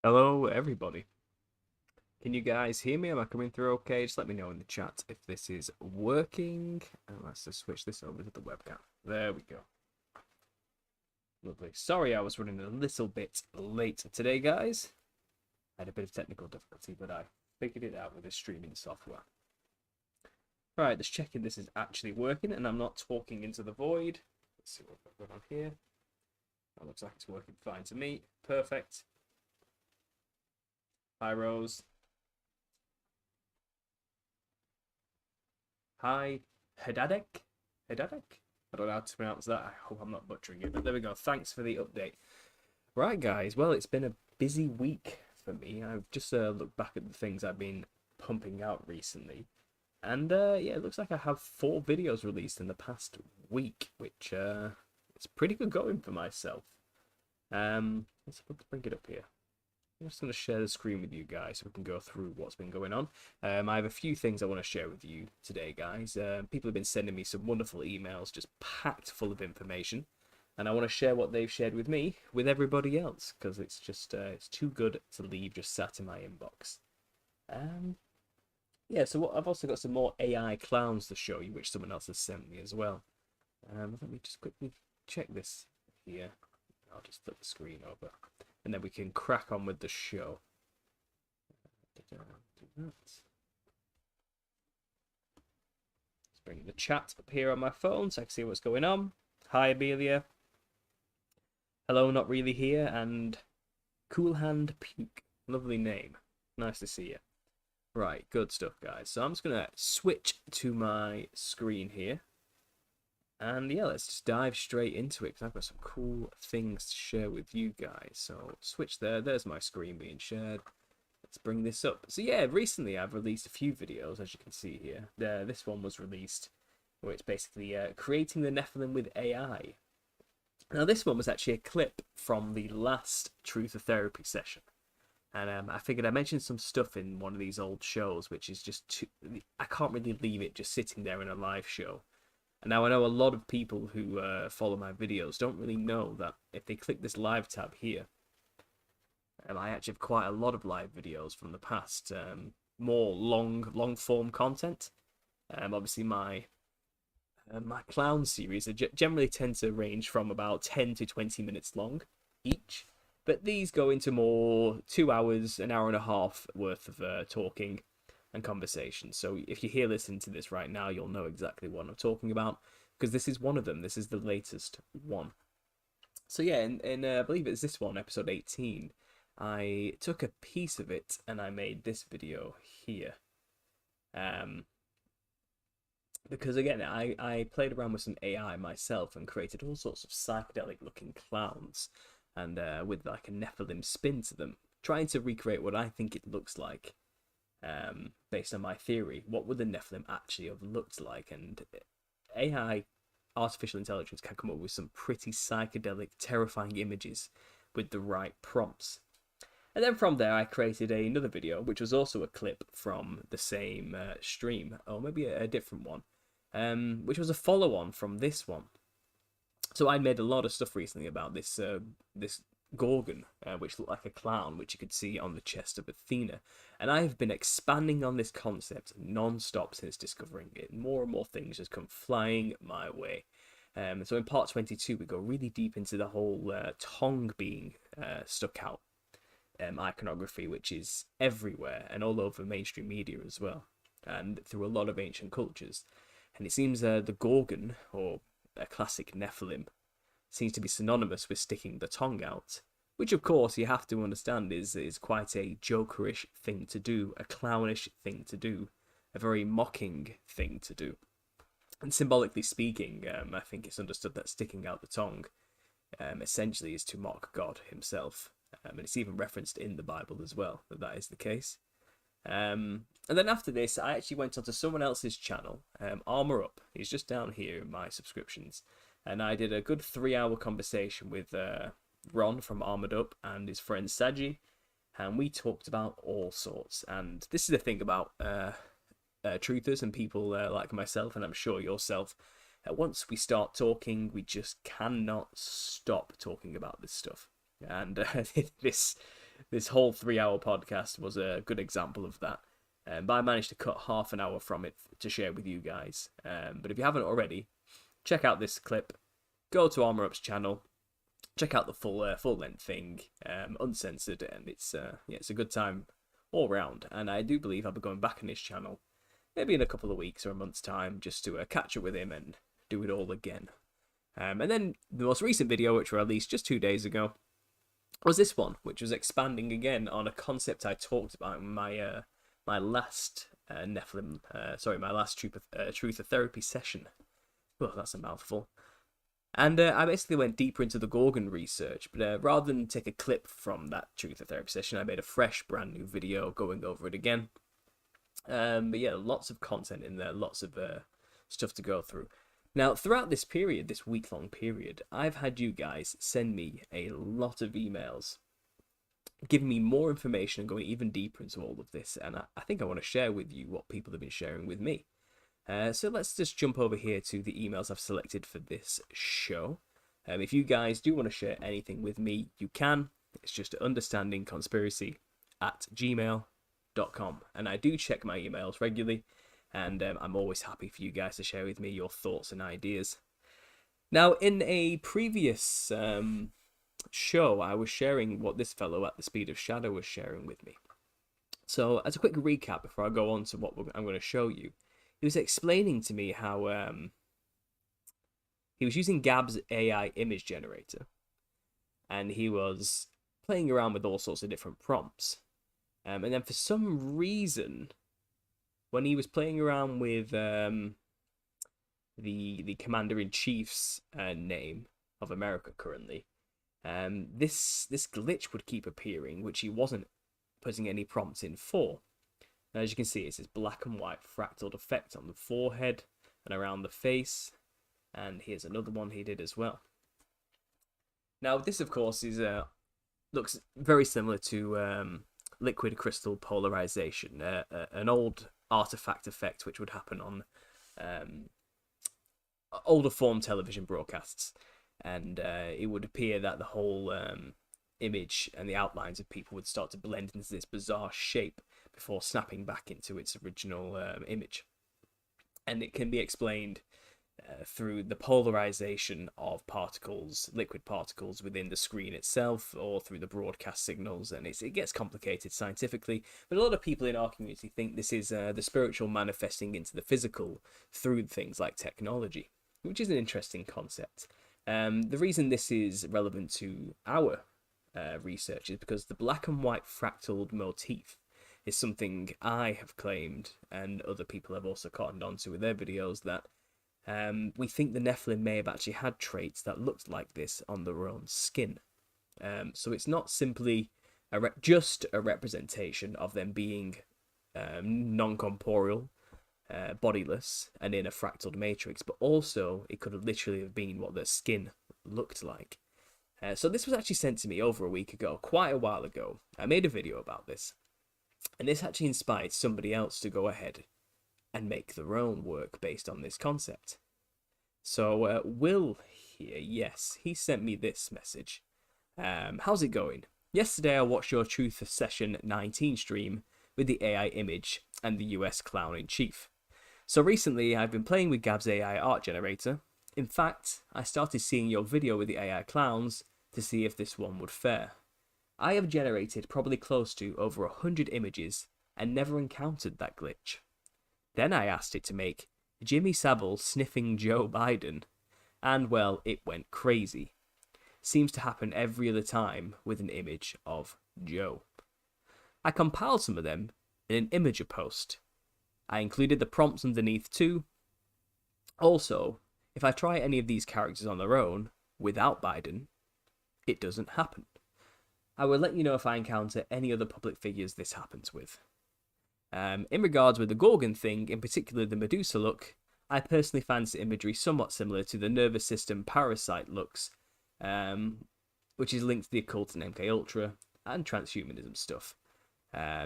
Hello, everybody. Can you guys hear me? Am I coming through okay? Just let me know in the chat if this is working. And let's just switch this over to the webcam. There we go. Lovely. Sorry I was running a little bit late today, guys. I had a bit of technical difficulty, but I figured it out with the streaming software. Right, just checking this is actually working and I'm not talking into the void. Let's see what we've got on here. That looks like it's working fine to me. Perfect. Hi, Rose. Hi, Hedadek? Hedadek? I don't know how to pronounce that. I hope I'm not butchering it, but there we go. Thanks for the update. Right, guys. Well, it's been a busy week for me. I've just looked back at the things I've been pumping out recently. And yeah, it looks like I have 4 videos released in the past week, which it's pretty good going for myself. Let's bring it up here. I'm just going to share the screen with you guys so we can go through what's been going on. I have a few things I want to share with you today, guys. People have been sending me some wonderful emails, just packed full of information. And I want to share what they've shared with me with everybody else, because it's just it's too good to leave just sat in my inbox. Yeah, so I've also got some more AI clowns to show you, which someone else has sent me as well. Let me just quickly check this here. I'll just flip the screen over. And then we can crack on with the show. Do that. Let's bring the chat up here on my phone so I can see what's going on. Hi, Amelia. Hello, not really here. And Cool Hand Puke. Lovely name. Nice to see you. Right, good stuff, guys. So I'm just going to switch to my screen here. And yeah, let's just dive straight into it because I've got some cool things to share with you guys. So switch there. There's my screen being shared. Let's bring this up. So yeah, recently I've released a few videos, as you can see here. This one was released where it's basically creating the Nephilim with AI. Now this one was actually a clip from the last Truth or Therapy session. And I figured I mentioned some stuff in one of these old shows, which is just I can't really leave it just sitting there in a live show. And now I know a lot of people who follow my videos don't really know that if they click this live tab here, I actually have quite a lot of live videos from the past, more long form content. Obviously my clown series generally tend to range from about 10 to 20 minutes long each, but these go into more 2 hours, an hour and a half worth of talking and conversation. So if you're here listening to this right now, you'll know exactly what I'm talking about because this is one of them. This is the latest one. So yeah, I believe it's this one, episode 18. I took a piece of it and I made this video here. Because again, I played around with some AI myself and created all sorts of psychedelic looking clowns and with like a Nephilim spin to them, trying to recreate what I think it looks like. Based on my theory, what would the Nephilim actually have looked like? And AI, artificial intelligence, can come up with some pretty psychedelic, terrifying images with the right prompts. And then from there, I created another video, which was also a clip from the same stream, or maybe a different one, which was a follow-on from this one. So I made a lot of stuff recently about this Gorgon, which looked like a clown, which you could see on the chest of Athena. And I have been expanding on this concept non-stop since discovering it. More and more things just come flying my way. So in part 22, we go really deep into the whole tongue being stuck out iconography, which is everywhere and all over mainstream media as well, and through a lot of ancient cultures. And it seems the Gorgon, or a classic Nephilim, seems to be synonymous with sticking the tongue out, which of course you have to understand is quite a jokerish thing to do, a clownish thing to do, a very mocking thing to do. And symbolically speaking, I think it's understood that sticking out the tongue essentially is to mock God himself. And it's even referenced in the Bible as well, that is the case. And then after this, I actually went onto someone else's channel, Armor Up. He's just down here in my subscriptions. And I did a good 3-hour conversation with Ron from Armored Up and his friend Saji, and we talked about all sorts. And this is the thing about truthers and people like myself, and I'm sure yourself. Once we start talking, we just cannot stop talking about this stuff. And this This whole 3 hour podcast was a good example of that. But I managed to cut half an hour from it to share with you guys. But if you haven't already, check out this clip. Go to Armor Up's channel. Check out the full length thing, uncensored, and it's a good time all round. And I do believe I'll be going back on his channel, maybe in a couple of weeks or a month's time, just to catch up with him and do it all again. And then the most recent video, which were released just 2 days ago, was this one, which was expanding again on a concept I talked about in my my last Nephilim, my last Truth of Therapy session. Well, that's a mouthful. And I basically went deeper into the Gorgon research, but rather than take a clip from that Truth of Therapy session, I made a fresh, brand new video going over it again. But yeah, lots of content in there, lots of stuff to go through. Now, throughout this period, this week-long period, I've had you guys send me a lot of emails, giving me more information and going even deeper into all of this. And I think I want to share with you what people have been sharing with me. So let's just jump over here to the emails I've selected for this show. If you guys do want to share anything with me, you can. It's just understandingconspiracy@gmail.com. And I do check my emails regularly. And I'm always happy for you guys to share with me your thoughts and ideas. Now, in a previous show, I was sharing what this fellow at the Speed of Shadow was sharing with me. So, as a quick recap before I go on to what I'm going to show you, he was explaining to me how he was using Gab's AI image generator, and he was playing around with all sorts of different prompts. And then for some reason, when he was playing around with the Commander-in-Chief's name of America currently, this glitch would keep appearing, which he wasn't putting any prompts in for. Now, as you can see, it's this black and white fractaled effect on the forehead and around the face, and here's another one he did as well. Now, this, of course, is looks very similar to liquid crystal polarization, an old artifact effect which would happen on older form television broadcasts, and it would appear that the whole image and the outlines of people would start to blend into this bizarre shape before snapping back into its original image. And it can be explained through the polarization of particles, liquid particles within the screen itself, or through the broadcast signals, and it gets complicated scientifically, but a lot of people in our community think this is the spiritual manifesting into the physical through things like technology, which is an interesting concept. The reason this is relevant to our research is because the black and white fractaled motif is something I have claimed, and other people have also cottoned onto with their videos, that we think the Nephilim may have actually had traits that looked like this on their own skin. So it's not simply just a representation of them being non-corporeal, bodiless, and in a fractaled matrix, but also it could have literally have been what their skin looked like. So this was actually sent to me over a week ago, quite a while ago. I made a video about this, and this actually inspired somebody else to go ahead and make their own work based on this concept. So Will here, yes, he sent me this message. How's it going? Yesterday I watched your Truth Session 19 stream with the AI image and the US clown in chief. So recently I've been playing with Gab's AI art generator. In fact, I started seeing your video with the AI clowns to see if this one would fare. I have generated probably close to over 100 images and never encountered that glitch. Then I asked it to make Jimmy Savile sniffing Joe Biden, and well, it went crazy. Seems to happen every other time with an image of Joe. I compiled some of them in an imager post. I included the prompts underneath too. Also, if I try any of these characters on their own, without Biden, it doesn't happen. I will let you know if I encounter any other public figures this happens with. In regards with the Gorgon thing, in particular the Medusa look, I personally fancy imagery somewhat similar to the nervous system parasite looks, which is linked to the occult and MKUltra and transhumanism stuff.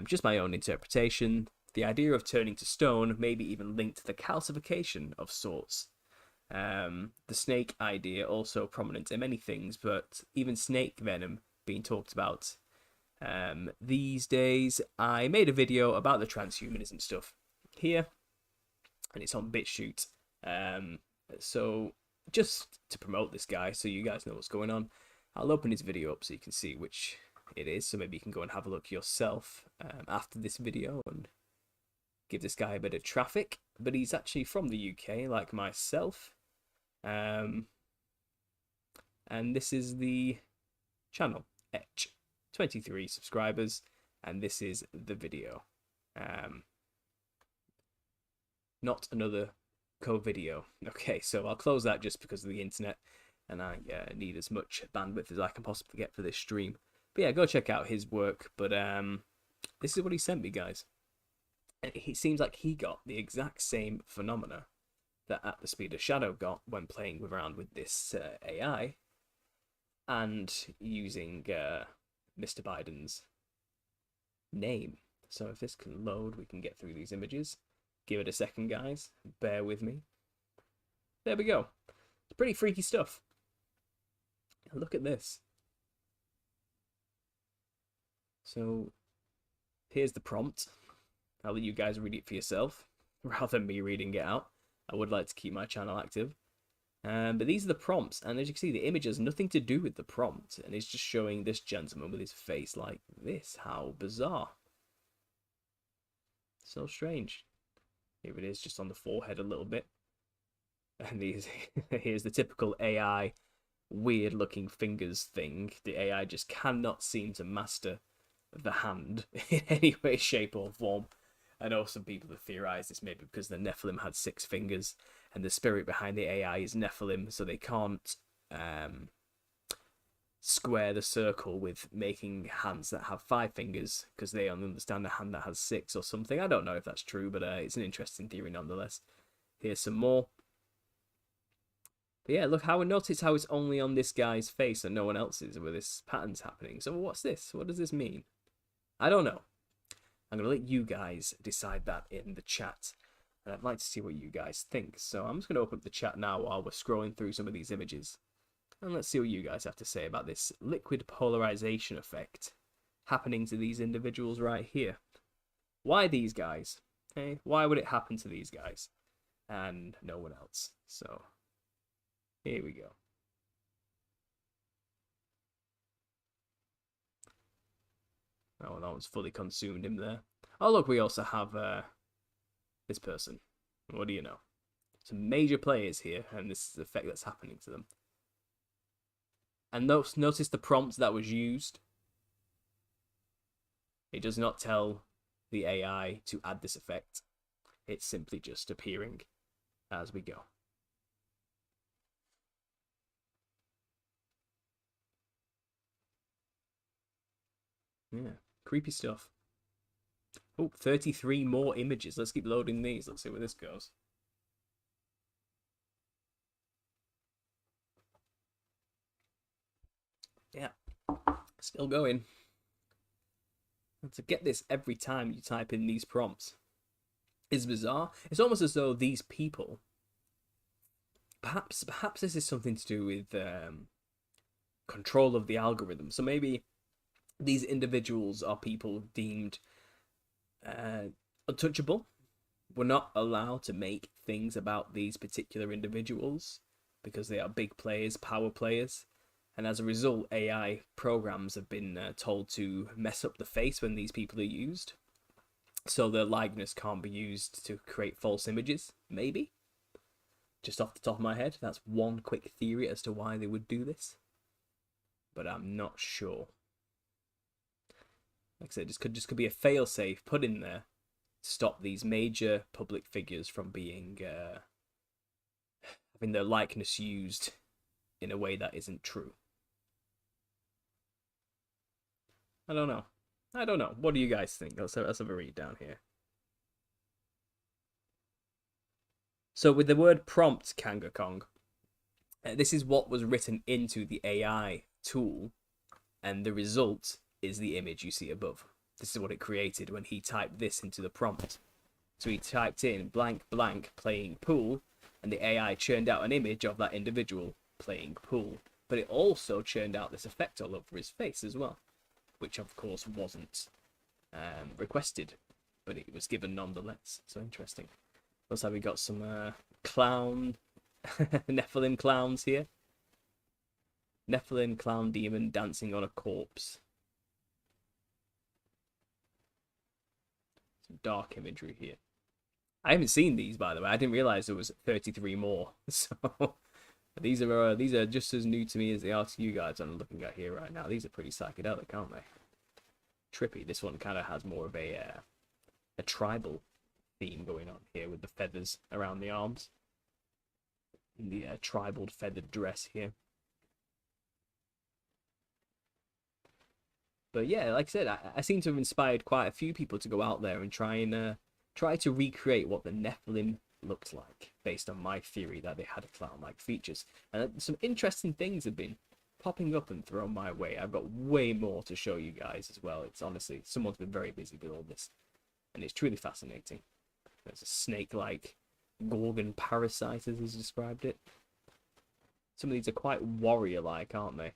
Just my own interpretation. The idea of turning to stone may be even linked to the calcification of sorts. The snake idea also prominent in many things, but even snake venom being talked about These days, I made a video about the transhumanism stuff here, and it's on BitChute. So just to promote this guy, so you guys know what's going on, I'll open his video up so you can see which it is. So maybe you can go and have a look yourself after this video and give this guy a bit of traffic. But he's actually from the UK, like myself. And this is the channel, Etch. 23 subscribers, and this is the video. Not another co-video. Okay, so I'll close that just because of the internet, and I need as much bandwidth as I can possibly get for this stream. But yeah, go check out his work. But this is what he sent me, guys. And it seems like he got the exact same phenomena that At the Speed of Shadow got when playing around with this AI and using Mr. Biden's name. So if this can load, we can get through these images. Give it a second, guys. Bear with me. There we go. It's pretty freaky stuff. Look at this. So here's the prompt. I'll let you guys read it for yourself rather than me reading it out. I would like to keep my channel active. But these are the prompts, and as you can see, the image has nothing to do with the prompt, and it's just showing this gentleman with his face like this. How bizarre. So strange. Here it is, just on the forehead a little bit. And here's the typical AI weird looking fingers thing. The AI just cannot seem to master the hand in any way, shape or form. I know some people have theorized this maybe because the Nephilim had 6 fingers and the spirit behind the AI is Nephilim, so they can't square the circle with making hands that have 5 fingers because they only understand a hand that has 6 or something. I don't know if that's true, but it's an interesting theory nonetheless. Here's some more. But yeah, look, notice how it's only on this guy's face and no one else's where this pattern's happening. So what's this? What does this mean? I don't know. I'm going to let you guys decide that in the chat. And I'd like to see what you guys think. So I'm just going to open up the chat now while we're scrolling through some of these images. And let's see what you guys have to say about this liquid polarization effect happening to these individuals right here. Why these guys? Hey, why would it happen to these guys? And no one else. So here we go. Oh, that one's fully consumed him there. Oh, look, we also have this person. What do you know? Some major players here, and this is the effect that's happening to them. And notice the prompt that was used. It does not tell the AI to add this effect. It's simply just appearing as we go. Yeah, creepy stuff. Oh, 33 more images. Let's keep loading these. Let's see where this goes. Yeah, still going. And to get this every time you type in these prompts is bizarre. It's almost as though these people, perhaps this is something to do with control of the algorithm. So maybe these individuals are people deemed untouchable. We're not allowed to make things about these particular individuals because they are big players, power players. And as a result, AI programs have been told to mess up the face when these people are used. So their likeness can't be used to create false images, maybe. Just off the top of my head, that's one quick theory as to why they would do this. But I'm not sure. Like I said, this could be a fail-safe put in there to stop these major public figures from being having their likeness used in a way that isn't true. I don't know. What do you guys think? Let's have a read down here. So with the word prompt, Kanga Kong, this is what was written into the AI tool, and the result is the image you see above. This is what it created when he typed this into the prompt. So he typed in blank blank playing pool, and the AI churned out an image of that individual playing pool. But it also churned out this effect all over his face as well. which of course wasn't requested, but it was given nonetheless. So interesting. Looks like we got some clown Nephilim clowns here. Nephilim clown demon dancing on a corpse. Some dark imagery here. I haven't seen these, by the way. I didn't realize there was 33 more. So these are just as new to me as they are to you guys. I'm looking at here right now. These are pretty psychedelic, aren't they? Trippy. This one kind of has more of a tribal theme going on here with the feathers around the arms. In the tribal feathered dress here. But yeah, like I said, I seem to have inspired quite a few people to go out there and try to recreate what the Nephilim looked like, based on my theory that they had clown-like features. And some interesting things have been popping up and thrown my way. I've got way more to show you guys as well. It's honestly, someone's been very busy with all this, and it's truly fascinating. There's a snake-like Gorgon parasite, as he's described it. Some of these are quite warrior-like, aren't they?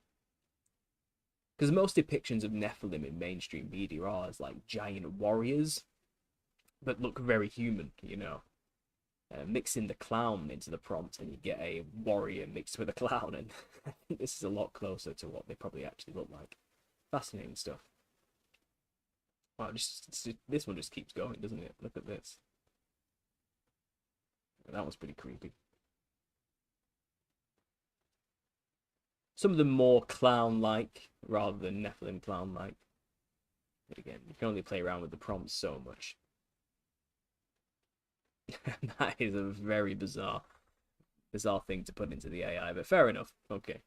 Because most depictions of Nephilim in mainstream media are as like giant warriors, but look very human, you know. Mixing the clown into the prompt, and you get a warrior mixed with a clown, and I think this is a lot closer to what they probably actually look like. Fascinating stuff. Wow, this one just keeps going, doesn't it? Look at this. That was pretty creepy. Some of them more clown-like rather than Nephilim clown-like. But again, you can only play around with the prompts so much. That is a very bizarre thing to put into the AI, but fair enough. Okay.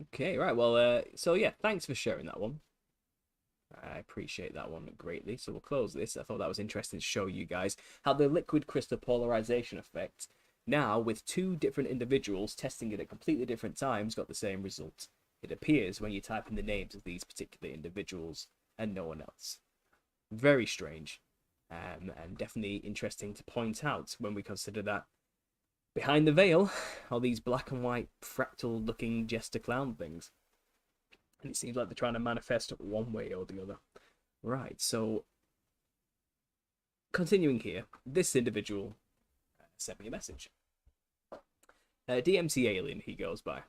Okay, right. Well, so yeah, thanks for sharing that one. I appreciate that one greatly. So we'll close this. I thought that was interesting to show you guys how the liquid crystal polarization effect, now with two different individuals testing it at completely different times, got the same result. It appears when you type in the names of these particular individuals and no one else. Very strange, and definitely interesting to point out when we consider that behind the veil are these black and white fractal looking jester clown things. And it seems like they're trying to manifest one way or the other. Right, so continuing here, this individual sent me a message. DMC Alien, he goes by.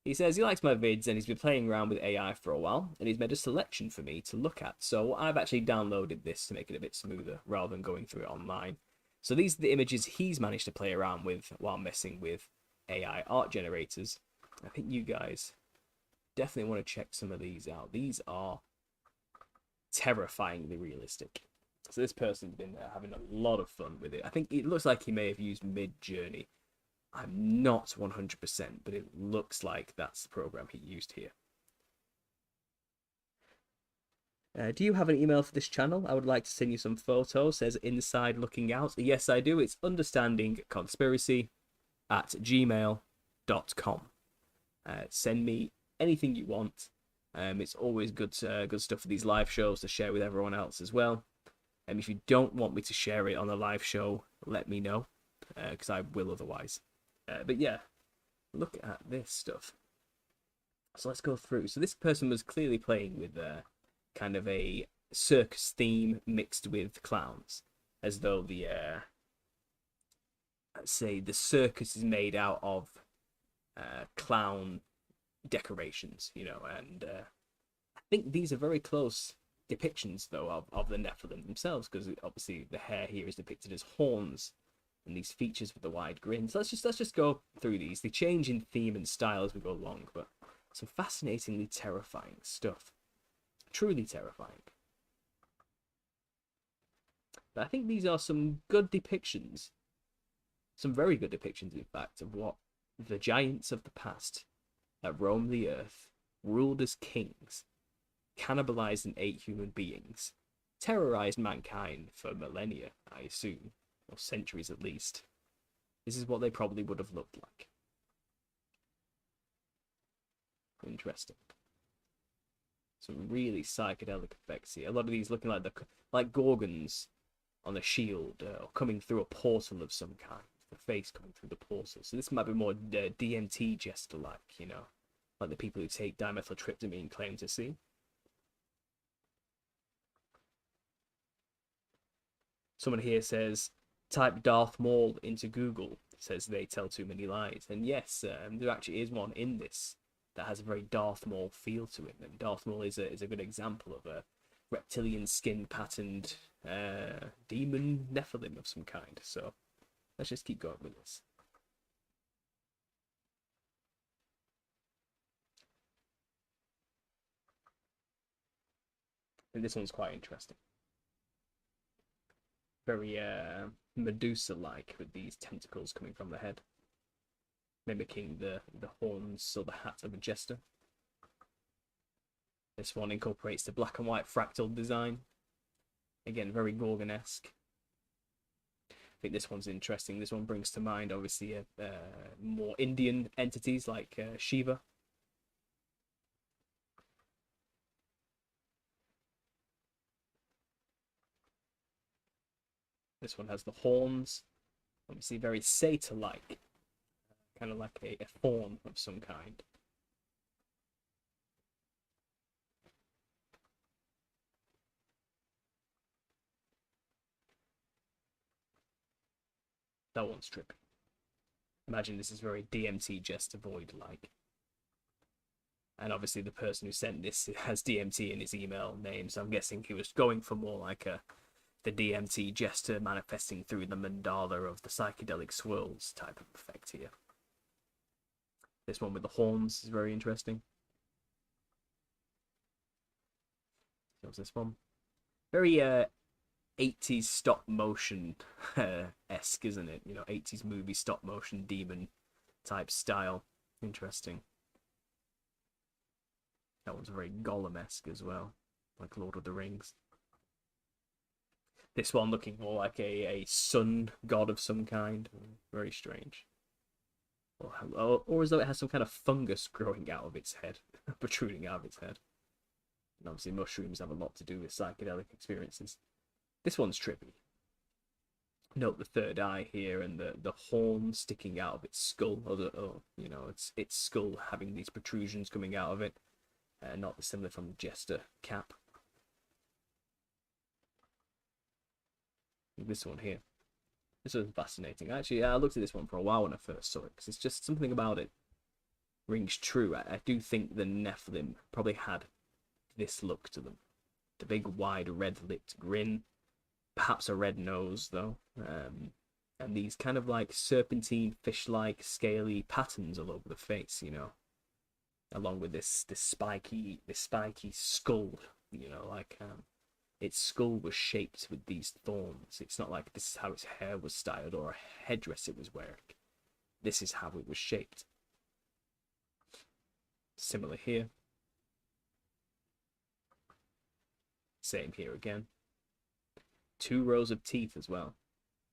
He says he likes my vids and he's been playing around with AI for a while, and he's made a selection for me to look at. So I've actually downloaded this to make it a bit smoother rather than going through it online. So these are the images he's managed to play around with while messing with AI art generators. I think you guys definitely want to check some of these out. These are terrifyingly realistic. So this person's been having a lot of fun with it. I think it looks like he may have used Mid-Journey. I'm not 100%, but it looks like that's the program he used here. Do you have an email for this channel? I would like to send you some photos. Says Inside Looking Out. Yes, I do. It's understandingconspiracy@gmail.com. Send me anything you want. It's always good stuff for these live shows to share with everyone else as well. And if you don't want me to share it on a live show, let me know, because I will otherwise. But yeah, look at this stuff. So let's go through. So this person was clearly playing with kind of a circus theme mixed with clowns, as though the let's say the circus is made out of clown decorations, you know, and I think these are very close depictions though of the Nephilim themselves, because obviously the hair here is depicted as horns and these features with the wide grin. So let's just go through these. They change in theme and style as we go along, but some fascinatingly terrifying stuff. Truly terrifying. But I think these are some good depictions, some very good depictions in fact, of what the giants of the past that roamed the earth, ruled as kings, cannibalized and ate human beings, terrorized mankind for millennia, I assume, or centuries at least. This is what they probably would have looked like. Interesting. Some really psychedelic effects here. A lot of these looking like gorgons on a shield, or coming through a portal of some kind. the face coming through the portal. So this might be more DMT jester-like, you know, like the people who take dimethyltryptamine claim to see. Someone here says, type Darth Maul into Google, says they tell too many lies. And yes, there actually is one in this that has a very Darth Maul feel to it. And Darth Maul is a good example of a reptilian skin patterned demon Nephilim of some kind. So let's just keep going with this. And this one's quite interesting. Very Medusa-like with these tentacles coming from the head, mimicking the horns or the hat of a jester. This one incorporates the black and white fractal design. Again, very Gorgon-esque. I think this one's interesting. This one brings to mind, obviously, more Indian entities like Shiva. This one has the horns, obviously very satyr-like, kind of like a fawn of some kind. That one's trippy. Imagine this is very DMT Jester Void-like. And obviously the person who sent this has DMT in his email name, so I'm guessing he was going for more like the DMT Jester manifesting through the mandala of the psychedelic swirls type of effect here. This one with the horns is very interesting. What's this one? Very 80s stop motion esque, isn't it? You know, 80s movie stop motion demon type style. Interesting. That one's very Gollum-esque as well, like Lord of the Rings. This one looking more like a sun god of some kind. Very strange. Or as though it has some kind of fungus growing out of its head, protruding out of its head. And obviously mushrooms have a lot to do with psychedelic experiences. This one's trippy. Note the third eye here and the horn sticking out of its skull, or you know, its skull having these protrusions coming out of it, not dissimilar from the jester cap. This one here. This was fascinating. Actually, I looked at this one for a while when I first saw it, because it's just something about it rings true. I do think the Nephilim probably had this look to them. The big, wide, red-lipped grin. Perhaps a red nose, though. And these kind of like serpentine, fish-like, scaly patterns all over the face, you know. Along with this spiky skull, you know, like its skull was shaped with these thorns. It's not like this is how its hair was styled or a headdress it was wearing. This is how it was shaped. Similar here. Same here again. 2 rows of teeth as well.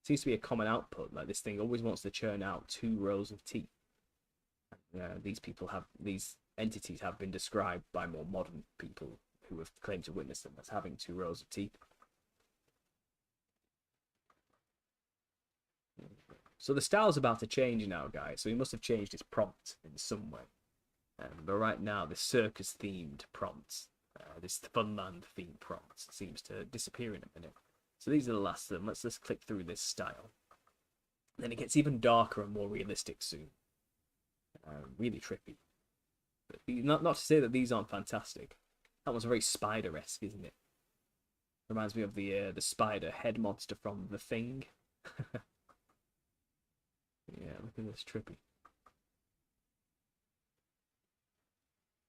Seems to be a common output. Like this thing always wants to churn out 2 rows of teeth. These entities have been described by more modern people who have claimed to witness them as having 2 rows of teeth. So the style's about to change now, guys. So he must have changed his prompt in some way. But right now, the circus-themed prompt, this Funland-themed prompt, seems to disappear in a minute. So these are the last of them. Let's just click through this style. Then it gets even darker and more realistic soon. Really trippy. But not to say that these aren't fantastic. That one's very spider-esque, isn't it? Reminds me of the spider head monster from The Thing. Yeah, look at this, trippy.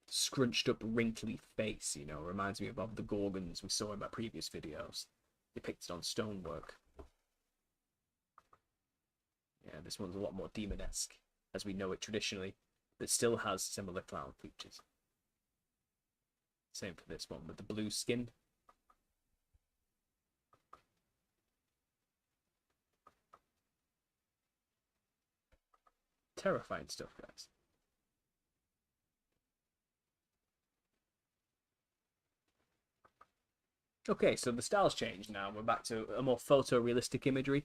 Scrunched up, wrinkly face, you know, reminds me of the Gorgons we saw in my previous videos, depicted on stonework. Yeah, this one's a lot more demon-esque, as we know it traditionally, but still has similar clown features. Same for this one with the blue skin. Terrifying stuff, guys. Okay, so the style's changed now. We're back to a more photorealistic imagery.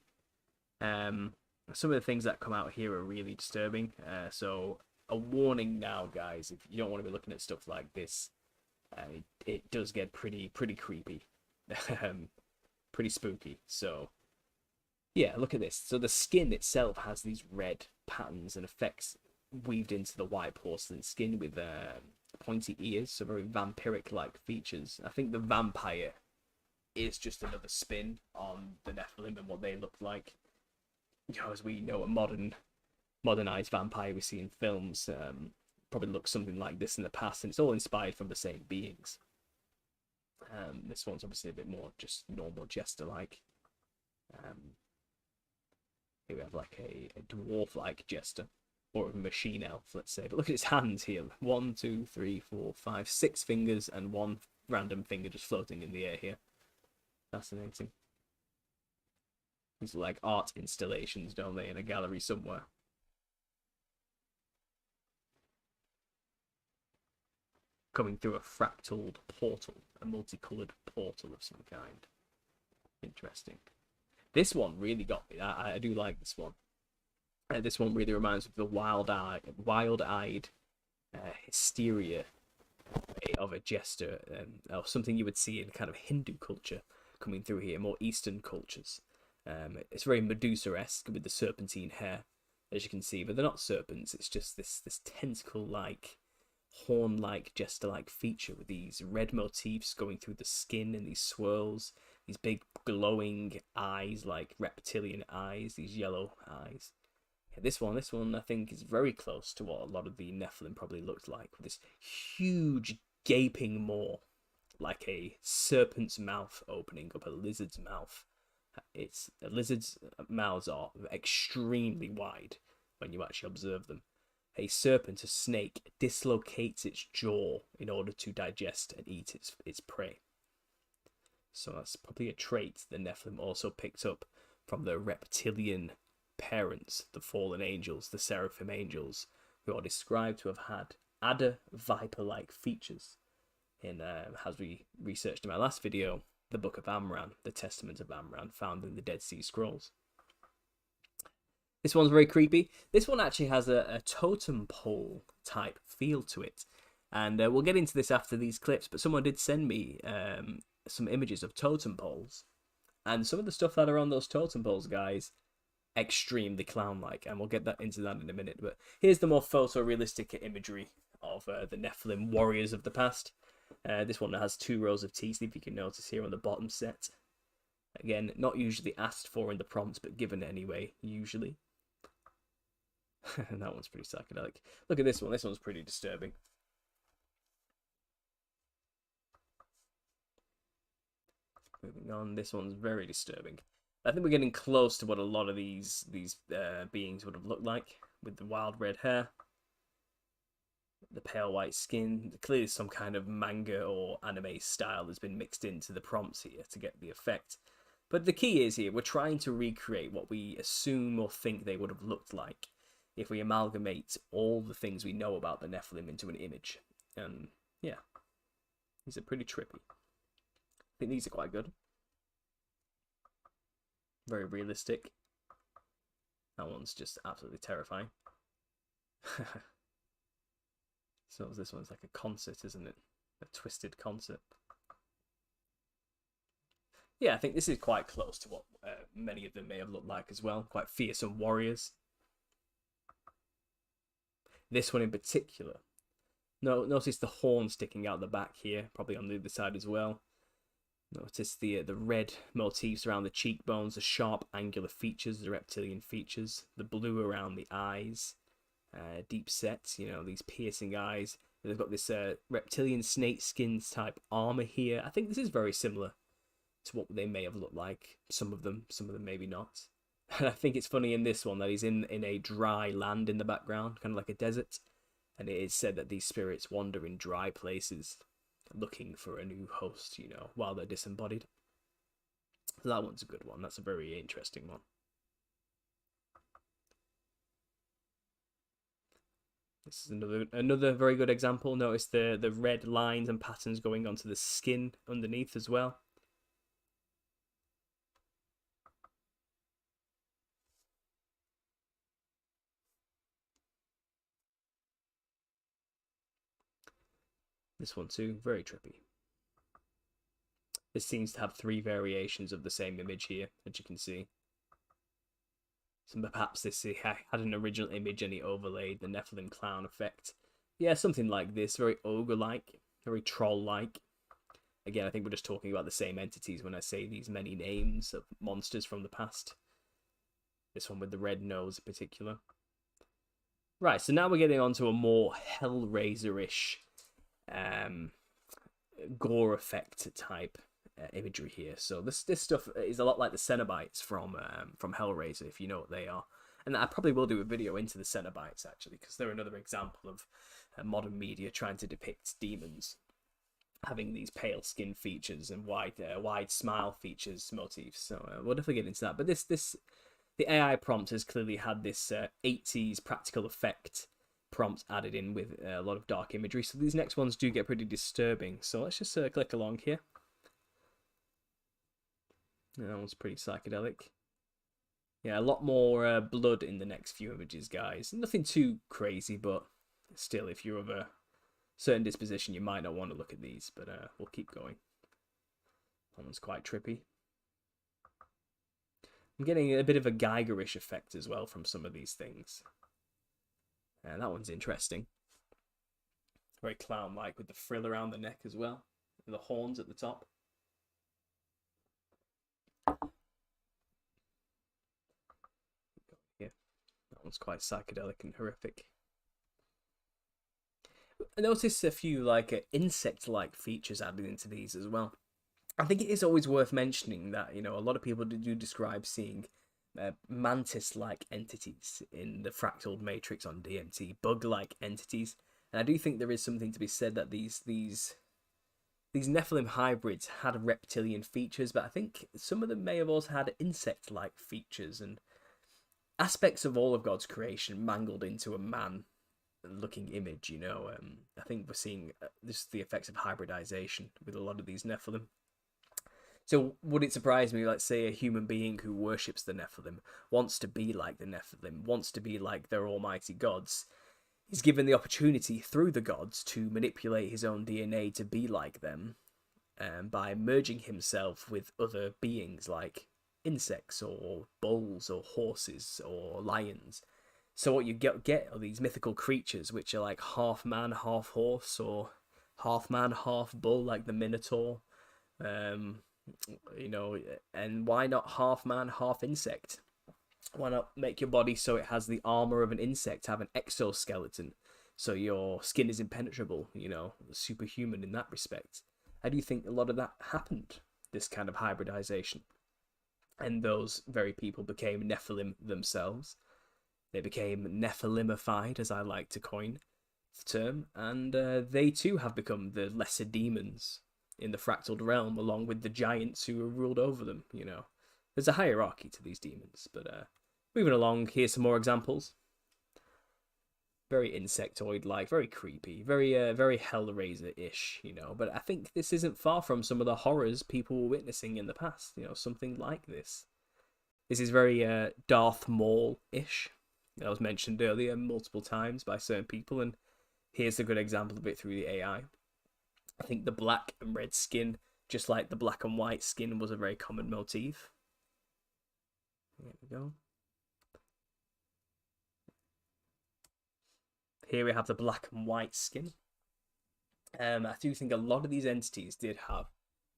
some of the things that come out here are really disturbing. So a warning now, guys, if you don't want to be looking at stuff like this, it does get pretty creepy, pretty spooky. So yeah, look at this. So the skin itself has these red patterns and effects weaved into the white porcelain skin with pointy ears, so very vampiric-like features. I think the vampire is just another spin on the Nephilim and what they look like. You know, as we know, a modernized vampire we see in films probably looks something like this in the past, and it's all inspired from the same beings. This one's obviously a bit more just normal jester-like. Here we have like a dwarf-like jester, or a machine elf, let's say. But look at his hands here. 1, 2, 3, 4, 5, 6 fingers, and one random finger just floating in the air here. Fascinating. These are like art installations, don't they, in a gallery somewhere. Coming through a fractaled portal, a multicolored portal of some kind. Interesting. This one really got me. I do like this one. This one really reminds me of the wild-eyed hysteria of a jester, or something you would see in kind of Hindu culture coming through here, more Eastern cultures. It's very Medusa-esque with the serpentine hair, as you can see, but they're not serpents. It's just this tentacle-like, horn-like, jester-like feature with these red motifs going through the skin and these swirls, these big glowing eyes, like reptilian eyes, these yellow eyes. Yeah, this one I think is very close to what a lot of the Nephilim probably looked like, with this huge gaping maw, like a serpent's mouth opening up a lizard's mouth. A lizard's mouths are extremely wide when you actually observe them. A serpent, a snake, dislocates its jaw in order to digest and eat its prey. So that's probably a trait the Nephilim also picked up from the reptilian parents, the fallen angels, the seraphim angels, who are described to have had adder viper-like features in, as we researched in my last video, the Book of Amran, the Testament of Amran, found in the Dead Sea Scrolls. This one's very creepy. This one actually has a totem pole type feel to it. And we'll get into this after these clips, but someone did send me some images of totem poles. And some of the stuff that are on those totem poles, guys, extremely clown-like. And we'll get into that in a minute. But here's the more photorealistic imagery of the Nephilim warriors of the past. This one has 2 rows of teeth, if you can notice here on the bottom set. Again, not usually asked for in the prompts, but given anyway, usually. And that one's pretty psychedelic. Look at this one. This one's pretty disturbing. Moving on, this one's very disturbing. I think we're getting close to what a lot of these beings would have looked like, with the wild red hair, the pale white skin. Clearly some kind of manga or anime style has been mixed into the prompts here to get the effect. But the key is here, we're trying to recreate what we assume or think they would have looked like if we amalgamate all the things we know about the Nephilim into an image. And yeah, these are pretty trippy. I think these are quite good. Very realistic. That one's just absolutely terrifying. So this one's like a concert, isn't it? A twisted concert. Yeah, I think this is quite close to what many of them may have looked like as well. Quite fearsome warriors. This one in particular. Notice the horn sticking out the back here, probably on the other side as well. Notice the red motifs around the cheekbones, the sharp angular features, the reptilian features, the blue around the eyes, deep sets, you know, these piercing eyes. They've got this reptilian snake skin type armor here. I think this is very similar to what they may have looked like. Some of them maybe not. And I think it's funny in this one that he's in a dry land in the background, kind of like a desert. And it is said that these spirits wander in dry places, looking for a new host, you know, while they're disembodied. So that one's a good one. That's a very interesting one. This is another very good example. Notice the red lines and patterns going onto the skin underneath as well. This one too, very trippy. This seems to have 3 variations of the same image here, as you can see. So perhaps this had an original image and he overlaid the Nephilim clown effect. Yeah, something like this, very ogre-like, very troll-like. Again, I think we're just talking about the same entities when I say these many names of monsters from the past. This one with the red nose in particular. Right, so now we're getting on to a more Hellraiser-ish gore effect type imagery here. So this stuff is a lot like the Cenobites from Hellraiser, if you know what they are. And I probably will do a video into the Cenobites, actually, because they're another example of modern media trying to depict demons having these pale skin features and wide smile features motifs. So we'll definitely get into that. But the AI prompt has clearly had this 80s practical effect prompt added in with a lot of dark imagery. So these next ones do get pretty disturbing. So let's just click along here. That one's pretty psychedelic. Yeah, a lot more blood in the next few images, guys. Nothing too crazy, but still, if you're of a certain disposition, you might not want to look at these, but we'll keep going. That one's quite trippy. I'm getting a bit of a Geigerish effect as well from some of these things. And that one's interesting. Very clown-like with the frill around the neck as well. And the horns at the top. Yeah, that one's quite psychedelic and horrific. I noticed a few insect-like features added into these as well. I think it is always worth mentioning that, you know, a lot of people do describe seeing mantis-like entities in the fractal matrix on DMT, bug-like entities. And I do think there is something to be said that these Nephilim hybrids had reptilian features, but I think some of them may have also had insect-like features and aspects of all of God's creation mangled into a man-looking image, you know. I think we're seeing the effects of hybridization with a lot of these Nephilim. So would it surprise me, let's say a human being who worships the Nephilim, wants to be like the Nephilim, wants to be like their almighty gods, is given the opportunity through the gods to manipulate his own DNA to be like them, by merging himself with other beings like insects or bulls or horses or lions. So what you get are these mythical creatures which are like half man, half horse, or half man, half bull, like the Minotaur. You know, and why not half man, half insect? Why not make your body so it has the armor of an insect, have an exoskeleton, so your skin is impenetrable, you know, superhuman in that respect? How do you think a lot of that happened, this kind of hybridization? And those very people became Nephilim themselves. They became Nephilimified, as I like to coin the term, and they too have become the lesser demons in the fractal realm, along with the giants who ruled over them, you know. There's a hierarchy to these demons, but moving along, here's some more examples. Very insectoid-like, very creepy, very Hellraiser-ish, you know. But I think this isn't far from some of the horrors people were witnessing in the past, you know, something like this. This is very Darth Maul-ish. That was mentioned earlier multiple times by certain people, and here's a good example of it through the AI. I think the black and red skin, just like the black and white skin, was a very common motif. There we go. Here we have the black and white skin. I do think a lot of these entities did have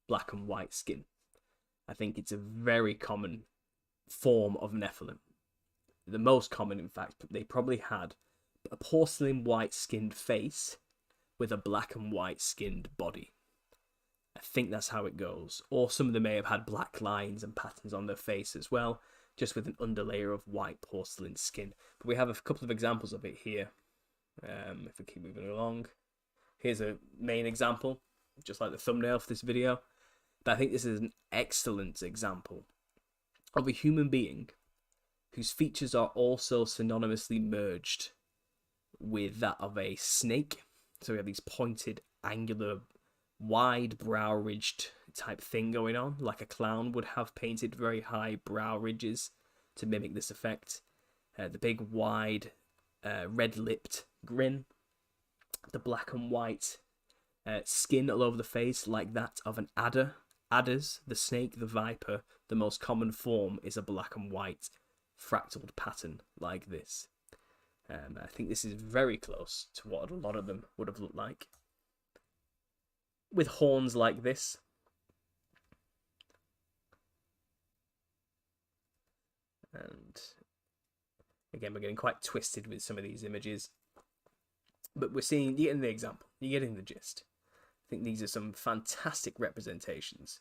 black and white skin. I think it's a very common form of Nephilim. The most common, in fact. They probably had a porcelain white skinned face with a black and white skinned body. I think that's how it goes. Or some of them may have had black lines and patterns on their face as well, just with an underlayer of white porcelain skin. But we have a couple of examples of it here. If we keep moving along. Here's a main example, just like the thumbnail for this video. But I think this is an excellent example of a human being whose features are also synonymously merged with that of a snake. So we have these pointed, angular, wide brow ridged type thing going on, like a clown would have painted very high brow ridges to mimic this effect. The big, wide, red-lipped grin. The black and white Skin all over the face like that of an adder. Adders, the snake, the viper, the most common form is a black and white fractaled pattern like this. I think this is very close to what a lot of them would have looked like. With horns like this. And again, we're getting quite twisted with some of these images. But we're seeing, you're getting the example, you're getting the gist. I think these are some fantastic representations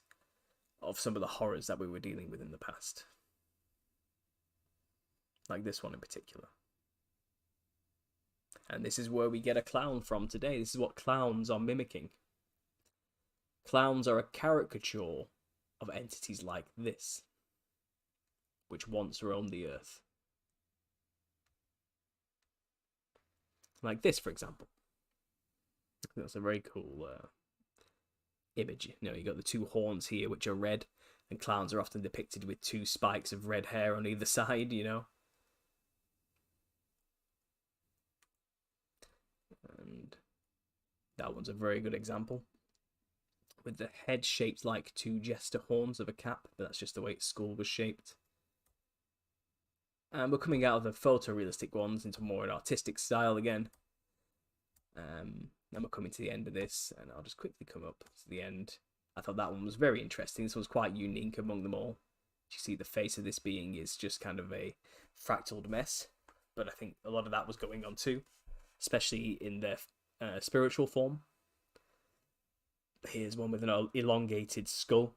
of some of the horrors that we were dealing with in the past. Like this one in particular. And this is where we get a clown from today. This is what clowns are mimicking. Clowns are a caricature of entities like this, which once roamed the earth. Like this, for example. That's a very cool image. You know, you got the two horns here, which are red, and clowns are often depicted with two spikes of red hair on either side, you know. And that one's a very good example. With the head shaped like two jester horns of a cap, but that's just the way its skull was shaped. And we're coming out of the photorealistic ones into more an artistic style again. And we're coming to the end of this, and I'll just quickly come up to the end. I thought that one was very interesting. This one's quite unique among them all. You see the face of this being is just kind of a fractaled mess, but I think a lot of that was going on too, especially in their spiritual form. Here's one with an elongated skull,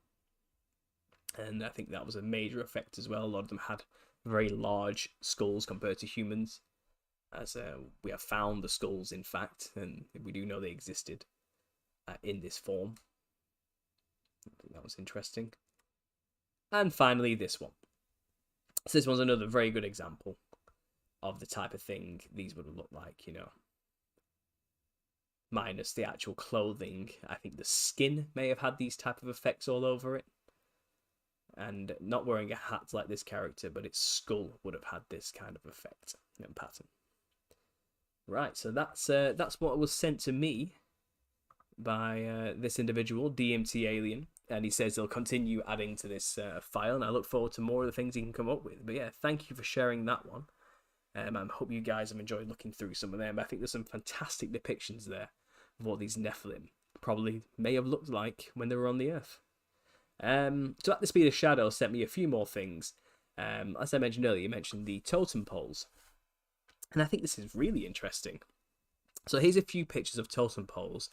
and I think that was a major effect as well. A lot of them had very large skulls compared to humans, as we have found the skulls, in fact, and we do know they existed in this form. I think that was interesting. And finally, this one. So this one's another very good example of the type of thing these would have looked like, you know. Minus the actual clothing. I think the skin may have had these type of effects all over it. And not wearing a hat like this character, but its skull would have had this kind of effect and pattern. Right, so that's what was sent to me by this individual, DMT Alien. And he says he'll continue adding to this file, and I look forward to more of the things he can come up with. But yeah, thank you for sharing that one. I hope you guys have enjoyed looking through some of them. I think there's some fantastic depictions there of what these Nephilim probably may have looked like when they were on the earth. So at the Speed of Shadow sent me a few more things. As I mentioned earlier, you mentioned the totem poles. And I think this is really interesting. So here's a few pictures of totem poles,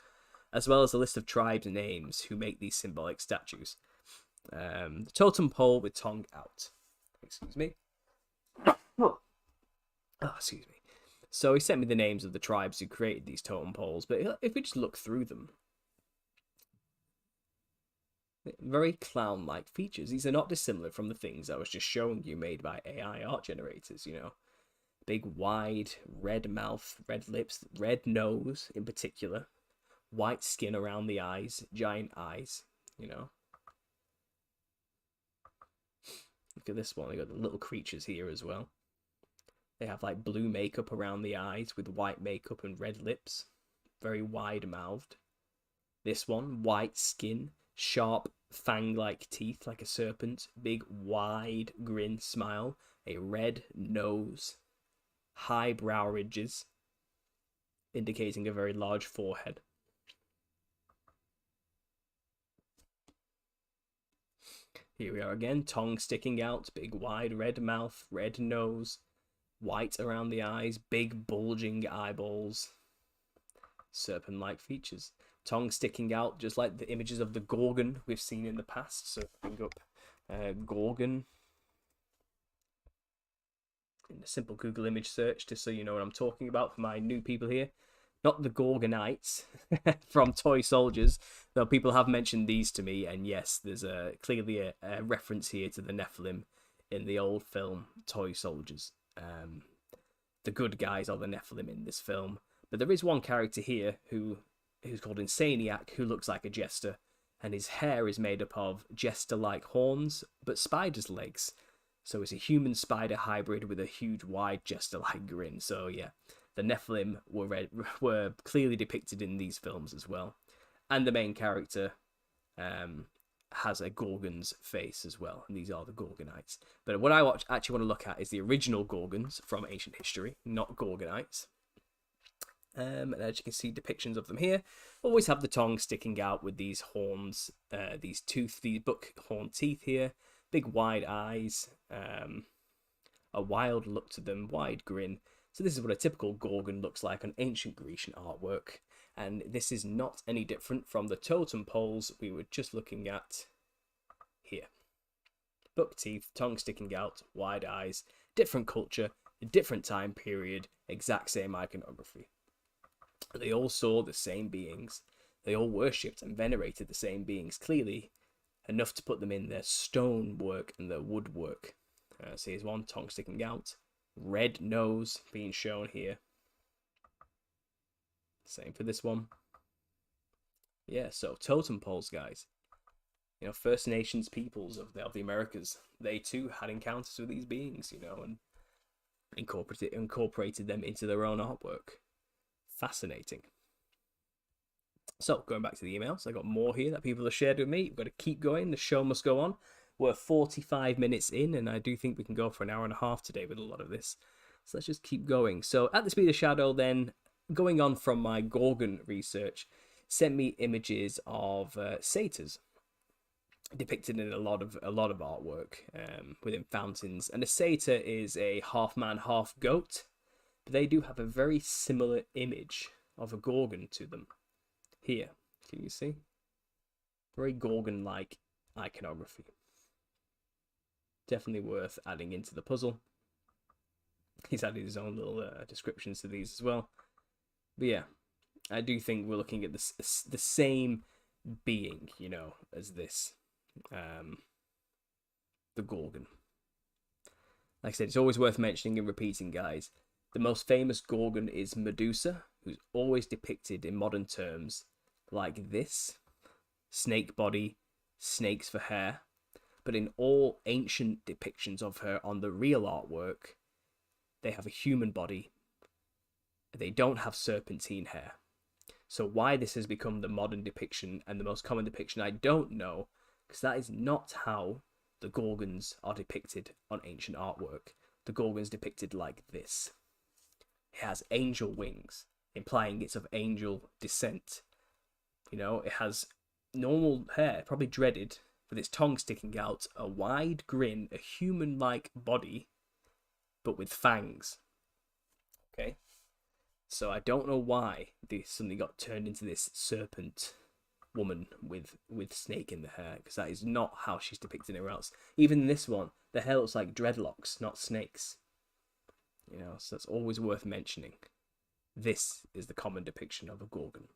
as well as a list of tribes and names who make these symbolic statues. The totem pole with tongue out. Excuse me. Oh, excuse me. So he sent me the names of the tribes who created these totem poles, but if we just look through them, very clown-like features. These are not dissimilar from the things I was just showing you made by AI art generators, you know. Big, wide, red mouth, red lips, red nose in particular, white skin around the eyes, giant eyes, you know. Look at this one, they got the little creatures here as well. They have like blue makeup around the eyes with white makeup and red lips, very wide-mouthed. This one, white skin, sharp fang-like teeth like a serpent, big wide grin smile, a red nose, high brow ridges, indicating a very large forehead. Here we are again, tongue sticking out, big wide red mouth, red nose, white around the eyes, big bulging eyeballs, serpent-like features. Tongue sticking out, just like the images of the Gorgon we've seen in the past. So bring up Gorgon in a simple Google image search, just so you know what I'm talking about for my new people here. Not the Gorgonites from Toy Soldiers, though people have mentioned these to me, and yes, there's clearly a reference here to the Nephilim in the old film Toy Soldiers. The good guys are the Nephilim in this film, but there is one character here who's called Insaniac, who looks like a jester, and his hair is made up of jester-like horns, but spider's legs. So it's a human-spider hybrid with a huge, wide jester-like grin. So yeah, the Nephilim were clearly depicted in these films as well. And the main character has a Gorgon's face as well, and these are the Gorgonites. But what I actually want to look at is the original Gorgons from ancient history, not Gorgonites. And as you can see, depictions of them here always have the tongue sticking out with these horns, these buck horn teeth here, big wide eyes, a wild look to them, wide grin. So this is what a typical Gorgon looks like on ancient Grecian artwork. And this is not any different from the totem poles we were just looking at here. Buck teeth, tongue sticking out, wide eyes, different culture, different time period, exact same iconography. They all saw the same beings. They all worshipped and venerated the same beings, clearly enough to put them in their stonework and their woodwork. So here's one, tongue sticking out, red nose being shown here. Same for this one. Yeah, so totem poles, guys. You know, First Nations peoples of the Americas, they too had encounters with these beings, you know, and incorporated them into their own artwork. Fascinating. So, going back to the emails, I got more here that people have shared with me. We've got to keep going. The show must go on. We're 45 minutes in, and I do think we can go for an hour and a half today with a lot of this. So let's just keep going. So, at the speed of shadow, then, going on from my Gorgon research, sent me images of satyrs depicted in a lot of artwork within fountains. And a satyr is a half man, half goat, but they do have a very similar image of a Gorgon to them. Here, can you see? Very Gorgon-like iconography. Definitely worth adding into the puzzle. He's added his own little descriptions to these as well. But yeah, I do think we're looking at the same being, you know, as this, the Gorgon. Like I said, it's always worth mentioning and repeating, guys. The most famous Gorgon is Medusa, who's always depicted in modern terms like this. Snake body, snakes for hair. But in all ancient depictions of her on the real artwork, they have a human body. They don't have serpentine hair. So why this has become the modern depiction and the most common depiction, I don't know, because that is not how the Gorgons are depicted on ancient artwork. The Gorgon's depicted like this. It has angel wings, implying it's of angel descent. You know, it has normal hair, probably dreaded, with its tongue sticking out, a wide grin, a human-like body, but with fangs. Okay? So I don't know why they suddenly got turned into this serpent woman with snake in the hair, because that is not how she's depicted anywhere else. Even in this one, the hair looks like dreadlocks, not snakes. You know, so that's always worth mentioning. This is the common depiction of a Gorgon.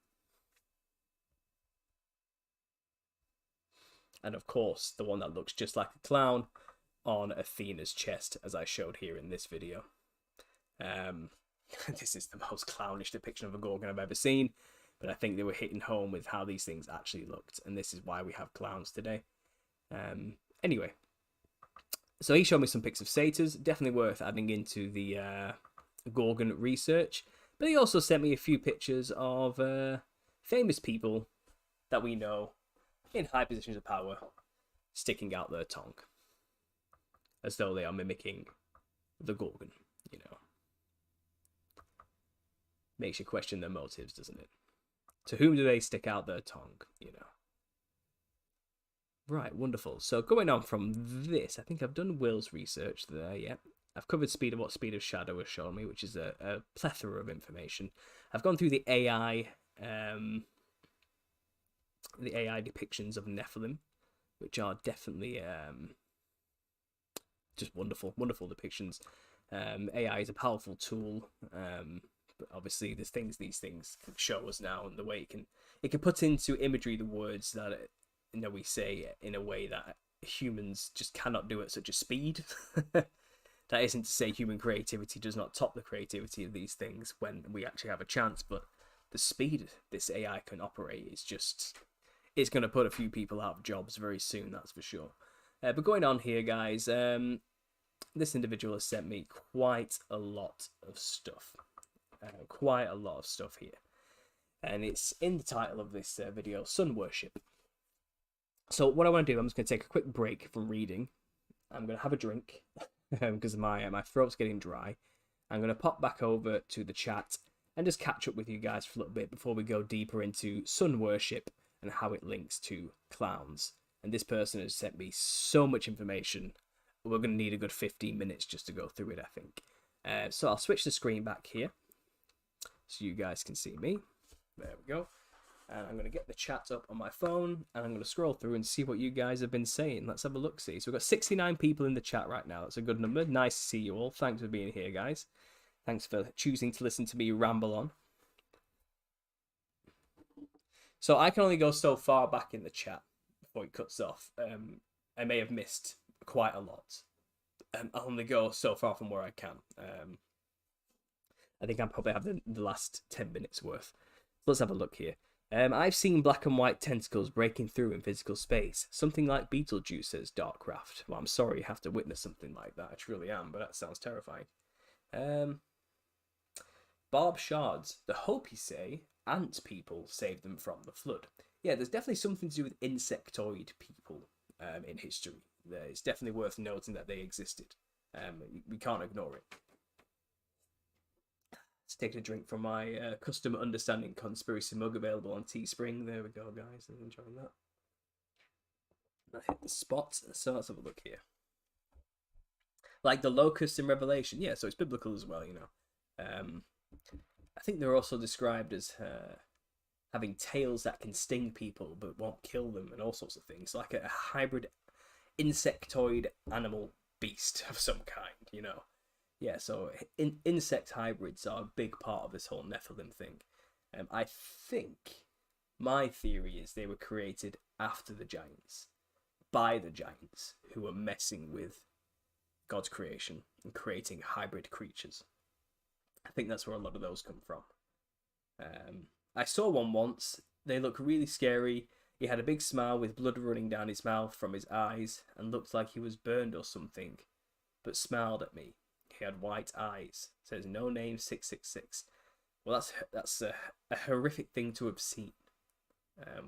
And of course, the one that looks just like a clown on Athena's chest, as I showed here in this video. This is the most clownish depiction of a Gorgon I've ever seen, but I think they were hitting home with how these things actually looked, and this is why we have clowns today. Anyway, so he showed me some pics of satyrs, definitely worth adding into the Gorgon research, but he also sent me a few pictures of famous people that we know in high positions of power sticking out their tongue, as though they are mimicking the Gorgon, you know. Makes you question their motives, doesn't it? To whom do they stick out their tongue, you know? Right, wonderful. So going on from this, I think I've done Will's research there, yeah. I've covered what Speed of Shadow has shown me, which is a plethora of information. I've gone through the AI depictions of Nephilim, which are definitely just wonderful depictions. AI is a powerful tool, but obviously these things can show us now, and the way it can put into imagery the words that we say in a way that humans just cannot do at such a speed. That isn't to say human creativity does not top the creativity of these things when we actually have a chance, but the speed this AI can operate is just, it's going to put a few people out of jobs very soon, that's for sure. But going on here, guys, this individual has sent me quite a lot of stuff. Quite a lot of stuff here. and it's in the title of this video, Sun Worship. So what I want to do, I'm just going to take a quick break from reading. I'm going to have a drink because my throat's getting dry. I'm going to pop back over to the chat and just catch up with you guys for a little bit before we go deeper into Sun Worship and how it links to clowns. And this person has sent me so much information. We're going to need a good 15 minutes just to go through it, I think. So I'll switch the screen back here so you guys can see me. There we go. And I'm going to get the chat up on my phone, and I'm going to scroll through and see what you guys have been saying. Let's have a look-see. So we've got 69 people in the chat right now. That's a good number. Nice to see you all. Thanks for being here, guys. Thanks for choosing to listen to me ramble on. So I can only go so far back in the chat before it cuts off. I may have missed quite a lot. I'll only go so far from where I can. I think I probably have the last 10 minutes worth. Let's have a look here. I've seen black and white tentacles breaking through in physical space. Something like Beetlejuice, says Darkcraft. Well, I'm sorry you have to witness something like that. I truly am, but that sounds terrifying. Barb Shards. The Hopi say ant people saved them from the flood. Yeah, there's definitely something to do with insectoid people in history. It's definitely worth noting that they existed. We can't ignore it. Let's take a drink from my custom understanding conspiracy mug available on Teespring. There we go, guys. I'm enjoying that. I hit the spot. So let's have a look here. Like the locusts in Revelation. Yeah, so it's biblical as well, you know. I think they're also described as having tails that can sting people but won't kill them and all sorts of things. Like a hybrid insectoid animal beast of some kind, you know. Yeah, so insect hybrids are a big part of this whole Nephilim thing. I think my theory is they were created after the giants, by the giants, who were messing with God's creation and creating hybrid creatures. I think that's where a lot of those come from. I saw one once. They look really scary. He had a big smile with blood running down his mouth from his eyes and looked like he was burned or something, but smiled at me. He had white eyes. It says no name 666. Well, that's a horrific thing to have seen.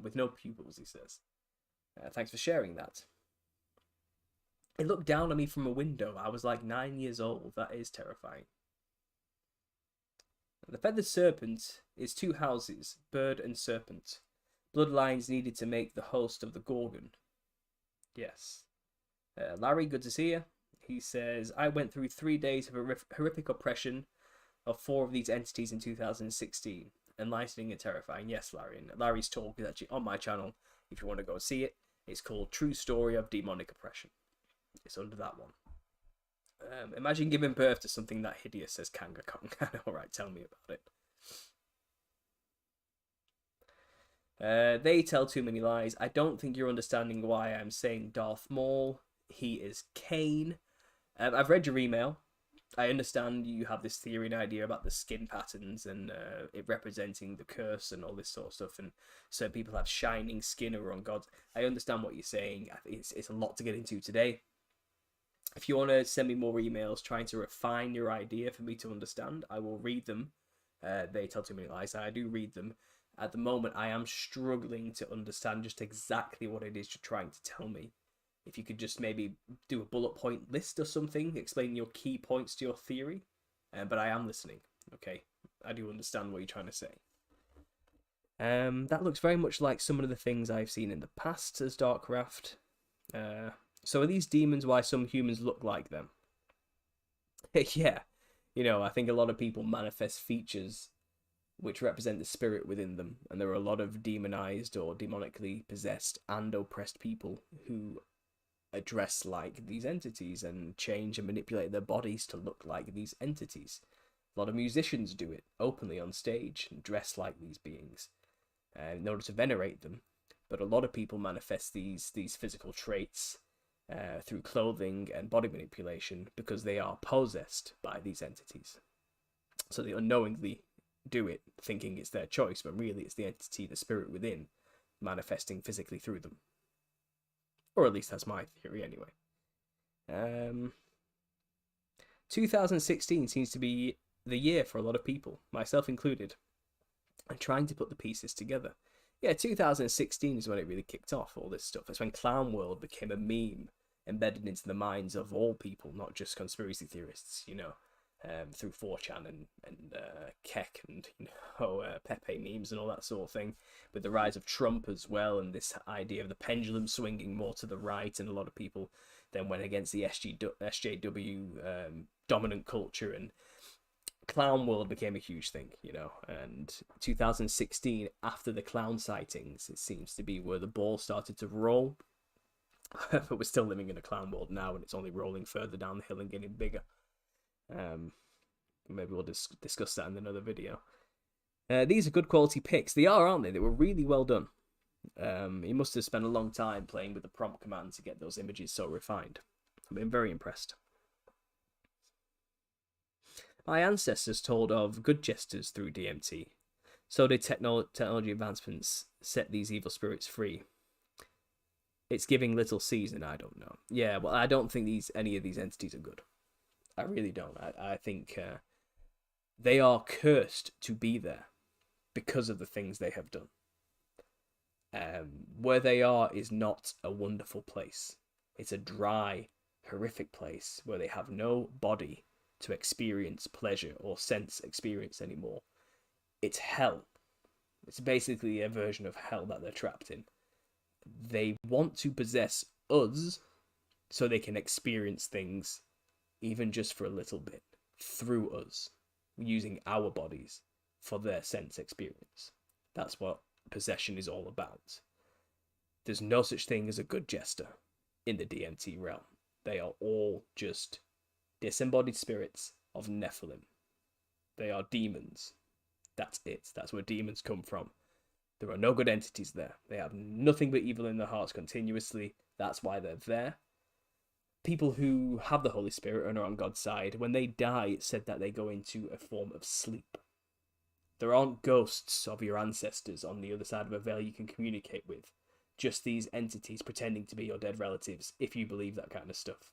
With no pupils, he says. Thanks for sharing that. It looked down at me from a window. I was like 9 years old. That is terrifying. The feathered serpent is two houses, bird and serpent. Bloodlines needed to make the host of the Gorgon. Yes. Larry, good to see you. He says, I went through 3 days of horrific oppression of 4 of these entities in 2016. Enlightening and terrifying. Yes, Larry. And Larry's talk is actually on my channel. If you want to go see it, it's called True Story of Demonic Oppression. It's under that one. Imagine giving birth to something that hideous, says Kanga Kong. Alright, tell me about it. They tell too many lies. I don't think you're understanding why I'm saying Darth Maul. He is Cain. I've read your email. I understand you have this theory and idea about the skin patterns and it representing the curse and all this sort of stuff. And so people have shining skin or on gods. I understand what you're saying. I think it's a lot to get into today. If you want to send me more emails trying to refine your idea for me to understand, I will read them. They tell too many lies. I do read them. At the moment, I am struggling to understand just exactly what it is you're trying to tell me. If you could just maybe do a bullet point list or something, explaining your key points to your theory. But I am listening, okay? I do understand what you're trying to say. That looks very much like some of the things I've seen in the past as Darkcraft. So are these demons why some humans look like them? Yeah. You know, I think a lot of people manifest features which represent the spirit within them. And there are a lot of demonized or demonically possessed and oppressed people who dress like these entities and change and manipulate their bodies to look like these entities. A lot of musicians do it openly on stage and dress like these beings in order to venerate them. But a lot of people manifest these physical traits through clothing and body manipulation because they are possessed by these entities. So they unknowingly do it thinking it's their choice, but really it's the entity, the spirit within, manifesting physically through them. Or at least that's my theory anyway. 2016 seems to be the year for a lot of people, myself included. and trying to put the pieces together. Yeah, 2016 is when it really kicked off, all this stuff. It's when Clown World became a meme embedded into the minds of all people, not just conspiracy theorists, through 4chan and Keck and, Pepe memes and all that sort of thing, with the rise of Trump as well, and this idea of the pendulum swinging more to the right, and a lot of people then went against the SJW dominant culture, and Clown World became a huge thing, and 2016, after the clown sightings, it seems to be where the ball started to roll. But we're still living in a clown world now, and it's only rolling further down the hill and getting bigger. Maybe we'll discuss that in another video. These are good quality pics. They are, aren't they? They were really well done. He must have spent a long time playing with the prompt command to get those images so refined. I've been very impressed. My ancestors told of good jesters through DMT. So did technology advancements set these evil spirits free. It's giving little season, I don't know. Yeah, well, I don't think any of these entities are good. I really don't. I think they are cursed to be there because of the things they have done. Where they are is not a wonderful place. It's a dry, horrific place where they have no body to experience pleasure or sense experience anymore. It's hell. It's basically a version of hell that they're trapped in. They want to possess us so they can experience things, even just for a little bit, through us, using our bodies for their sense experience. That's what possession is all about. There's no such thing as a good jester in the DMT realm. They are all just disembodied spirits of Nephilim. They are demons. That's it. That's where demons come from. There are no good entities there. They have nothing but evil in their hearts continuously. That's why they're there. People who have the Holy Spirit and are on God's side, when they die, it's said that they go into a form of sleep. There aren't ghosts of your ancestors on the other side of a veil you can communicate with. Just these entities pretending to be your dead relatives, if you believe that kind of stuff.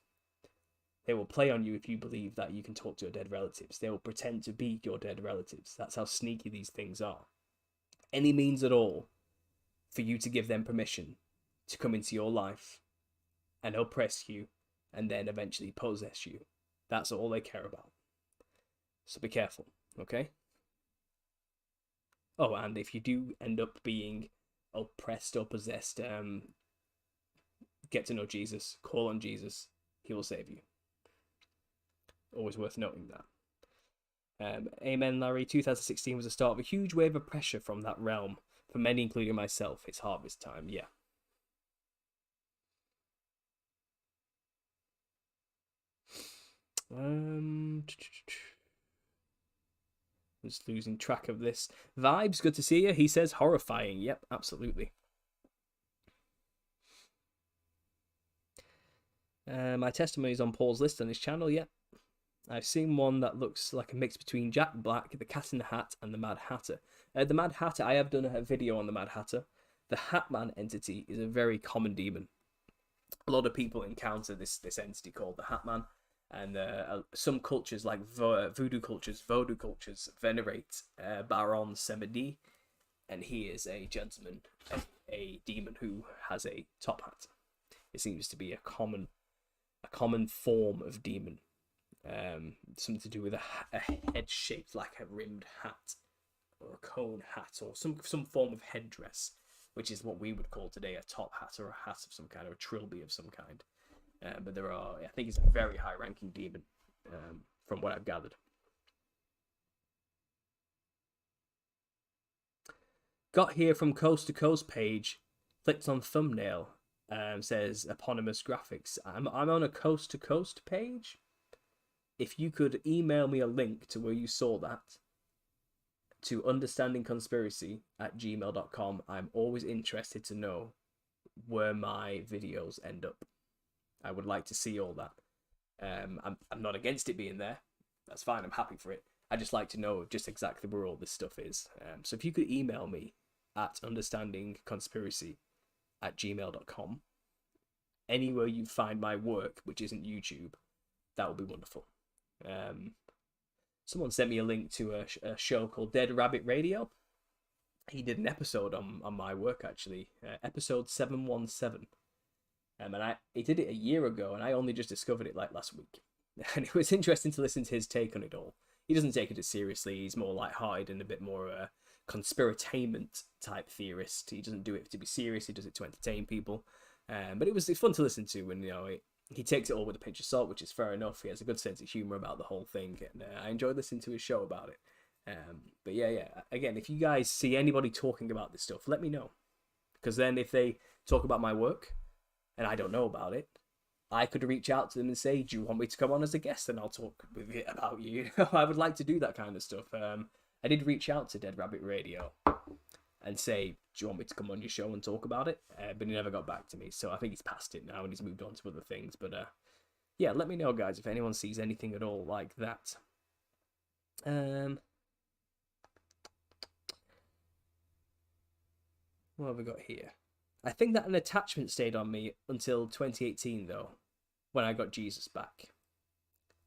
They will play on you if you believe that you can talk to your dead relatives. They will pretend to be your dead relatives. That's how sneaky these things are. Any means at all for you to give them permission to come into your life and oppress you and then eventually possess you. That's all they care about. So be careful, okay? Oh, and if you do end up being oppressed or possessed, get to know Jesus. Call on Jesus. He will save you. Always worth noting that. Amen, Larry. 2016 was the start of a huge wave of pressure from that realm. For many, including myself, it's harvest time. Yeah. Was losing track of this. Vibes, good to see you. He says horrifying. Yep, absolutely. My testimony is on Paul's list on his channel. Yep. I've seen one that looks like a mix between Jack Black, the Cat in the Hat, and the Mad Hatter. The Mad Hatter, I have done a video on the Mad Hatter. The Hatman entity is a very common demon. A lot of people encounter this entity called the Hatman, and some cultures, like voodoo cultures, venerate Baron Samedi, and he is a gentleman, a demon who has a top hat. It seems to be a common form of demon. Something to do with a head shaped like a rimmed hat or a cone hat or some form of headdress, which is what we would call today a top hat or a hat of some kind, or a trilby of some kind. But I think he's a very high ranking demon, from what I've gathered. Got here from Coast to Coast page, clicked on thumbnail, says eponymous graphics. I'm on a Coast to Coast page. If you could email me a link to where you saw that to understandingconspiracy@gmail.com, I'm always interested to know where my videos end up. I would like to see all that. I'm not against it being there. That's fine. I'm happy for it. I just like to know just exactly where all this stuff is. So if you could email me at understandingconspiracy@gmail.com, anywhere you find my work, which isn't YouTube, that would be wonderful. Someone sent me a link to a show called Dead Rabbit Radio. he did an episode on my work, actually, episode 717. And he did it a year ago, and I only just discovered it like last week. And it was interesting to listen to his take on it all. He doesn't take it as seriously. He's more light-hearted and a bit more conspiratainment type theorist. He doesn't do it to be serious. He does it to entertain people. But it's fun to listen to, and he takes it all with a pinch of salt, which is fair enough. He has a good sense of humor about the whole thing, and I enjoyed listening to his show about it. But yeah. Again, if you guys see anybody talking about this stuff, let me know, because then if they talk about my work and I don't know about it, I could reach out to them and say, do you want me to come on as a guest, and I'll talk with you about you. I would like to do that kind of stuff. I did reach out to Dead Rabbit Radio and say, do you want me to come on your show and talk about it? But he never got back to me, so I think he's past it now and he's moved on to other things. But yeah, let me know, guys, if anyone sees anything at all like that. What have we got here? I think that an attachment stayed on me until 2018, though, when I got Jesus back.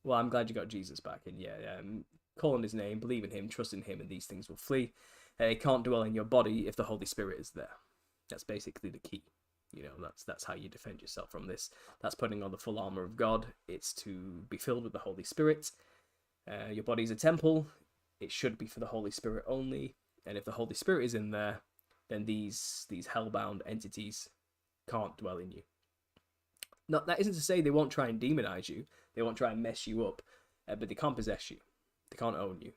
Well, I'm glad you got Jesus back, and call on his name, believe in him, trust in him, and these things will flee. It can't dwell in your body if the Holy Spirit is there. That's basically the key. That's how you defend yourself from this. That's putting on the full armor of God. It's to be filled with the Holy Spirit. Your body's a temple. It should be for the Holy Spirit only. And if the Holy Spirit is in there, then these hellbound entities can't dwell in you. Now, that isn't to say they won't try and demonize you. They won't try and mess you up. But they can't possess you. They can't own you,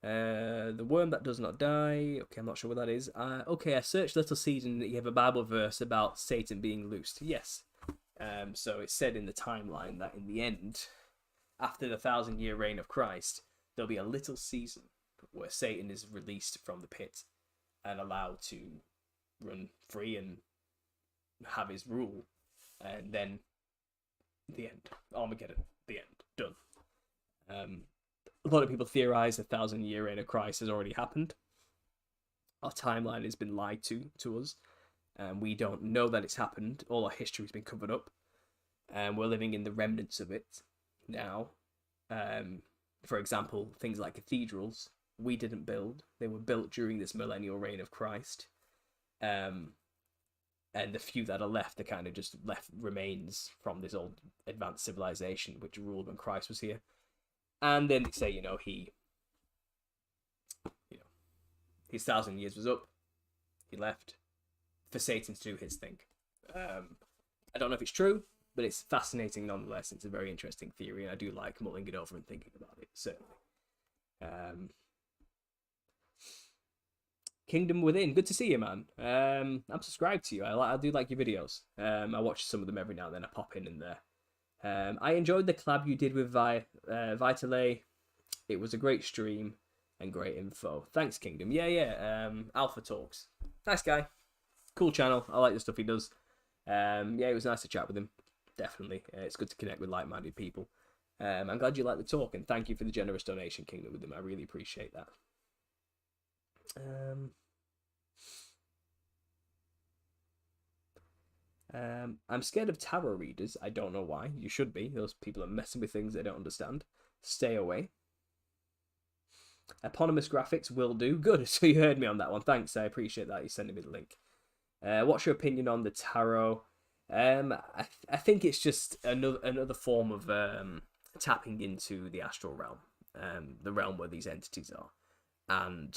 The worm that does not die. Okay, I'm not sure what that is. Okay, I searched Little Seed and you have a Bible verse about Satan being loosed. Yes. So it's said in the timeline that in the end, after the 1,000-year reign of Christ, there'll be a little season where Satan is released from the pit and allowed to run free and have his rule. And then the end. Armageddon. The end. Done. A lot of people theorize the 1,000-year reign of Christ has already happened. Our timeline has been lied to us. We don't know that it's happened. All our history has been covered up. And we're living in the remnants of it now. For example, things like cathedrals, we didn't build. They were built during this millennial reign of Christ. And the few that are left are kind of just left remains from this old advanced civilization which ruled when Christ was here. And then they say, his 1,000 years was up. He left for Satan to do his thing. I don't know if it's true, but it's fascinating nonetheless. It's a very interesting theory, and I do like mulling it over and thinking about it, certainly. Kingdom Within, good to see you, man. I'm subscribed to you. I do like your videos. I watch some of them every now and then. I pop in there. I enjoyed the collab you did with Vitale. It was a great stream and great info. Thanks, Kingdom. Yeah. Alpha Talks. Nice guy. Cool channel. I like the stuff he does. It was nice to chat with him. Definitely. It's good to connect with like-minded people. I'm glad you like the talk, and thank you for the generous donation, Kingdom with them. I really appreciate that. I'm scared of tarot readers. I don't know why. You should be. Those people are messing with things they don't understand. Stay away. Eponymous graphics will do. Good. So you heard me on that one. Thanks. I appreciate that. You sending me the link. What's your opinion on the tarot? I think it's just another form of tapping into the astral realm, the realm where these entities are, and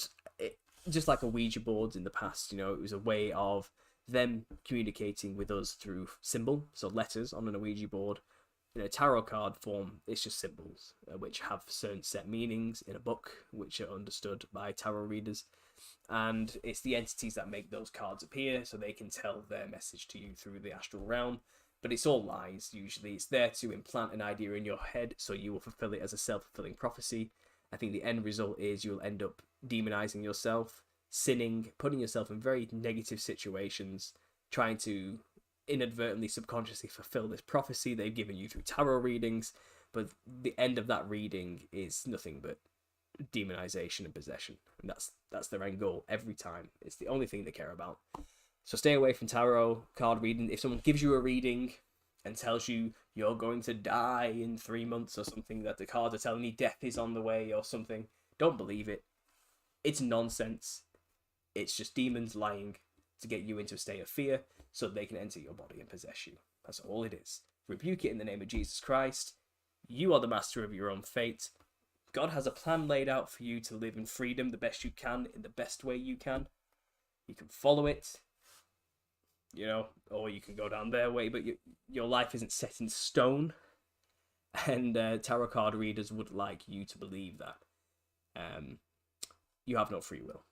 just like a Ouija board in the past, it was a way of them communicating with us through symbol, so letters on an Ouija board. In a tarot card form, it's just symbols, which have certain set meanings in a book, which are understood by tarot readers. And it's the entities that make those cards appear, so they can tell their message to you through the astral realm. But it's all lies, usually. It's there to implant an idea in your head, so you will fulfill it as a self-fulfilling prophecy. I think the end result is you'll end up demonizing yourself, sinning, putting yourself in very negative situations, trying to inadvertently, subconsciously fulfill this prophecy they've given you through tarot readings. But the end of that reading is nothing but demonization and possession, and that's their end goal every time. It's the only thing they care about. So stay away from tarot card reading. If someone gives you a reading and tells you you're going to die in 3 months or something, that the cards are telling you death is on the way or something, don't believe it. It's nonsense. It's just demons lying to get you into a state of fear so they can enter your body and possess you. That's all it is. Rebuke it in the name of Jesus Christ. You are the master of your own fate. God has a plan laid out for you to live in freedom the best you can, in the best way you can. You can follow it, you know, or you can go down their way, but your life isn't set in stone. And tarot card readers would like you to believe that. You have no free will.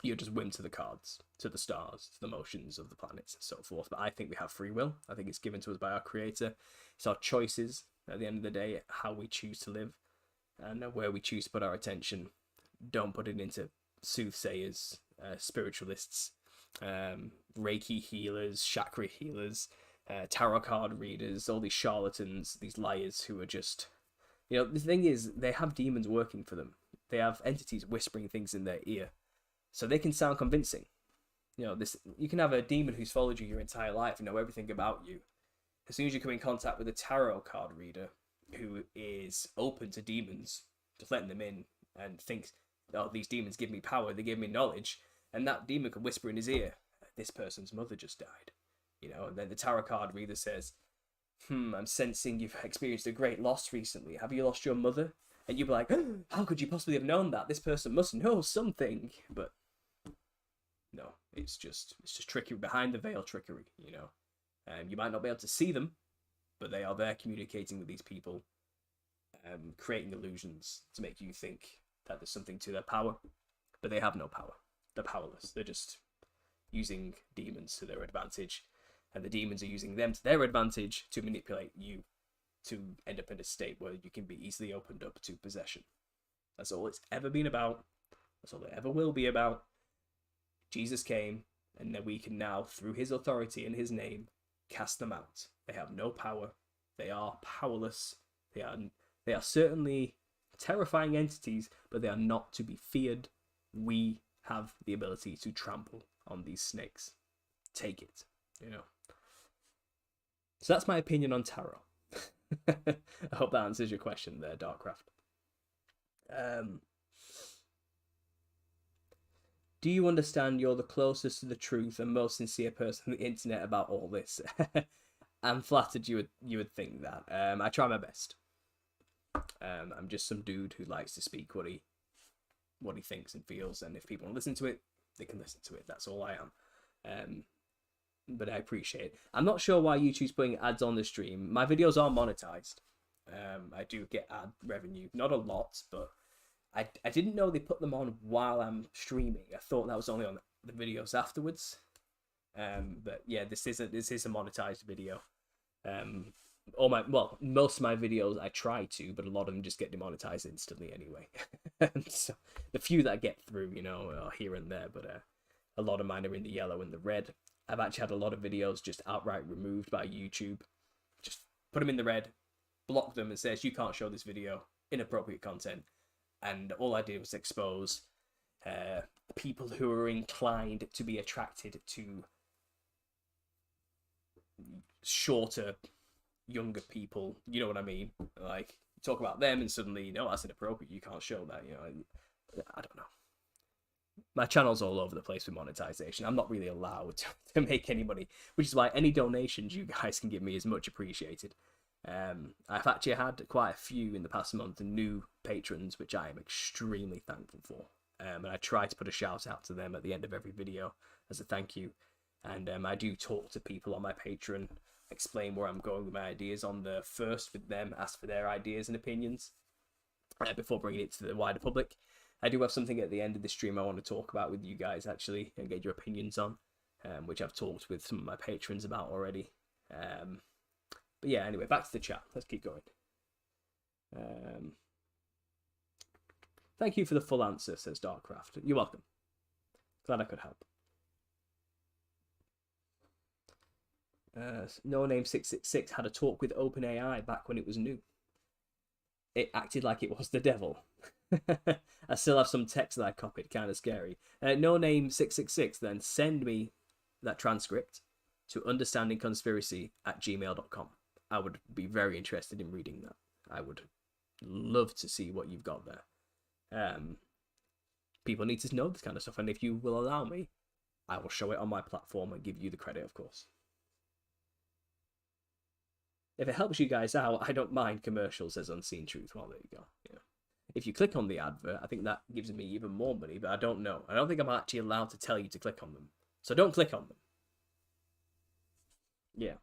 You're just whim to the cards, to the stars, to the motions of the planets, and so forth. But I think we have free will. I think it's given to us by our Creator. It's our choices, at the end of the day, how we choose to live and where we choose to put our attention. Don't put it into soothsayers, spiritualists, Reiki healers, chakra healers, tarot card readers, all these charlatans, these liars who are just... You know, the thing is, they have demons working for them. They have entities whispering things in their ear. So they can sound convincing. You know, you can have a demon who's followed you your entire life and know everything about you. As soon as you come in contact with a tarot card reader who is open to demons, just letting them in and thinks, oh, these demons give me power, they give me knowledge, and that demon can whisper in his ear, this person's mother just died. You know, and then the tarot card reader says, I'm sensing you've experienced a great loss recently. Have you lost your mother? And you'd be like, how could you possibly have known that? This person must know something. But no, it's just trickery, behind the veil trickery, you know. You might not be able to see them, but they are there communicating with these people, creating illusions to make you think that there's something to their power. But they have no power. They're powerless. They're just using demons to their advantage. And the demons are using them to their advantage to manipulate you to end up in a state where you can be easily opened up to possession. That's all it's ever been about. That's all it ever will be about. Jesus came, and then we can now, through his authority and his name, cast them out. They have no power. They are powerless. They are certainly terrifying entities, but they are not to be feared. We have the ability to trample on these snakes. Take it, you know. So that's my opinion on tarot. I hope that answers your question there, Darkcraft. Do you understand you're the closest to the truth and most sincere person on the internet about all this? I'm flattered you would think that. I try my best. I'm just some dude who likes to speak what he thinks and feels, and if people want to listen to it, they can listen to it. That's all I am. But I appreciate it. I'm not sure why YouTube's putting ads on the stream. My videos are monetized. I do get ad revenue. Not a lot, but I didn't know they put them on while I'm streaming. I thought that was only on the videos afterwards. But yeah, this is a monetized video. Most of my videos I try to, but a lot of them just get demonetized instantly anyway. So the few that I get through, you know, are here and there, but a lot of mine are in the yellow and the red. I've actually had a lot of videos just outright removed by YouTube. Just put them in the red, block them, and says you can't show this video, inappropriate content. And all I did was expose people who are inclined to be attracted to shorter, younger people. You know what I mean? Like, talk about them and suddenly, no, that's inappropriate. You can't show that. You know, I don't know. My channel's all over the place with monetization. I'm not really allowed to make any money, which is why any donations you guys can give me is much appreciated. I've actually had quite a few in the past month, new patrons, which I am extremely thankful for. And I try to put a shout out to them at the end of every video as a thank you. And I do talk to people on my Patreon, explain where I'm going with my ideas on the first with them, ask for their ideas and opinions before bringing it to the wider public. I do have something at the end of the stream I want to talk about with you guys, actually, and get your opinions on, which I've talked with some of my patrons about already. But yeah, anyway, back to the chat. Let's keep going. Thank you for the full answer, says Darkcraft. You're welcome. Glad I could help. No Name 666 had a talk with OpenAI back when it was new. It acted like it was the devil. I still have some text that I copied, kind of scary. No Name 666, then send me that transcript to understandingconspiracy@gmail.com. I would be very interested in reading that. I would love to see what you've got there. People need to know this kind of stuff, and if you will allow me, I will show it on my platform and give you the credit, of course. If it helps you guys out, I don't mind commercials, says Unseen Truth. Well, there you go. Yeah. If you click on the advert, I think that gives me even more money, but I don't know. I don't think I'm actually allowed to tell you to click on them. So don't click on them. Yeah.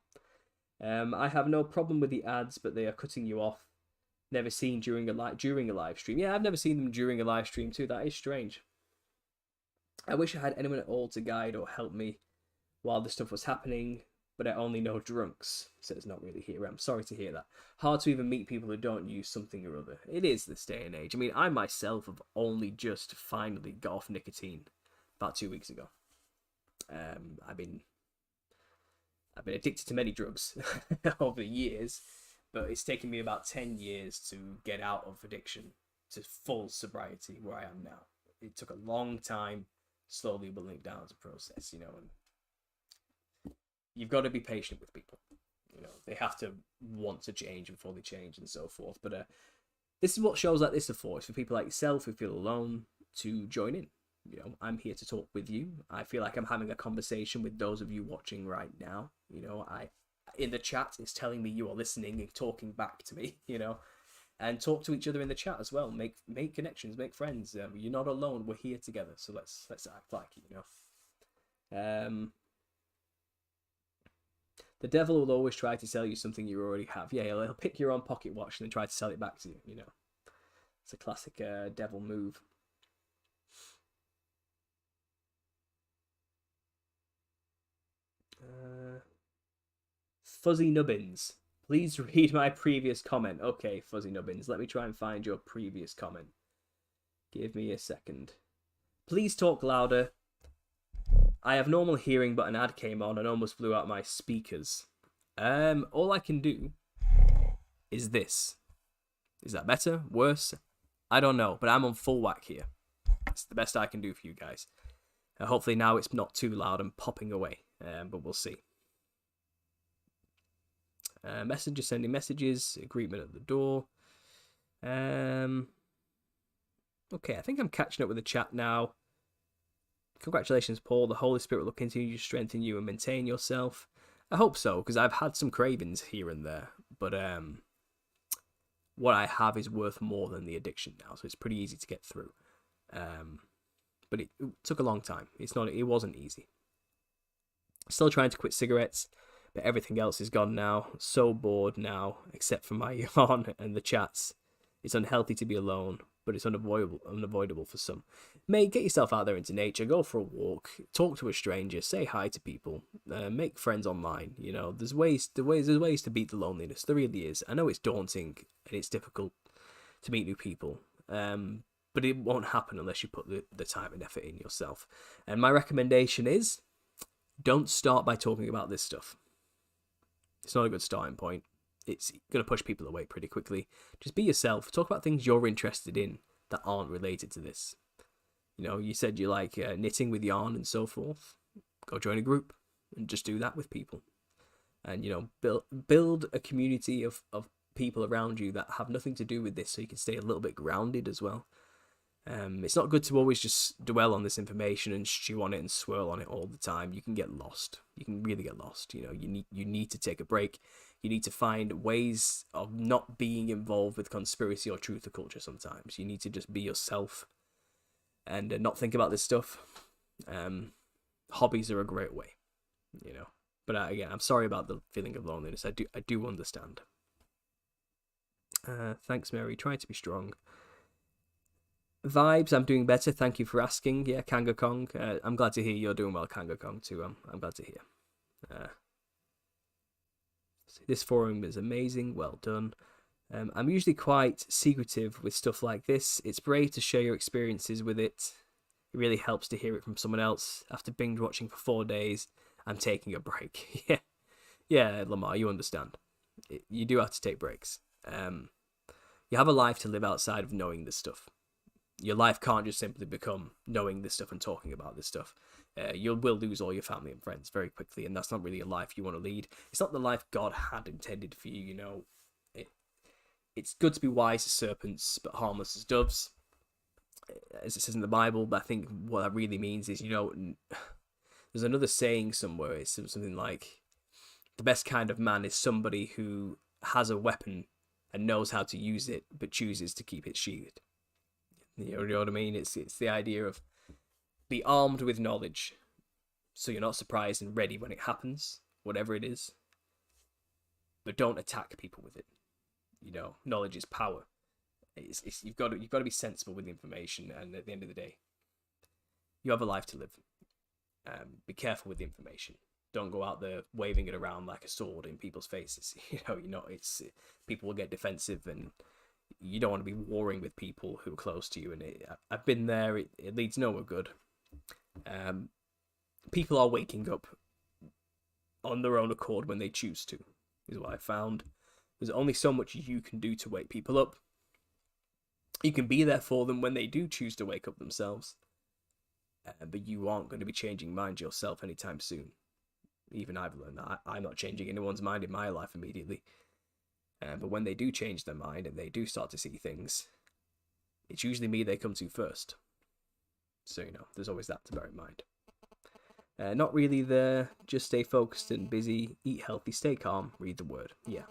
I have no problem with the ads, but they are cutting you off. Never seen during a live stream. Yeah, I've never seen them during a live stream too. That is strange. I wish I had anyone at all to guide or help me while this stuff was happening, but I only know drunks. Says not really here. I'm sorry to hear that. Hard to even meet people who don't use something or other. It is this day and age. I mean, I myself have only just finally got off nicotine about 2 weeks ago. I've been addicted to many drugs over the years, but it's taken me about 10 years to get out of addiction to full sobriety where I am now. It took a long time, slowly building it down as a process, you know, and you've got to be patient with people. You know, they have to want to change before they change and so forth. But this is what shows like this are for. It's for people like yourself who feel alone to join in. You know, I'm here to talk with you. I feel like I'm having a conversation with those of you watching right now. You know, in the chat, it's telling me you are listening and talking back to me, you know, and talk to each other in the chat as well. Make connections, make friends. You're not alone. We're here together. So let's act like it, you know. The devil will always try to sell you something you already have. Yeah, he'll pick your own pocket watch and then try to sell it back to you, you know. It's a classic devil move. Fuzzy Nubbins, please read my previous comment. Okay, Fuzzy Nubbins, let me try and find your previous comment. Give me a second. Please talk louder. I have normal hearing, but an ad came on and almost blew out my speakers. All I can do is this. Is that better? Worse? I don't know, but I'm on full whack here. It's the best I can do for you guys. Hopefully now it's not too loud and popping away, but we'll see. Messenger sending messages, agreement at the door. Okay, I think I'm catching up with the chat now. Congratulations, Paul. The Holy Spirit will continue to strengthen you and maintain yourself. I hope so, because I've had some cravings here and there, but what I have is worth more than the addiction now, so it's pretty easy to get through. But it took a long time. It wasn't easy. Still trying to quit cigarettes, but everything else is gone now. So bored now, except for my yawn and the chats. It's unhealthy to be alone, but it's unavoidable for some. Mate, get yourself out there into nature, go for a walk, talk to a stranger, say hi to people, make friends online. You know, there's ways to beat the loneliness. There really is. I know it's daunting and it's difficult to meet new people, but it won't happen unless you put the time and effort in yourself. And my recommendation is, don't start by talking about this stuff. It's not a good starting point. It's going to push people away pretty quickly. Just be yourself. Talk about things you're interested in that aren't related to this. You know, you said you like knitting with yarn and so forth. Go join a group and just do that with people. And, you know, build a community of people around you that have nothing to do with this so you can stay a little bit grounded as well. It's not good to always just dwell on this information and stew on it and swirl on it all the time. You can get lost. You can really get lost. You know, you need to take a break. You need to find ways of not being involved with conspiracy or truth or culture sometimes. You need to just be yourself and not think about this stuff. Hobbies are a great way, you know. But again, I'm sorry about the feeling of loneliness. I do understand. Thanks, Mary. Try to be strong. Vibes, I'm doing better. Thank you for asking. Yeah, Kanga Kong. I'm glad to hear you're doing well, Kanga Kong, too. I'm glad to hear. This forum is amazing. Well done. I'm usually quite secretive with stuff like this. It's brave to share your experiences with it. It really helps to hear it from someone else. After binge watching for 4 days, I'm taking a break. Yeah, Lamar, you understand. You do have to take breaks. You have a life to live outside of knowing this stuff. Your life can't just simply become knowing this stuff and talking about this stuff. You will lose all your family and friends very quickly, and that's not really a life you want to lead. It's not the life God had intended for you, you know. It's good to be wise as serpents, but harmless as doves. as it says in the Bible, but I think what that really means is, there's another saying somewhere. It's something like, the best kind of man is somebody who has a weapon and knows how to use it, but chooses to keep it sheathed. You know what I mean? It's the idea of be armed with knowledge, so you're not surprised and ready when it happens, whatever it is. But don't attack people with it. Knowledge is power. You've got to be sensible with the information, and at the end of the day, you have a life to live. Be careful with the information. Don't go out there waving it around like a sword in people's faces. People will get defensive, and you don't want to be warring with people who are close to you. And I've been there. It leads nowhere good. People are waking up on their own accord when they choose to, is what I found. There's only so much you can do to wake people up. You can be there for them when they do choose to wake up themselves. But you aren't going to be changing minds yourself anytime soon. Even I've learned that. I'm not changing anyone's mind in my life immediately. But when they do change their mind and they do start to see things, it's usually me they come to first. So, there's always that to bear in mind. Not really there. Just stay focused and busy. Eat healthy. Stay calm. Read the word. Yeah.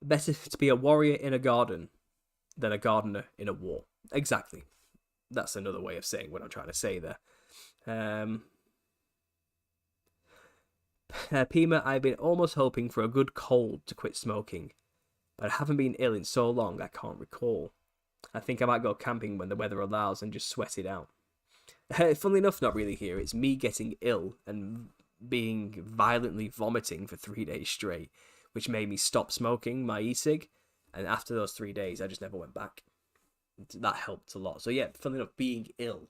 Better to be a warrior in a garden than a gardener in a war. Exactly. That's another way of saying what I'm trying to say there. Pima, I've been almost hoping for a good cold to quit smoking, but I haven't been ill in so long I can't recall. I think I might go camping when the weather allows and just sweat it out. Funnily enough, not really here. It's me getting ill and being violently vomiting for 3 days straight, which made me stop smoking my e-cig, and after those 3 days, I just never went back. That helped a lot. So yeah, funnily enough, being ill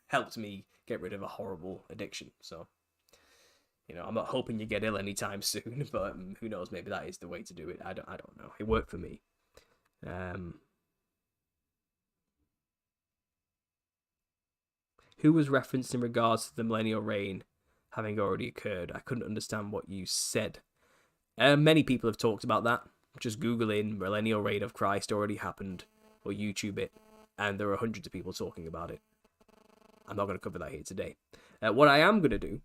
helped me get rid of a horrible addiction. So, I'm not hoping you get ill anytime soon, but who knows, maybe that is the way to do it. I don't know. It worked for me. Who was referenced in regards to the millennial reign having already occurred? I couldn't understand what you said. Many people have talked about that. Just Google in millennial reign of Christ already happened, or YouTube it, and there are hundreds of people talking about it. I'm not going to cover that here today. What I am going to do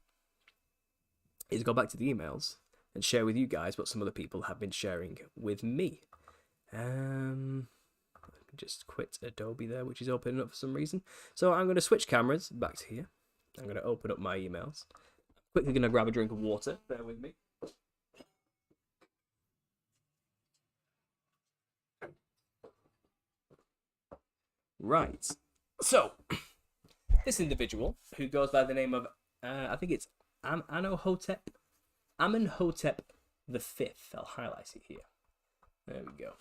is go back to the emails and share with you guys what some other people have been sharing with me. Just quit Adobe there, which is opening up for some reason. So I'm going to switch cameras back to here. I'm going to open up my emails. Quickly going to grab a drink of water. Bear with me. Right. So, this individual, who goes by the name of, I think it's Amenhotep the Fifth. I'll highlight it here. There we go.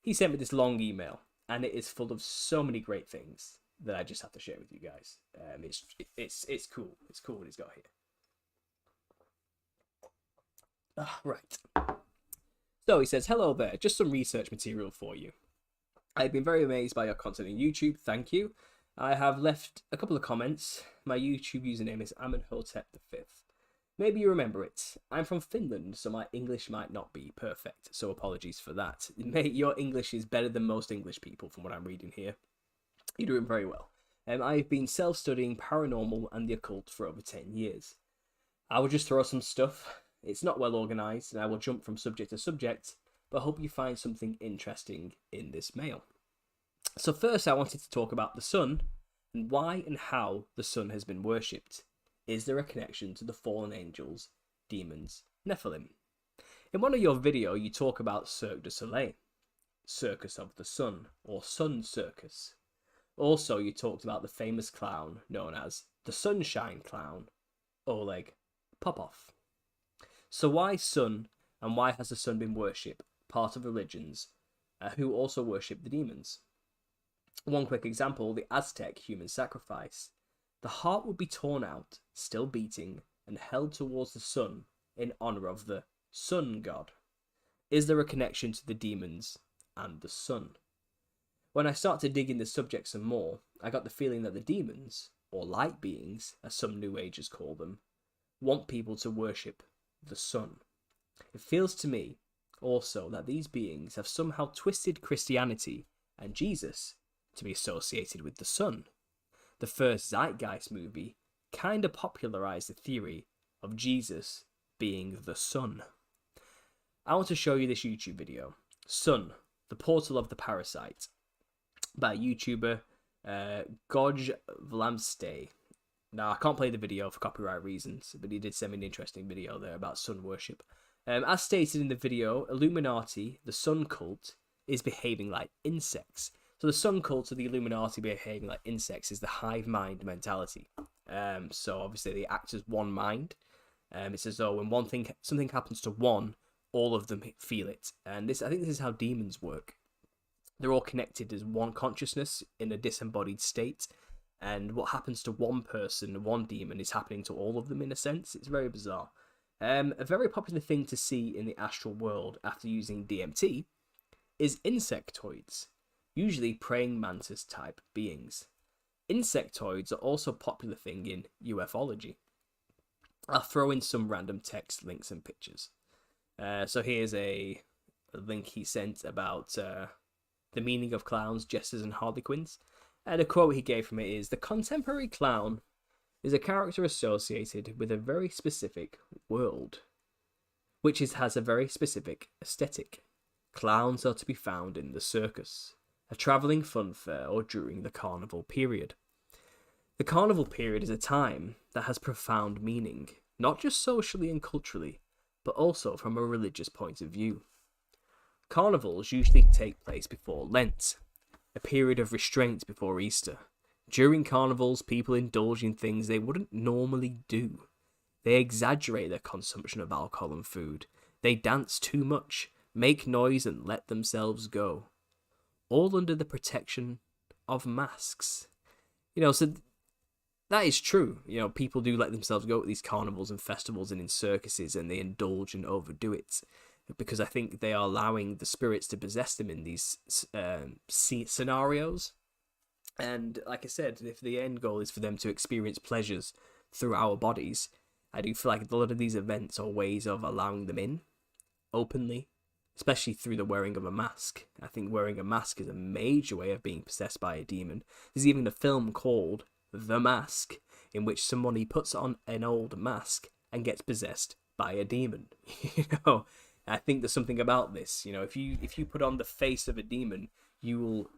He sent me this long email, and it is full of so many great things that I just have to share with you guys. It's cool. It's cool what he's got here. Right. So he says, hello there, just some research material for you. I've been very amazed by your content on YouTube, thank you. I have left a couple of comments. My YouTube username is Amenhotep the Fifth. Maybe you remember it. I'm from Finland, so my English might not be perfect, so apologies for that. Mate, your English is better than most English people from what I'm reading here. You're doing very well. I've been self-studying paranormal and the occult for over 10 years. I will just throw some stuff. It's not well organised, and I will jump from subject to subject, but I hope you find something interesting in this mail. So first I wanted to talk about the sun, and why and how the sun has been worshipped. Is there a connection to the fallen angels, demons, Nephilim? In one of your videos you talk about Cirque du Soleil, Circus of the Sun, or Sun Circus. Also you talked about the famous clown known as the Sunshine Clown, Oleg Popov. So why sun, and why has the sun been worshipped, part of religions who also worship the demons? One quick example, the Aztec human sacrifice. The heart would be torn out, still beating, and held towards the sun in honour of the sun god. Is there a connection to the demons and the sun? When I start to dig in the subject some more, I got the feeling that the demons, or light beings, as some New Agers call them, want people to worship the sun. It feels to me also that these beings have somehow twisted Christianity and Jesus to be associated with the sun. The first Zeitgeist movie kind of popularized the theory of Jesus being the sun. I want to show you this YouTube video, Sun, the Portal of the Parasite, by YouTuber Goj Vlamstey. Now, I can't play the video for copyright reasons, but he did send me an interesting video there about sun worship. As stated in the video, Illuminati, the sun cult, is behaving like insects. So the sun cult of the Illuminati behaving like insects is the hive mind mentality. So obviously they act as one mind. It's as though when something happens to one, all of them feel it. And I think this is how demons work. They're all connected as one consciousness in a disembodied state. And what happens to one person, one demon, is happening to all of them in a sense. It's very bizarre. A very popular thing to see in the astral world after using DMT is insectoids, usually praying mantis type beings. Insectoids are also a popular thing in ufology. I'll throw in some random text, links and pictures. So here's a link he sent about the meaning of clowns, jesters and harlequins. And a quote he gave from it is, "The contemporary clown is a character associated with a very specific world, which has a very specific aesthetic. Clowns are to be found in the circus, a travelling fun fair, or during the carnival period. The carnival period is a time that has profound meaning, not just socially and culturally, but also from a religious point of view. Carnivals usually take place before Lent, a period of restraint before Easter. During carnivals, people indulge in things they wouldn't normally do. They exaggerate their consumption of alcohol and food. They dance too much, make noise and let themselves go. All under the protection of masks." So that is true. People do let themselves go at these carnivals and festivals and in circuses, and they indulge and overdo it. Because I think they are allowing the spirits to possess them in these scenarios. And like I said, if the end goal is for them to experience pleasures through our bodies, I do feel like a lot of these events are ways of allowing them in openly, especially through the wearing of a mask. I think wearing a mask is a major way of being possessed by a demon. There's even a film called The Mask, in which somebody puts on an old mask and gets possessed by a demon. I think there's something about this. If you put on the face of a demon, you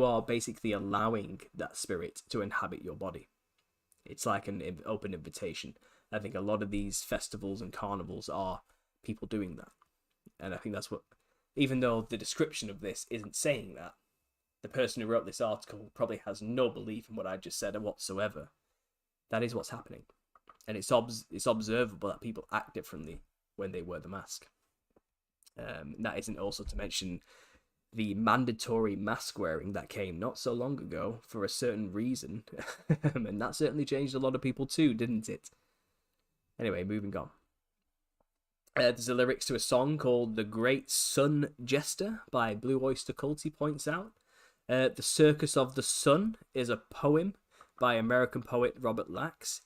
are basically allowing that spirit to inhabit your body. It's like an open invitation. I think a lot of these festivals and carnivals are people doing that. And I think that's what, even though the description of this isn't saying that, the person who wrote this article probably has no belief in what I just said whatsoever. That is what's happening. And it's observable that people act differently when they wear the mask. That isn't also to mention the mandatory mask wearing that came not so long ago for a certain reason. And that certainly changed a lot of people too, didn't it? Anyway, moving on. There's the lyrics to a song called The Great Sun Jester by Blue Oyster Cult, he points out. The Circus of the Sun is a poem by American poet Robert Lax.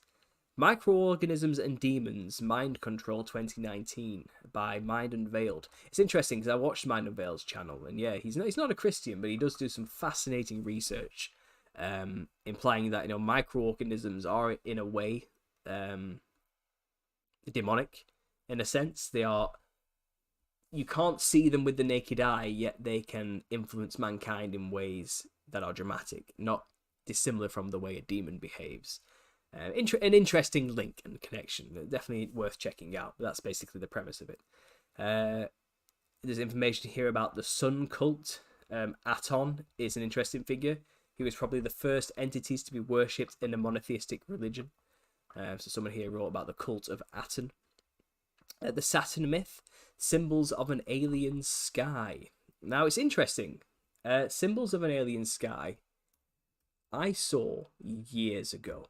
Microorganisms and Demons, Mind Control 2019 by Mind Unveiled. It's interesting because I watched Mind Unveiled's channel, and yeah, he's not a Christian, but he does do some fascinating research, implying that microorganisms are in a way demonic, in a sense. You can't see them with the naked eye, yet they can influence mankind in ways that are dramatic, not dissimilar from the way a demon behaves. An interesting link and connection, definitely worth checking out. But that's basically the premise of it. There's information here about the sun cult. Aton is an interesting figure. He was probably the first entities to be worshipped in a monotheistic religion. So someone here wrote about the cult of Aton. The Saturn myth, symbols of an alien sky. Now it's interesting. Symbols of an alien sky I saw years ago.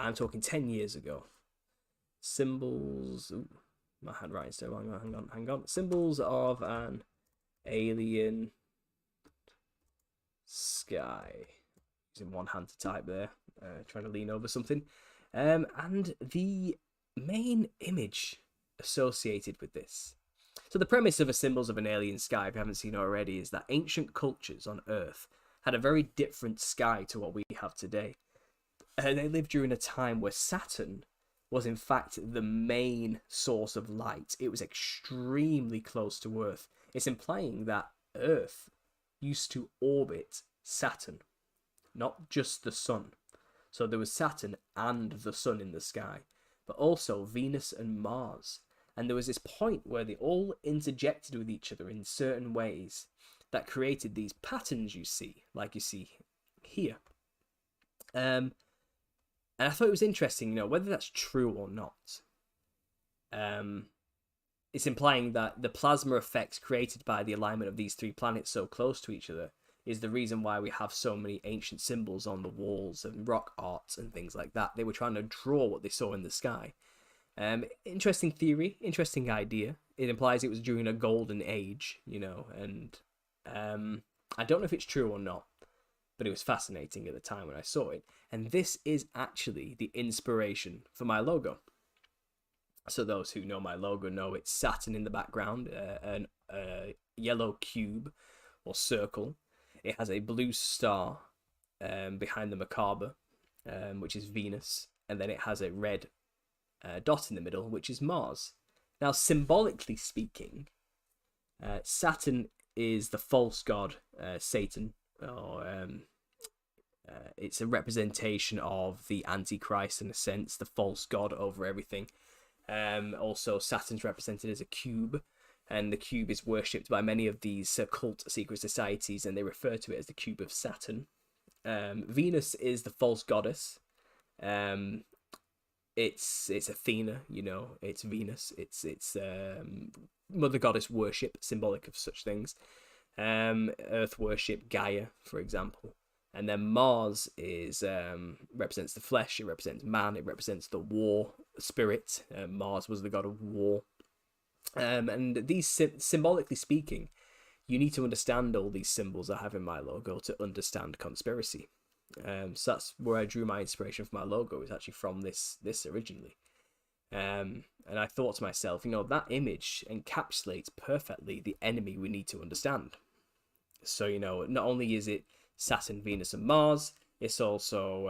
I'm talking 10 years ago. Symbols... Ooh, my handwriting's still wrong. Hang on. Symbols of an alien sky. Using one hand to type there. Trying to lean over something. And the main image associated with this So the premise of a Symbols of an Alien Sky, if you haven't seen it already, is that ancient cultures on Earth had a very different sky to what we have today. And they lived during a time where Saturn was in fact the main source of light. It was extremely close to Earth. It's implying that Earth used to orbit Saturn, not just the sun. So there was Saturn and the sun in the sky, but also Venus and Mars. And there was this point where they all interjected with each other in certain ways that created these patterns you see, like you see here. And I thought it was interesting, whether that's true or not. It's implying that the plasma effects created by the alignment of these three planets so close to each other is the reason why we have so many ancient symbols on the walls and rock art and things like that. They were trying to draw what they saw in the sky. Interesting theory, interesting idea. It implies it was during a golden age, and I don't know if it's true or not, but it was fascinating at the time when I saw it. And this is actually the inspiration for my logo. So those who know my logo know it's Saturn in the background, a yellow cube or circle. It has a blue star behind the macabre, which is Venus, and then it has a red dot in the middle, which is Mars. Now, symbolically speaking, Saturn is the false god, Satan, or it's a representation of the Antichrist in a sense, the false god over everything. Also, Saturn's represented as a cube, and the cube is worshipped by many of these cult secret societies, and they refer to it as the cube of Saturn. Venus is the false goddess. It's Athena, it's Venus, it's mother goddess worship, symbolic of such things. Earth worship, Gaia, for example. And then Mars is represents the flesh, it represents man, it represents the war spirit. Mars was the god of war. And these, symbolically speaking, you need to understand all these symbols I have in my logo to understand conspiracy. So that's where I drew my inspiration for my logo, is actually from this originally. And I thought to myself, that image encapsulates perfectly the enemy we need to understand. So, not only is it Saturn, Venus, and Mars, it's also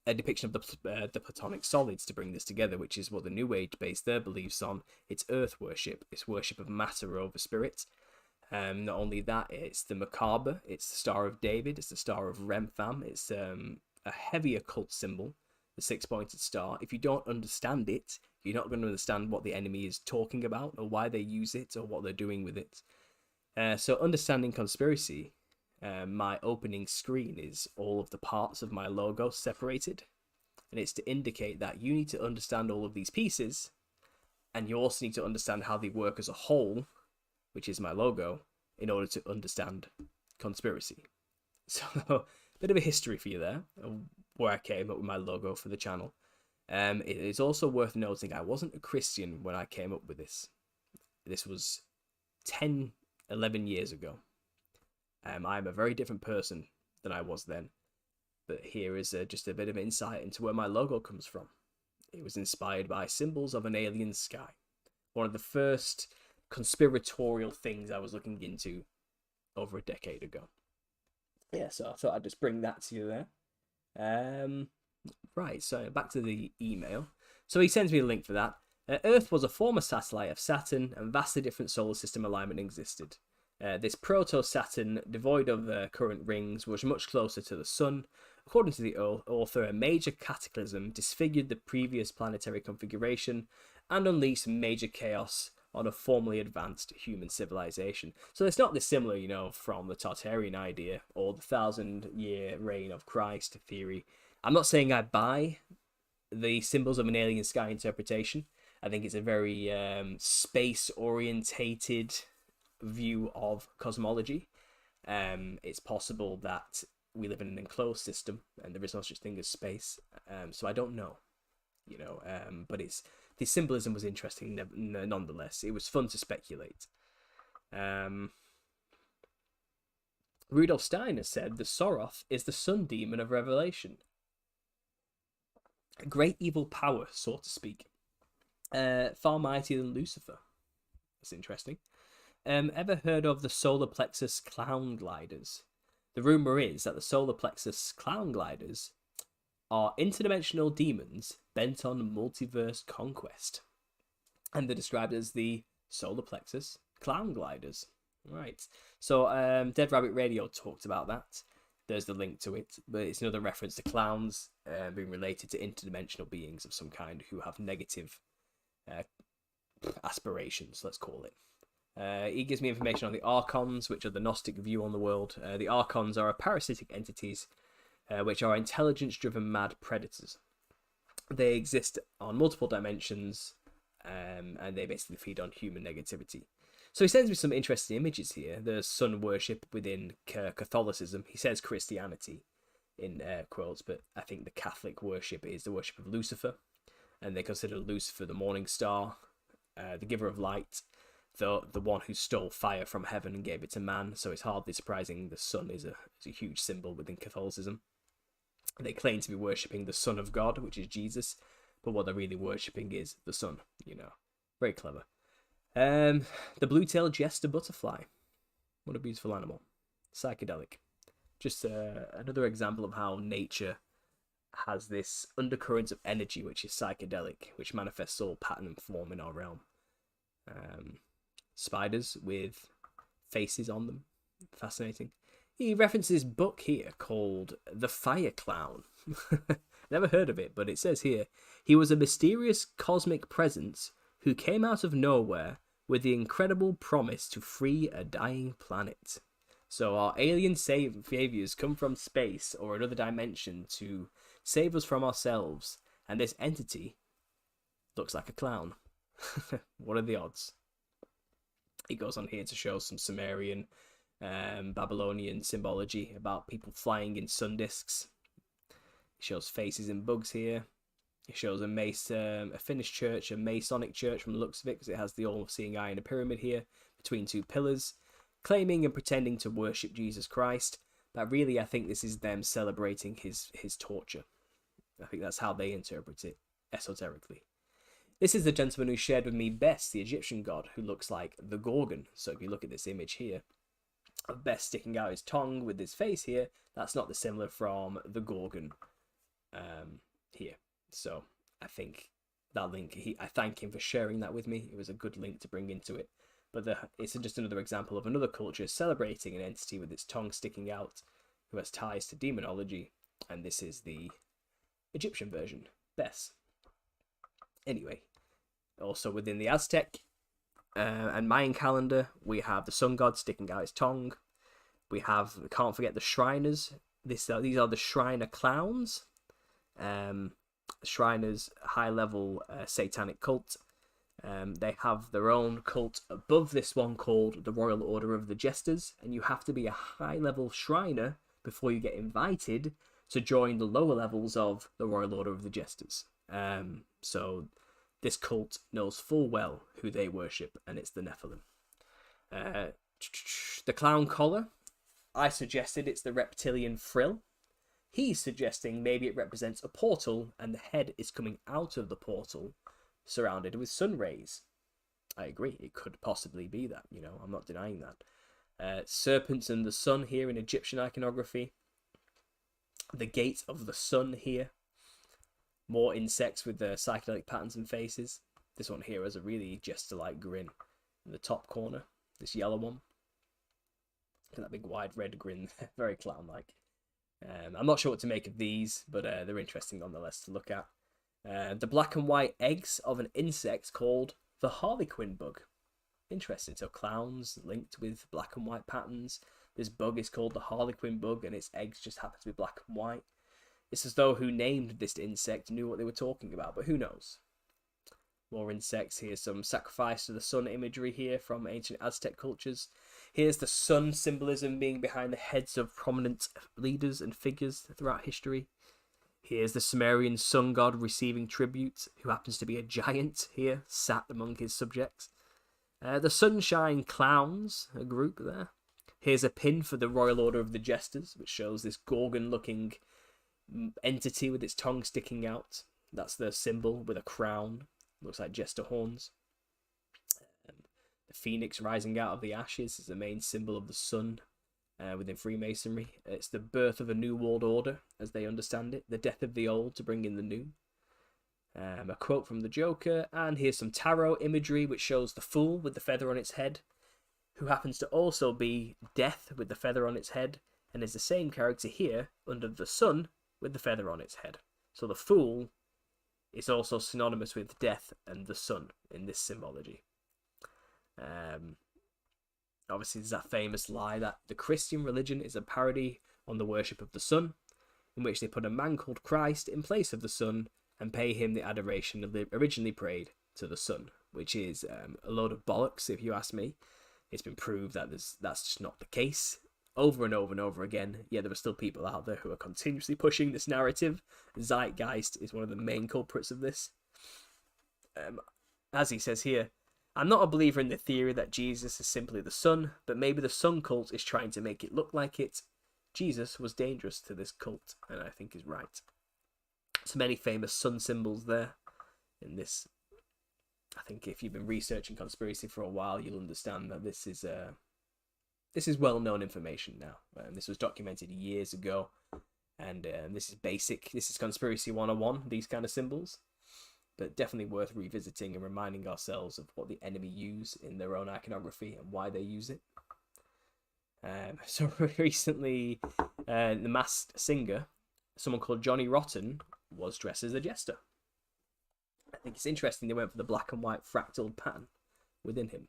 a depiction of the Platonic solids to bring this together, which is what the New Age base their beliefs on. It's earth worship, it's worship of matter over spirit. Not only that, it's the macabre, it's the Star of David, it's the Star of Remphan, it's a heavy occult symbol, the six-pointed star. If you don't understand it, you're not going to understand what the enemy is talking about, or why they use it, or what they're doing with it. So understanding conspiracy, my opening screen is all of the parts of my logo separated, and it's to indicate that you need to understand all of these pieces, and you also need to understand how they work as a whole, which is my logo, in order to understand conspiracy. So, a bit of a history for you there, of where I came up with my logo for the channel. It is also worth noting I wasn't a Christian when I came up with this. This was 10, 11 years ago. I'm a very different person than I was then. But here is just a bit of insight into where my logo comes from. It was inspired by Symbols of an Alien Sky, one of the first conspiratorial things I was looking into over a decade ago. Yeah, so I thought I'd just bring that to you there. Right, so back to the email. So he sends me a link for that. Earth was a former satellite of Saturn, and vastly different solar system alignment existed. This proto-Saturn, devoid of current rings, was much closer to the Sun. According to the author, a major cataclysm disfigured the previous planetary configuration and unleashed major chaos on a formerly advanced human civilization. So it's not dissimilar, from the Tartarian idea or the 1,000-year reign of Christ theory. I'm not saying I buy the Symbols of an Alien Sky interpretation. I think it's a very space-orientated view of cosmology. It's possible that we live in an enclosed system and there is no such thing as space. So I don't know, but the symbolism was interesting nonetheless. It was fun to speculate. Rudolf Steiner said the Soroth is the sun demon of Revelation. A great evil power, so to speak. Far mightier than Lucifer. That's interesting. Ever heard of the solar plexus clown gliders? The rumor is that the solar plexus clown gliders are interdimensional demons bent on multiverse conquest, and they're described as the solar plexus clown gliders. Right. So, Dead Rabbit Radio talked about that. There's the link to it, but it's another reference to clowns being related to interdimensional beings of some kind who have negative aspirations, let's call it. He gives me information on the Archons, which are the Gnostic view on the world. The Archons are parasitic entities, which are intelligence-driven mad predators. They exist on multiple dimensions, and they basically feed on human negativity. So he sends me some interesting images here. There's sun worship within Catholicism. He says Christianity in quotes, but I think the Catholic worship is the worship of Lucifer, and they consider Lucifer the morning star, the giver of light, the one who stole fire from heaven and gave it to man. So it's hardly surprising the sun is a huge symbol within Catholicism. They claim to be worshipping the Son of God, which is Jesus, but what they're really worshipping is the sun. Very clever. The blue-tailed jester butterfly. What a beautiful animal. Psychedelic. Just another example of how nature has this undercurrent of energy which is psychedelic, which manifests all pattern and form in our realm. Spiders with faces on them. Fascinating. He references a book here called The Fire Clown. Never heard of it, but it says here, he was a mysterious cosmic presence who came out of nowhere with the incredible promise to free a dying planet. So our alien saviors come from space or another dimension to save us from ourselves, and this entity looks like a clown. What are the odds? He goes on here to show some Sumerian, Babylonian symbology about people flying in sun discs. He shows faces and bugs here. It shows a Finnish church, a Masonic church from the looks of it, because it has the all-seeing eye and a pyramid here between two pillars, claiming and pretending to worship Jesus Christ. But really, I think this is them celebrating his torture. I think that's how they interpret it, esoterically. This is the gentleman who shared with me Bes, the Egyptian god, who looks like the Gorgon. So if you look at this image here, of Bes sticking out his tongue with his face here, that's not dissimilar from the Gorgon here. So I think that link, I thank him for sharing that with me. It was a good link to bring into it. But it's just another example of another culture celebrating an entity with its tongue sticking out who has ties to demonology. And this is the Egyptian version, Bes. Anyway, also within the Aztec and Mayan calendar, we have the sun god sticking out his tongue. We can't forget the Shriners. These are the Shriner clowns. Shriners, high-level satanic cult. They have their own cult above this one called the Royal Order of the Jesters, and you have to be a high-level Shriner before you get invited to join the lower levels of the Royal Order of the Jesters. So this cult knows full well who they worship, and it's the Nephilim. The clown collar, I suggested it's the reptilian frill. He's suggesting maybe it represents a portal and the head is coming out of the portal surrounded with sun rays. I agree, it could possibly be that, I'm not denying that. Serpents and the sun here in Egyptian iconography. The gate of the sun here. More insects with their psychedelic patterns and faces. This one here has a really jester-like grin in the top corner. This yellow one. Look at that big wide red grin, very clown-like. I'm not sure what to make of these, but they're interesting nonetheless to look at. The black and white eggs of an insect called the harlequin bug. Interesting, so clowns linked with black and white patterns. This bug is called the harlequin bug, and its eggs just happen to be black and white. It's as though who named this insect knew what they were talking about, but who knows? More insects. Here's some sacrifice to the sun imagery here from ancient Aztec cultures. Here's the sun symbolism being behind the heads of prominent leaders and figures throughout history. Here's the Sumerian sun god receiving tribute, who happens to be a giant here, sat among his subjects. The Sunshine Clowns, a group there. Here's a pin for the Royal Order of the Jesters, which shows this Gorgon-looking entity with its tongue sticking out. That's the symbol with a crown. Looks like jester horns. The phoenix rising out of the ashes is the main symbol of the sun within Freemasonry. It's the birth of a new world order, as they understand it. The death of the old to bring in the new. A quote from the Joker, and here's some tarot imagery which shows the Fool with the feather on its head, who happens to also be Death with the feather on its head, and is the same character here under the Sun with the feather on its head. So the Fool is also synonymous with Death and the Sun in this symbology. Obviously, there's that famous lie that the Christian religion is a parody on the worship of the sun, in which they put a man called Christ in place of the sun and pay him the adoration originally paid to the sun, which is a load of bollocks, if you ask me. It's been proved that that's just not the case over and over and over again, yet there are still people out there who are continuously pushing this narrative. Zeitgeist is one of the main culprits of this. As he says here, I'm not a believer in the theory that Jesus is simply the sun, but maybe the sun cult is trying to make it look like it. Jesus was dangerous to this cult, and I think is right. So many famous sun symbols there in this. I think if you've been researching conspiracy for a while, you'll understand that this is well-known information now. This was documented years ago, and this is basic. This is conspiracy 101, these kind of symbols. But definitely worth revisiting and reminding ourselves of what the enemy use in their own iconography and why they use it. So recently, the Masked Singer, someone called Johnny Rotten, was dressed as a jester. I think it's interesting they went for the black and white fractal pattern within him.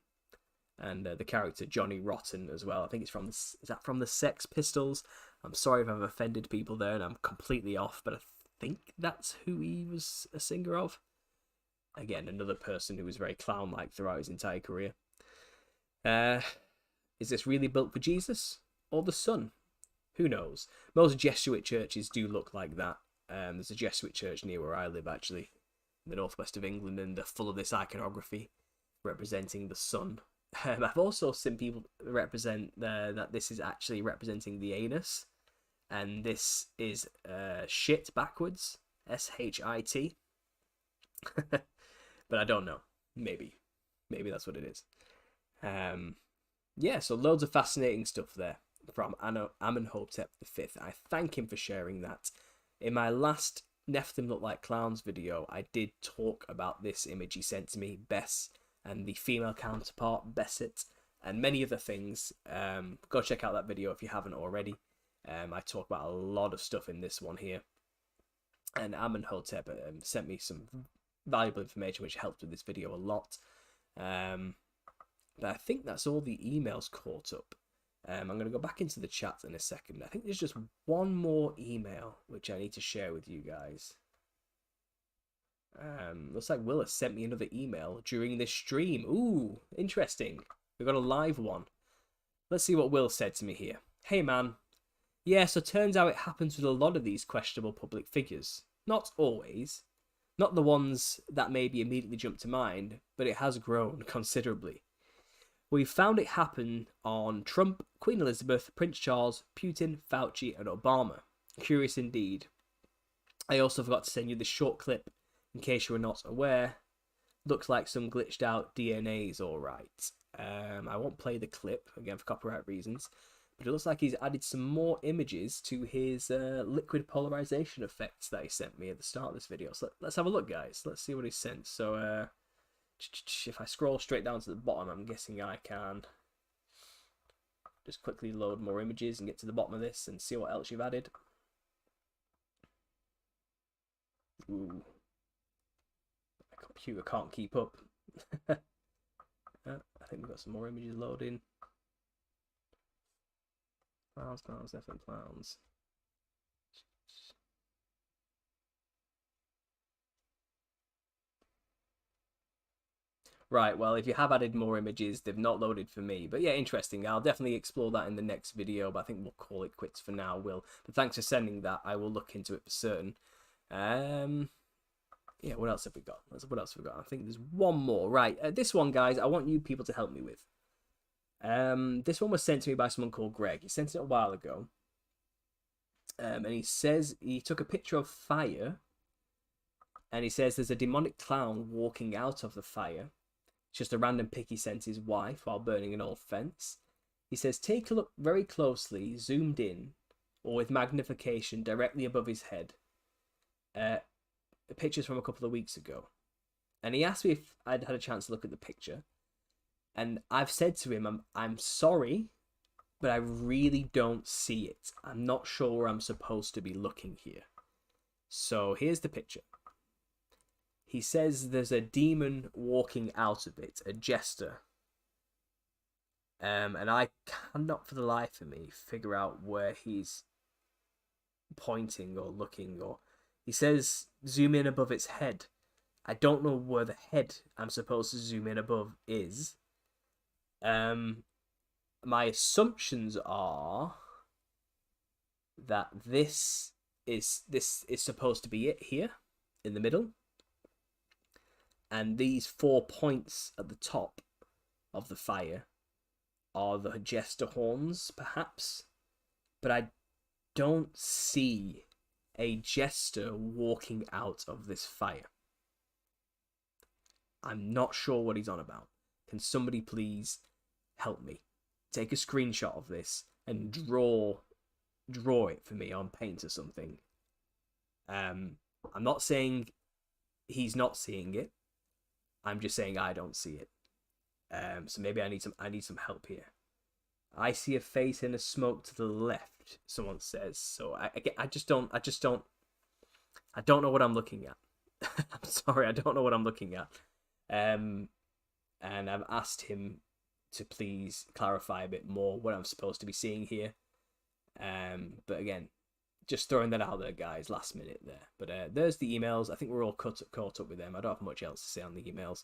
And the character Johnny Rotten as well. I think it's is that from the Sex Pistols? I'm sorry if I've offended people there and I'm completely off, but I think that's who he was a singer of. Again, another person who was very clown-like throughout his entire career. Is this really built for Jesus or the sun? Who knows? Most Jesuit churches do look like that. There's a Jesuit church near where I live, actually, in the northwest of England, and they're full of this iconography representing the sun. I've also seen people represent that this is actually representing the anus, and this is shit backwards, S-H-I-T. But I don't know. Maybe that's what it is. Yeah, so loads of fascinating stuff there from Amenhotep V. I thank him for sharing that. In my last Nephilim Look Like Clowns video, I did talk about this image he sent to me, Bess, and the female counterpart, Besset, and many other things. Go check out that video if you haven't already. I talk about a lot of stuff in this one here. And Amenhotep sent me some valuable information which helped with this video a lot. But I think that's all the emails caught up. I'm going to go back into the chat in a second. I think there's just one more email which I need to share with you guys. Looks like Will has sent me another email during this stream. Ooh, interesting. We've got a live one. Let's see what Will said to me here. Hey man. Yeah, so turns out it happens with a lot of these questionable public figures. Not always. Not the ones that maybe immediately jump to mind, but it has grown considerably. We've found it happen on Trump, Queen Elizabeth, Prince Charles, Putin, Fauci, and Obama. Curious indeed. I also forgot to send you this short clip, in case you were not aware. Looks like some glitched out DNA's alright. I won't play the clip, again for copyright reasons, but it looks like he's added some more images to his liquid polarization effects that he sent me at the start of this video. So let's have a look, guys. Let's see what he sent. So, if I scroll straight down to the bottom, I'm guessing I can just quickly load more images and get to the bottom of this and see what else you've added. Ooh. My computer can't keep up. I think we've got some more images loading. Clowns, definitely clowns. Right, well, if you have added more images, they've not loaded for me. But yeah, interesting. I'll definitely explore that in the next video, but I think we'll call it quits for now, Will. But thanks for sending that. I will look into it for certain. Yeah, what else have we got? What else have we got? I think there's one more. Right, this one, guys, I want you people to help me with. This one was sent to me by someone called Greg. He sent it a while ago. And he says he took a picture of fire. And he says there's a demonic clown walking out of the fire. It's just a random pic he sent his wife while burning an old fence. He says, take a look very closely, zoomed in, or with magnification directly above his head. Pictures from a couple of weeks ago. And he asked me if I'd had a chance to look at the picture. And I've said to him, I'm sorry, but I really don't see it. I'm not sure where I'm supposed to be looking here. So here's the picture. He says there's a demon walking out of it, a jester. And I cannot for the life of me figure out where he's pointing or looking. Or he says zoom in above its head. I don't know where the head I'm supposed to zoom in above is. My assumptions are that this is supposed to be it here in the middle, and these 4 points at the top of the fire are the jester horns, perhaps, but I don't see a jester walking out of this fire. I'm not sure what he's on about. Can somebody please help me? Take a screenshot of this and draw it for me on paint or something. I'm not saying he's not seeing it. I'm just saying I don't see it. So maybe I need some help here. I see a face in the smoke to the left, someone says. So I just don't know what I'm looking at. I'm sorry, I don't know what I'm looking at. And I've asked him to please clarify a bit more what I'm supposed to be seeing here. But again, just throwing that out there, guys, last minute there. But there's the emails. I think we're all caught up with them. I don't have much else to say on the emails.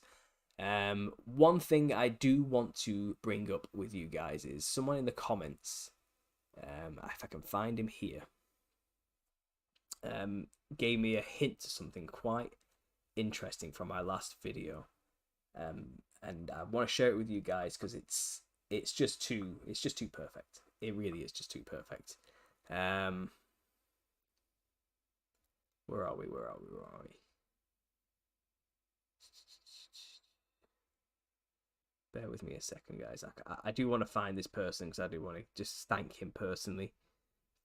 One thing I do want to bring up with you guys is someone in the comments, if I can find him here, gave me a hint to something quite interesting from my last video. And I want to share it with you guys because it's just too perfect. It really is just too perfect. Where are we? Bear with me a second, guys. I do want to find this person because I do want to just thank him personally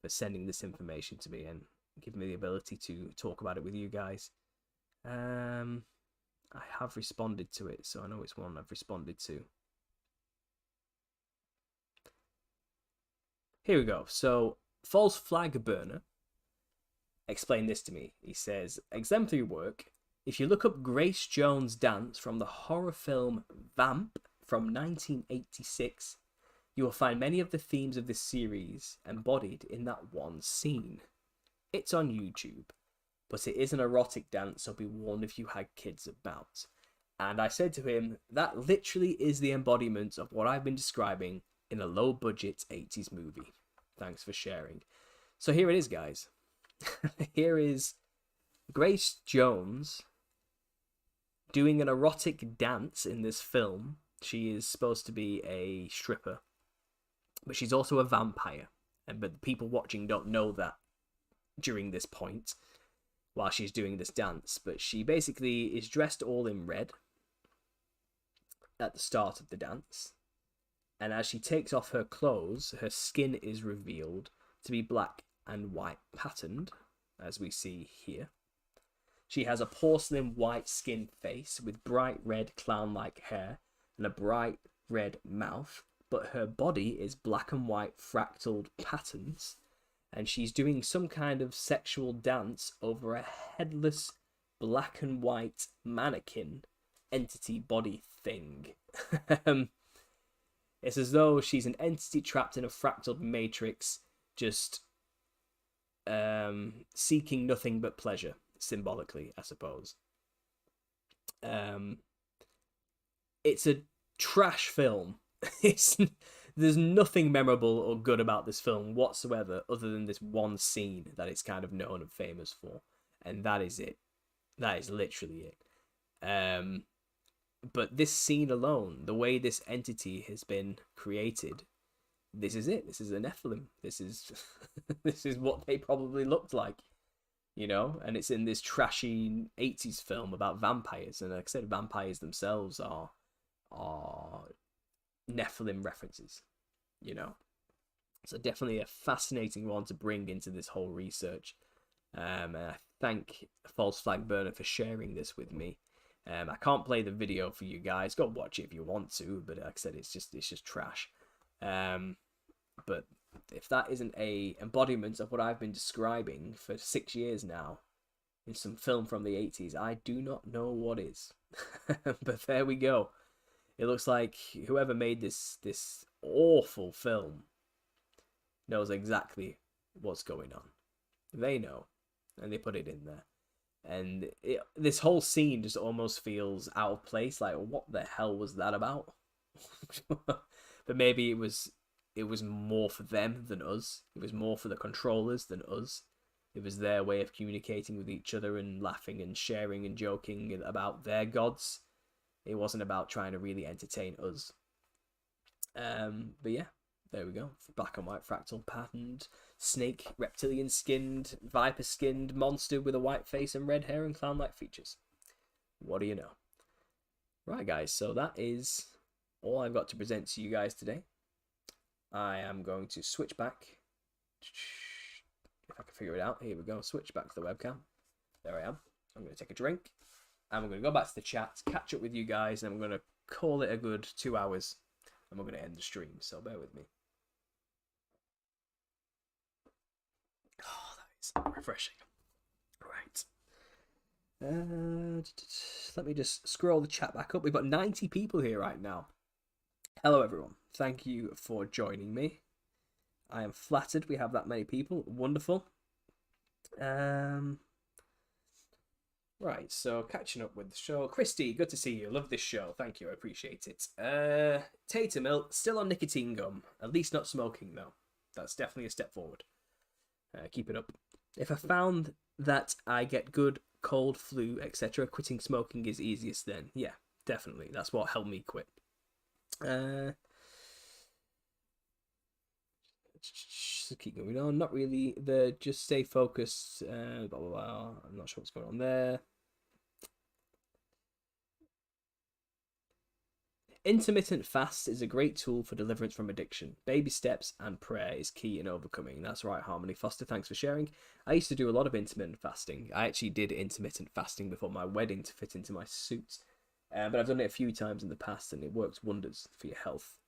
for sending this information to me and giving me the ability to talk about it with you guys. I have responded to it, so I know it's one I've responded to. Here we go. So, False Flag Burner explained this to me. He says, exemplary work. If you look up Grace Jones' dance from the horror film Vamp from 1986, you will find many of the themes of this series embodied in that one scene. It's on YouTube, but it is an erotic dance, so be warned if you had kids about. And I said to him, that literally is the embodiment of what I've been describing in a low-budget 80s movie. Thanks for sharing. So here it is, guys. Here is Grace Jones doing an erotic dance in this film. She is supposed to be a stripper, but she's also a vampire. But the people watching don't know that during this point while she's doing this dance. But she basically is dressed all in red at the start of the dance. And as she takes off her clothes, her skin is revealed to be black and white patterned, as we see here. She has a porcelain white skin face with bright red clown-like hair and a bright red mouth, but her body is black and white fractaled patterns, and she's doing some kind of sexual dance over a headless black and white mannequin entity body thing. It's as though she's an entity trapped in a fractal matrix, just seeking nothing but pleasure, symbolically, I suppose. It's a trash film. There's nothing memorable or good about this film whatsoever, other than this one scene that it's kind of known and famous for, and that is it. That is literally it. But this scene alone, the way this entity has been created, this is it. This is a Nephilim. This is this is what they probably looked like, you know. And it's in this trashy 80s film about vampires, and like I said, vampires themselves are are Nephilim references, you know. So definitely a fascinating one to bring into this whole research. And I thank False Flag Burner for sharing this with me. I can't play the video for you guys. Go watch it if you want to, but like I said, it's just trash. But if that isn't a embodiment of what I've been describing for 6 years now in some film from the 80s, I do not know what is. But there we go. It looks like whoever made this awful film knows exactly what's going on. They know, and they put it in there. And this whole scene just almost feels out of place. Like, what the hell was that about? But maybe it was more for them than us. It was more for the controllers than us. It was their way of communicating with each other and laughing and sharing and joking about their gods. It wasn't about trying to really entertain us. But yeah, there we go. Black and white fractal patterned snake, reptilian skinned, viper skinned monster with a white face and red hair and clown like features. What do you know? Right, guys, so that is all I've got to present to you guys today. I am going to switch back. If I can figure it out. Here we go. Switch back to the webcam. There I am. I'm going to take a drink. And we're going to go back to the chat, catch up with you guys, and I'm going to call it a good 2 hours. And we're going to end the stream, so bear with me. Oh, that is refreshing. Right. Let me just scroll the chat back up. We've got 90 people here right now. Hello, everyone. Thank you for joining me. I am flattered we have that many people. Wonderful. Right, so catching up with the show. Christy, good to see you. Love this show. Thank you, I appreciate it. Tatum, still on nicotine gum. At least not smoking, though. That's definitely a step forward. Keep it up. If I found that I get good cold, flu, etc., quitting smoking is easiest then. Yeah, definitely. That's what helped me quit. Keep going on. Not really. Just stay focused. Blah, blah, blah. I'm not sure what's going on there. Intermittent fast is a great tool for deliverance from addiction. Baby steps and prayer is key in overcoming. That's right, Harmony Foster. Thanks for sharing. I used to do a lot of intermittent fasting. I actually did intermittent fasting before my wedding to fit into my suit. But I've done it a few times in the past and it works wonders for your health.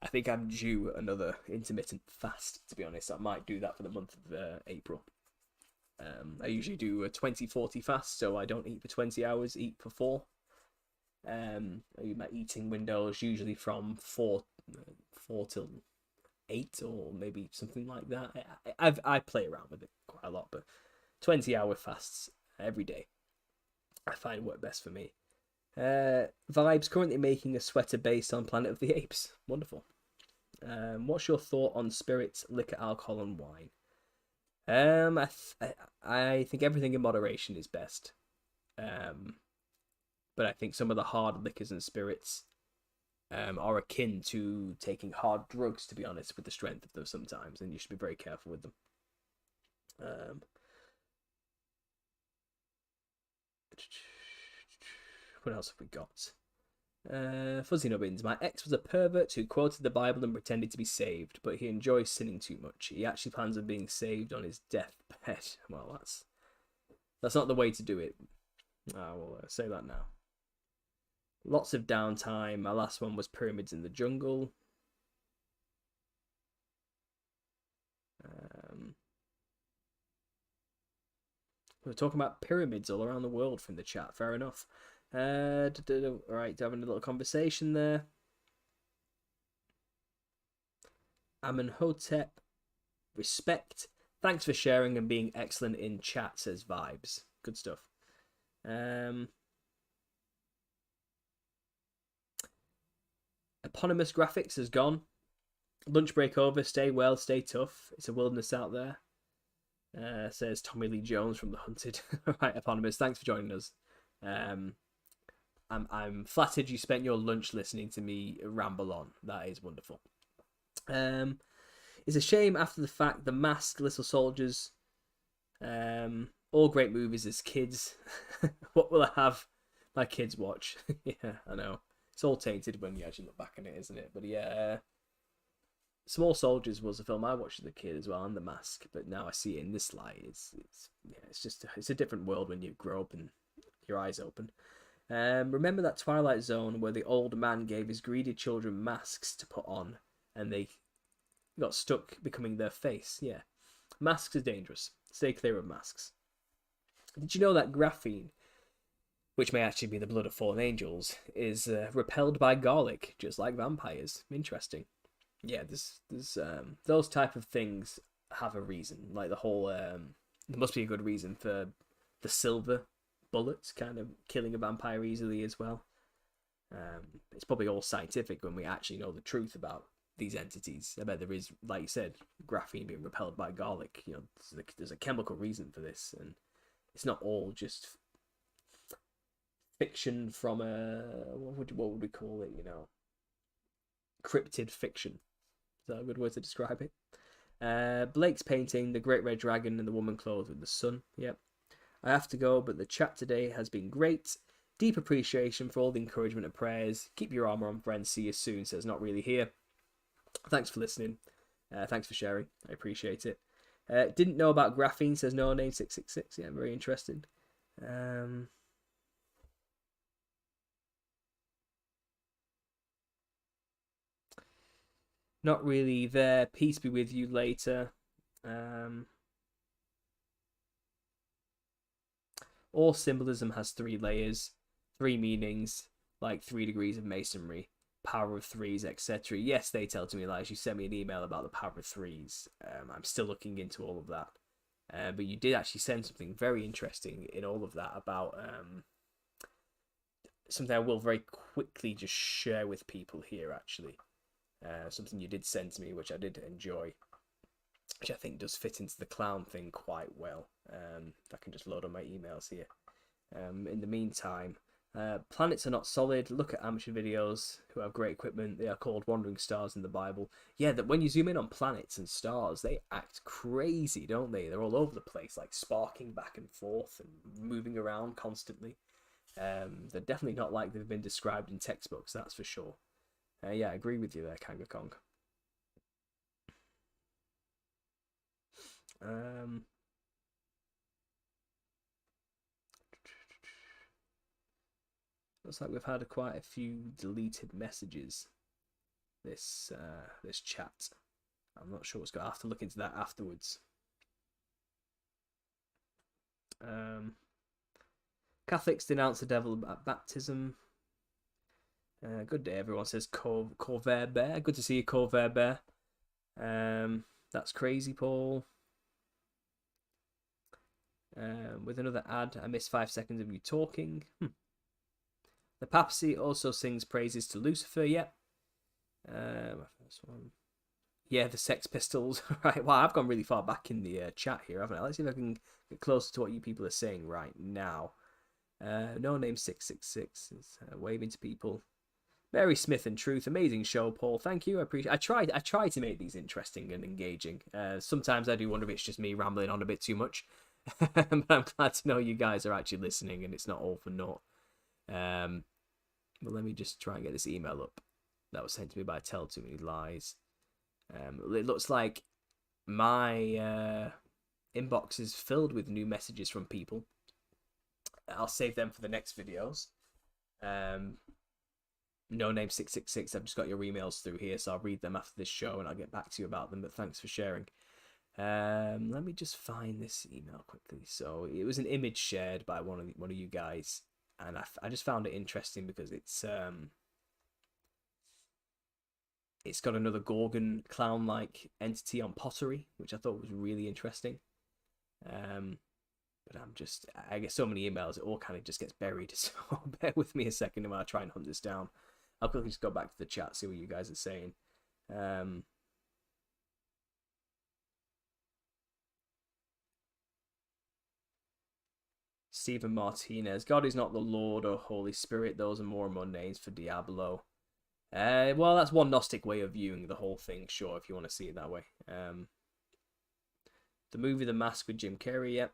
I think I'm due another intermittent fast, to be honest. I might do that for the month of April. I usually do a 20-40 fast, so I don't eat for 20 hours, eat for 4. My eating window is usually from 4 till 8 or maybe something like that. I play around with it quite a lot, but 20-hour fasts every day I find work best for me. Vibes currently making a sweater based on Planet of the Apes. Wonderful. What's your thought on spirits, liquor, alcohol, and wine? I think everything in moderation is best. But I think some of the hard liquors and spirits are akin to taking hard drugs, to be honest, with the strength of them sometimes, and you should be very careful with them. What else have we got? Fuzzy Nubbins. My ex was a pervert who quoted the Bible and pretended to be saved, but he enjoys sinning too much. He actually plans on being saved on his deathbed. Well, that's not the way to do it. I will say that now. Lots of downtime. My last one was Pyramids in the Jungle. We're talking about pyramids all around the world from the chat. Fair enough. Right, having a little conversation there. Amenhotep, respect. Thanks for sharing and being excellent in chat, says Vibes. Good stuff. Eponymous Graphics has gone. Lunch break over. Stay well, stay tough. It's a wilderness out there. Says Tommy Lee Jones from The Hunted. Right, Eponymous, thanks for joining us. I'm flattered you spent your lunch listening to me ramble on. That is wonderful. It's a shame after the fact. The Masked, Little Soldiers, all great movies as kids. What will I have my kids watch? Yeah, I know. It's all tainted when you actually look back on it, isn't it? But yeah, Small Soldiers was a film I watched as a kid as well, and The Mask. But now I see it in this light. It's a different world when you grow up and your eyes open. Remember that Twilight Zone where the old man gave his greedy children masks to put on, and they got stuck becoming their face? Yeah, masks are dangerous. Stay clear of masks. Did you know that graphene, which may actually be the blood of fallen angels, is repelled by garlic, just like vampires? Interesting. Yeah, there's those type of things have a reason. Like the whole there must be a good reason for the silver bullets kind of killing a vampire easily as well. It's probably all scientific when we actually know the truth about these entities. I bet there is, like you said, graphene being repelled by garlic. You know, there's a chemical reason for this, and it's not all just fiction from a what would we call it? You know, cryptid fiction. Is that a good word to describe it? Blake's painting The Great Red Dragon and the Woman Clothed with the Sun. Yep. I have to go, but the chat today has been great. Deep appreciation for all the encouragement and prayers. Keep your armor on, friends. See you soon. Says Not Really Here. Thanks for listening. Thanks for sharing. I appreciate it. Didn't know about graphene, says No Name 666. Yeah, very interesting. Not really there. Peace be with you later. All symbolism has 3 layers, 3 meanings, like 3 degrees of masonry, power of 3s, etc. Yes, they tell to me, like, you sent me an email about the power of 3s. I'm still looking into all of that. But you did actually send something very interesting in all of that about something I will very quickly just share with people here, actually. Something you did send to me, which I did enjoy, which I think does fit into the clown thing quite well. If I can just load on my emails here. In the meantime, planets are not solid. Look at amateur videos who have great equipment. They are called wandering stars in the Bible. Yeah, that when you zoom in on planets and stars, they act crazy, don't they? They're all over the place, like sparking back and forth and moving around constantly. They're definitely not like they've been described in textbooks, that's for sure. Yeah, I agree with you there, Kanga Kong. Looks like we've had quite a few deleted messages this chat. I'm not sure what's going. I have to look into that afterwards. Catholics denounce the devil at baptism. Good day, everyone, says Corvair Bear. Good to see you, Corvair Bear. That's crazy, Paul. With another ad, I missed 5 seconds of you talking. The papacy also sings praises to Lucifer. Yep. First one. Yeah, the Sex Pistols. Right. Wow, I've gone really far back in the chat here, haven't I? Let's see if I can get closer to what you people are saying right now. No Name 666 is waving to people. Mary Smith and Truth, amazing show, Paul. Thank you. I appreciate. I try to make these interesting and engaging. Sometimes I do wonder if it's just me rambling on a bit too much, but I'm glad to know you guys are actually listening and it's not all for naught. But let me just try and get this email up that was sent to me by Tell Too Many Lies. It looks like my inbox is filled with new messages from people. I'll save them for the next videos. No Name 666. I've just got your emails through here, so I'll read them after this show and I'll get back to you about them. But thanks for sharing. Let me just find this email quickly. So it was an image shared by one of you guys, and I just found it interesting because it's got another Gorgon clown-like entity on pottery, which I thought was really interesting. But I get so many emails, it all kind of just gets buried. So bear with me a second while I try and hunt this down. I'll quickly just go back to the chat, see what you guys are saying. Stephen Martinez, God is not the Lord or Holy Spirit. Those are more names for Diablo. Well, that's one Gnostic way of viewing the whole thing, sure, if you want to see it that way. The movie The Mask with Jim Carrey, yep.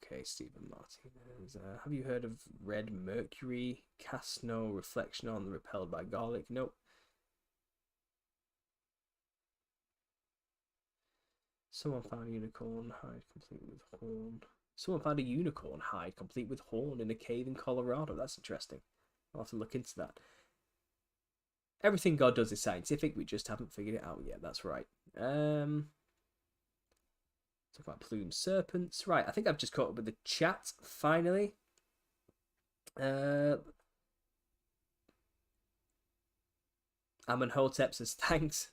Okay, Stephen Martinez. Have you heard of red mercury? Cast no reflection on, repelled by garlic. Nope. Someone found a unicorn hide complete with horn. Someone found a unicorn hide complete with horn in a cave in Colorado. That's interesting. I'll have to look into that. Everything God does is scientific. We just haven't figured it out yet. That's right. Talk about plumed serpents. Right, I think I've just caught up with the chat, finally. Amenhotep says thanks.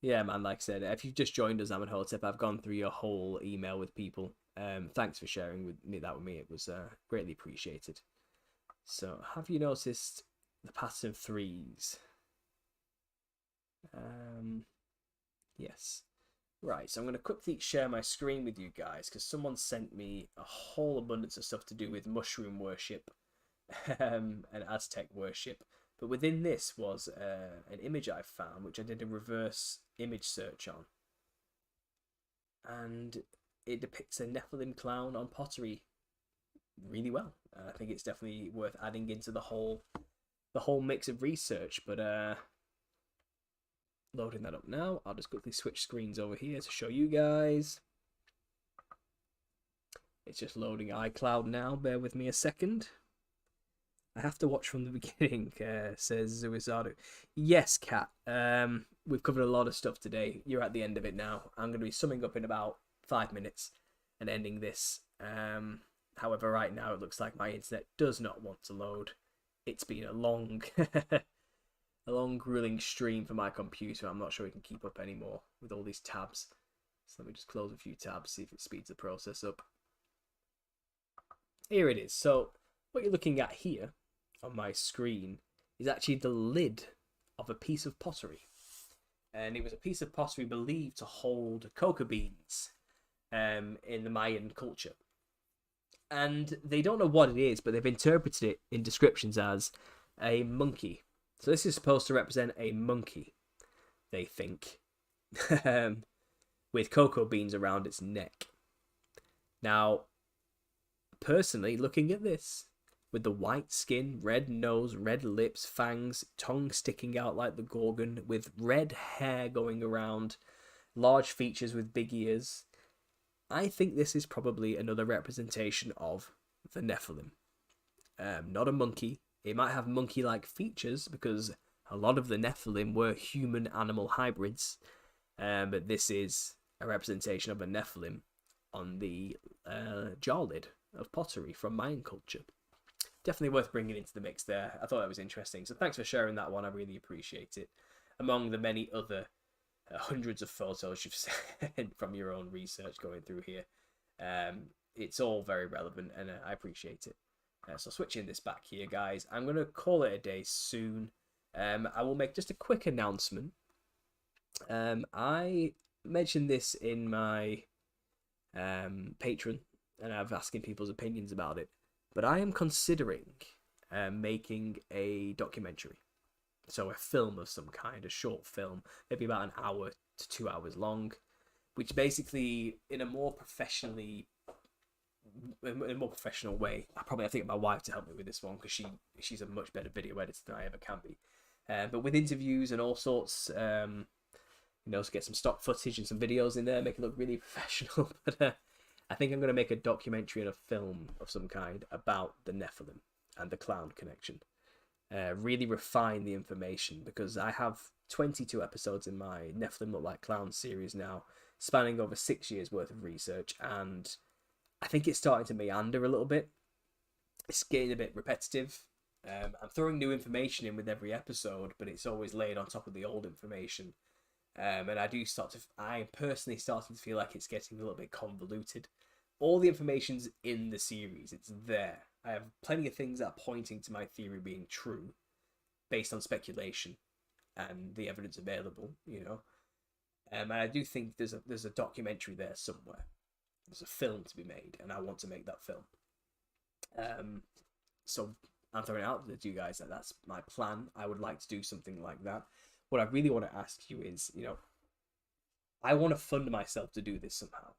Yeah, man, like I said, if you've just joined us, Amenhotep, I've gone through your whole email with people. Thanks for sharing with me. It was greatly appreciated. So, have you noticed the pattern of threes? Yes. Right, so I'm going to quickly share my screen with you guys because someone sent me a whole abundance of stuff to do with mushroom worship and Aztec worship. But within this was an image I found, which I did a reverse image search on. And it depicts a Nephilim clown on pottery really well. I think it's definitely worth adding into the whole mix of research. But loading that up now. I'll just quickly switch screens over here to show you guys. It's just loading iCloud now. Bear with me a second. I have to watch from the beginning, says Zuizadu. Yes, Kat. We've covered a lot of stuff today. You're at the end of it now. I'm going to be summing up in about 5 minutes and ending this. However, right now it looks like my internet does not want to load. It's been a long... a long grueling stream for my computer. I'm not sure we can keep up anymore with all these tabs. So let me just close a few tabs, see if it speeds the process up. Here it is. So what you're looking at here on my screen is actually the lid of a piece of pottery. And it was a piece of pottery believed to hold cocoa beans in the Mayan culture. And they don't know what it is, but they've interpreted it in descriptions as a monkey. So this is supposed to represent a monkey, they think, with cocoa beans around its neck. Now, personally, looking at this, with the white skin, red nose, red lips, fangs, tongue sticking out like the Gorgon, with red hair going around, large features with big ears, I think this is probably another representation of the Nephilim. Not a monkey. It might have monkey-like features because a lot of the Nephilim were human-animal hybrids. But this is a representation of a Nephilim on the jar lid of pottery from Mayan culture. Definitely worth bringing into the mix there. I thought that was interesting. So thanks for sharing that one. I really appreciate it. Among the many other hundreds of photos you've sent from your own research going through here. It's all very relevant and I appreciate it. So switching this back here, guys, I'm going to call it a day soon. I will make just a quick announcement. I mentioned this in my Patreon, and I've asking people's opinions about it. But I am considering making a documentary. So a film of some kind, a short film, maybe about an hour to 2 hours long, which basically, in a more professional way, I probably have to get my wife to help me with this one because she's a much better video editor than I ever can be. But with interviews and all sorts, to get some stock footage and some videos in there, make it look really professional. But I think I'm going to make a documentary and a film of some kind about the Nephilim and the clown connection. Really refine the information because I have 22 episodes in my Nephilim Look Like Clowns series now, spanning over 6 years worth of research, and I think it's starting to meander a little bit. It's getting a bit repetitive. I'm throwing new information in with every episode, but it's always laid on top of the old information. And I'm personally starting to feel like it's getting a little bit convoluted. All the information's in the series. It's there. I have plenty of things that are pointing to my theory being true, based on speculation and the evidence available, And I do think there's a documentary there somewhere. There's a film to be made, and I want to make that film. So I'm throwing it out to you guys that that's my plan. I would like to do something like that. What I really want to ask you is, I want to fund myself to do this somehow.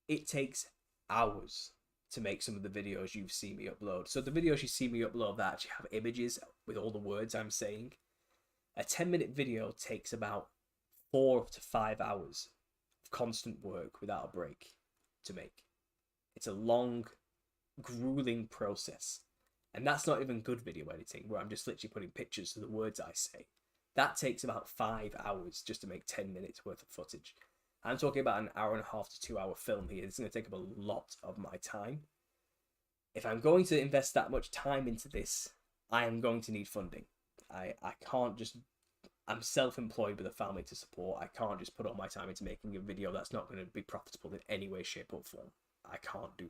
It takes hours to make some of the videos you've seen me upload. So the videos you see me upload that actually have images with all the words I'm saying. A 10-minute video takes about 4 to 5 hours of constant work without a break to make. It's a long, grueling process. And that's not even good video editing, where I'm just literally putting pictures to the words I say. That takes about 5 hours just to make 10 minutes worth of footage. I'm talking about an hour and a half to 2 hour film here. It's going to take up a lot of my time. If I'm going to invest that much time into this, I am going to need funding. I can't just... I'm self-employed with a family to support. I can't just put all my time into making a video that's not going to be profitable in any way, shape or form. I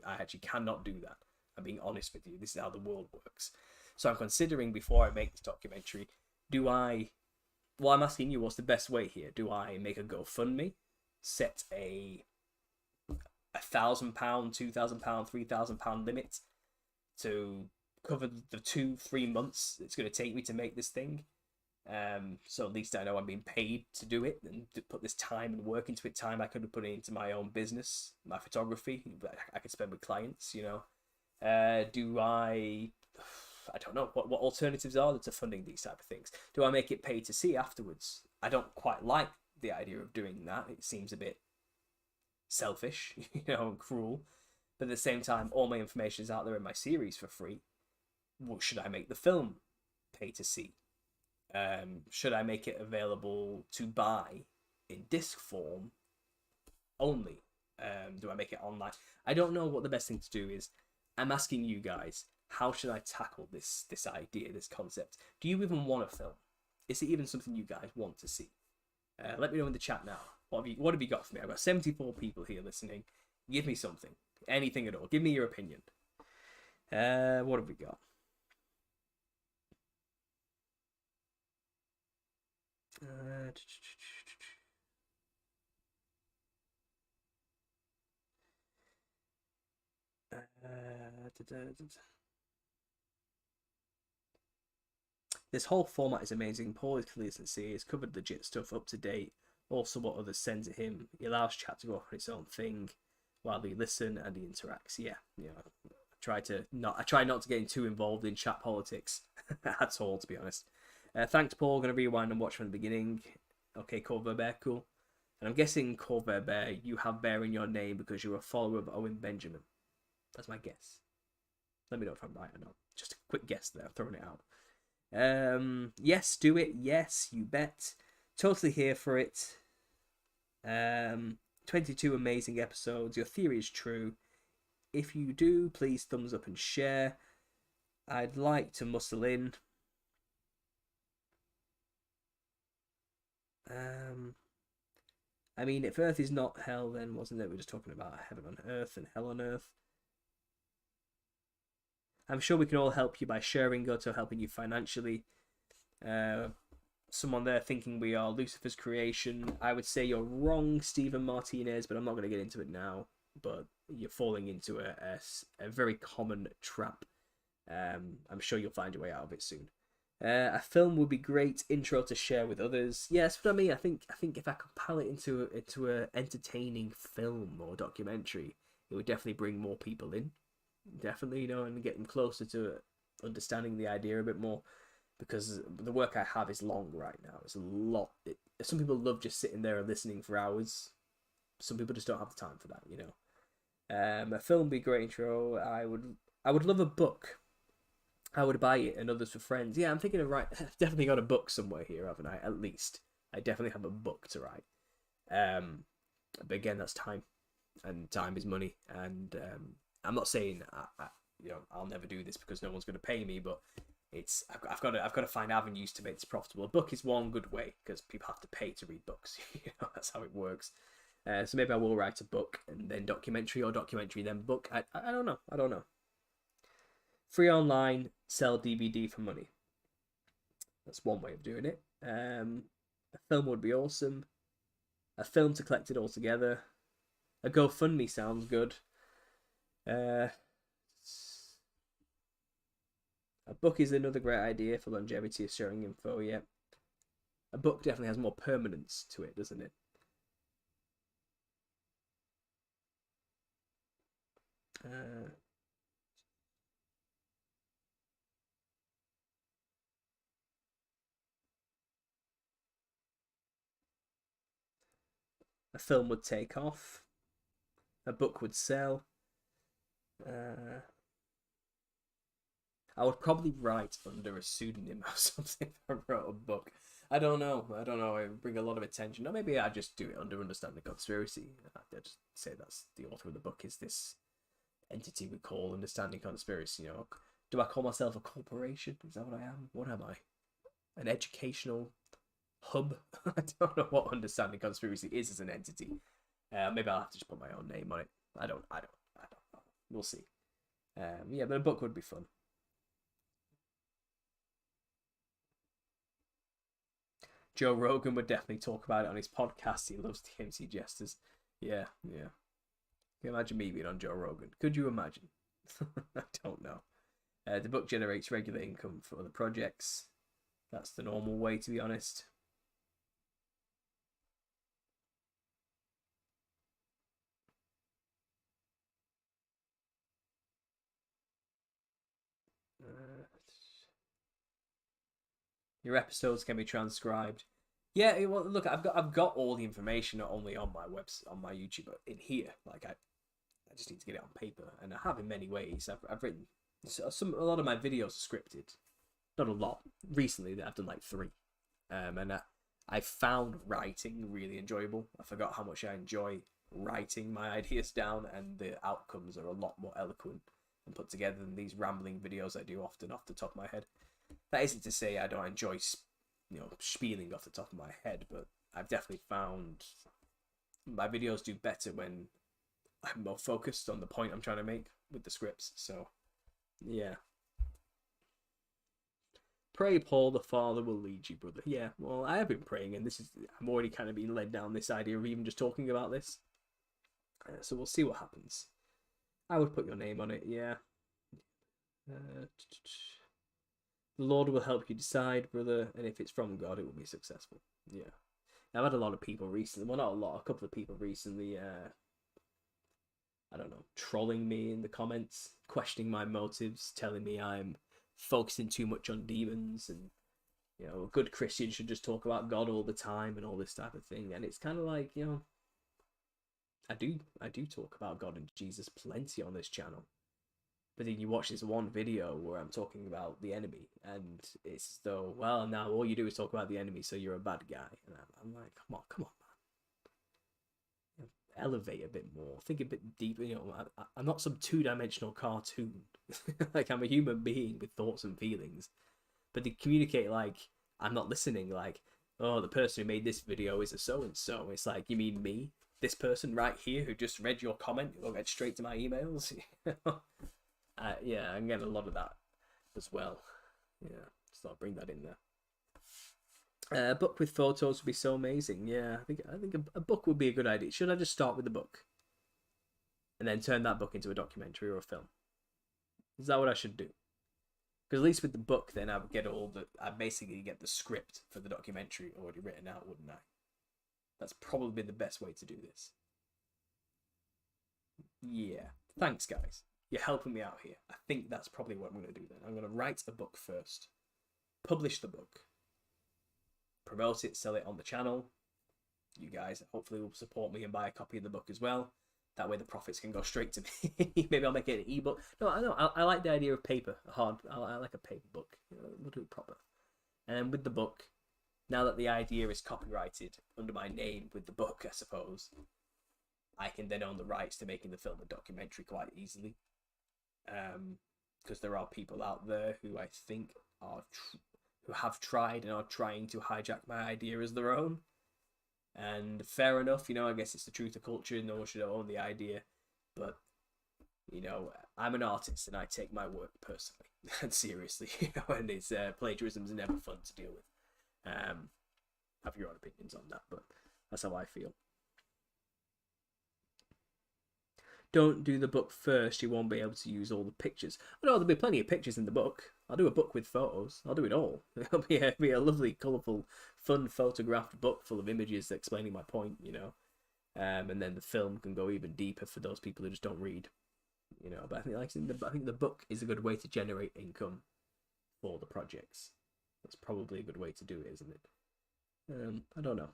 actually cannot do that. I'm being honest with you. This is how the world works. So I'm considering, before I make this documentary, well, I'm asking you, what's the best way here? Do I make a GoFundMe, set a £1,000, £2,000, £3,000 limit to cover the 2-3 months it's going to take me to make this thing? So at least I know I'm being paid to do it and to put this time and work into it. Time I could have put it into my own business, my photography, I could spend with clients, you know. I don't know what alternatives are there to funding these type of things. Do I make it pay to see afterwards? I don't quite like the idea of doing that. It seems a bit selfish, you know, and cruel. But at the same time, all my information is out there in my series for free. Well, should I make the film pay to see? Should I make it available to buy in disc form only? Do I make it online? I don't know what the best thing to do is. I'm asking you guys, how should I tackle this idea, this concept? Do you even want a film? Is it even something you guys want to see? Let me know in the chat now. What have you got for me? I've got 74 people here listening. Give me something. Anything at all. Give me your opinion. What have we got? This whole format is amazing. Paul is clearly sincere. He's covered legit stuff, up to date. Also, what others send to him. He allows chat to go off on its own thing while they listen and he interacts. Yeah, I try not to get too involved in chat politics at all, to be honest. Thanks, Paul. Going to rewind and watch from the beginning. Okay, Corvair Bear, cool. And I'm guessing, Corvair Bear, you have Bear in your name because you're a follower of Owen Benjamin. That's my guess. Let me know if I'm right or not. Just a quick guess there, throwing it out. Yes, do it. Yes, you bet. Totally here for it. 22 amazing episodes. Your theory is true. If you do, please thumbs up and share. I'd like to muscle in. I mean, if Earth is not hell, then wasn't it? We're just talking about heaven on Earth and hell on Earth. I'm sure we can all help you by sharing, Goto, helping you financially. Someone there thinking we are Lucifer's creation. I would say you're wrong, Stephen Martinez, but I'm not going to get into it now. But you're falling into a very common trap. I'm sure you'll find your way out of it soon. A film would be great intro to share with others. Yeah, that's what I mean. I think if I compile it into a entertaining film or documentary, it would definitely bring more people in. Definitely, and get them closer to understanding the idea a bit more. Because the work I have is long right now. It's a lot. Some people love just sitting there and listening for hours. Some people just don't have the time for that, A film would be a great intro. I would love a book. I would buy it and others for friends. Yeah, I'm thinking of I've definitely got a book somewhere here, haven't I? At least I definitely have a book to write. But again, that's time, and time is money. And I'm not saying I'll never do this because no one's going to pay me, but I've got to find avenues to make this profitable. A book is one good way because people have to pay to read books. That's how it works. So maybe I will write a book and then documentary, or documentary then book. I don't know. Free online, sell DVD for money. That's one way of doing it. A film would be awesome. A film to collect it all together. A GoFundMe sounds good. A book is another great idea for longevity of sharing info, yeah. A book definitely has more permanence to it, doesn't it? Uh, a film would take off. A book would sell. Uh, I would probably write under a pseudonym or something if I wrote a book. I don't know. I don't know. It would bring a lot of attention. Or maybe I just do it under Understanding Conspiracy. I just say that's the author of the book is this entity we call Understanding Conspiracy. You know, do I call myself a corporation? Is that what I am? What am I? An educational hub? I don't know what Understanding Conspiracy is as an entity. Maybe I'll have to just put my own name on it. I don't know. We'll see. Yeah, but a book would be fun. Joe Rogan would definitely talk about it on his podcast. He loves TMC jesters. Yeah, yeah. Can you imagine me being on Joe Rogan? Could you imagine? I don't know. The book generates regular income for other projects. That's the normal way, to be honest. Uh, your episodes can be transcribed. Yeah, well, look, I've got all the information not only on my website, on my YouTube, but in here. Like I just need to get it on paper, and I have in many ways. I've written a lot of my videos are scripted, not a lot. Recently, I've done like 3, and I found writing really enjoyable. I forgot how much I enjoy writing my ideas down, and the outcomes are a lot more eloquent and put together than these rambling videos I do often off the top of my head. That isn't to say I don't enjoy, spieling off the top of my head, but I've definitely found my videos do better when I'm more focused on the point I'm trying to make with the scripts. So, yeah. Pray, Paul, the Father will lead you, brother. Yeah, well, I have been praying, and I'm already kind of being led down this idea of even just talking about this. So we'll see what happens. I would put your name on it, yeah. The Lord will help you decide, brother, and if it's from God, it will be successful. Yeah. I've had a lot of people recently, well, not a lot, a couple of people recently, I don't know, trolling me in the comments, questioning my motives, telling me I'm focusing too much on demons and a good Christian should just talk about God all the time and all this type of thing. And it's kind of like, I do talk about God and Jesus plenty on this channel. But then you watch this one video where I'm talking about the enemy, and it's as though, well, now all you do is talk about the enemy, so you're a bad guy. And I'm like, come on, man. Elevate a bit more, think a bit deeper. I'm not some 2-dimensional cartoon. Like, I'm a human being with thoughts and feelings. But they communicate like I'm not listening. Like, oh, the person who made this video is a so and so. It's like, you mean me? This person right here who just read your comment will get straight to my emails. Yeah, I'm getting a lot of that as well. Yeah, so I'll bring that in there. A book with photos would be so amazing. Yeah, I think a book would be a good idea. Should I just start with the book and then turn that book into a documentary or a film? Is that what I should do? Because at least with the book, then I would get I basically get the script for the documentary already written out, wouldn't I? That's probably the best way to do this. Yeah. Thanks, guys. You're helping me out here. I think that's probably what I'm going to do then. I'm going to write the book first, publish the book, promote it, sell it on the channel. You guys hopefully will support me and buy a copy of the book as well. That way the profits can go straight to me. Maybe I'll make it an ebook. No, I know. I like the idea of paper. I like a paper book. We'll do it proper. And then with the book, now that the idea is copyrighted under my name with the book, I suppose, I can then own the rights to making the film a documentary quite easily. Because there are people out there who I think who have tried and are trying to hijack my idea as their own. And fair enough, I guess it's the truth of culture. No one should own the idea. But, I'm an artist and I take my work personally and seriously. And it's plagiarism's never fun to deal with. Have your own opinions on that, but that's how I feel. Don't do the book first, you won't be able to use all the pictures. Oh, no, there'll be plenty of pictures in the book. I'll do a book with photos. I'll do it all. It'll be a lovely, colourful, fun photographed book full of images explaining my point, And then the film can go even deeper for those people who just don't read. you know. But I think I think the book is a good way to generate income for the projects. That's probably a good way to do it, isn't it? I don't know.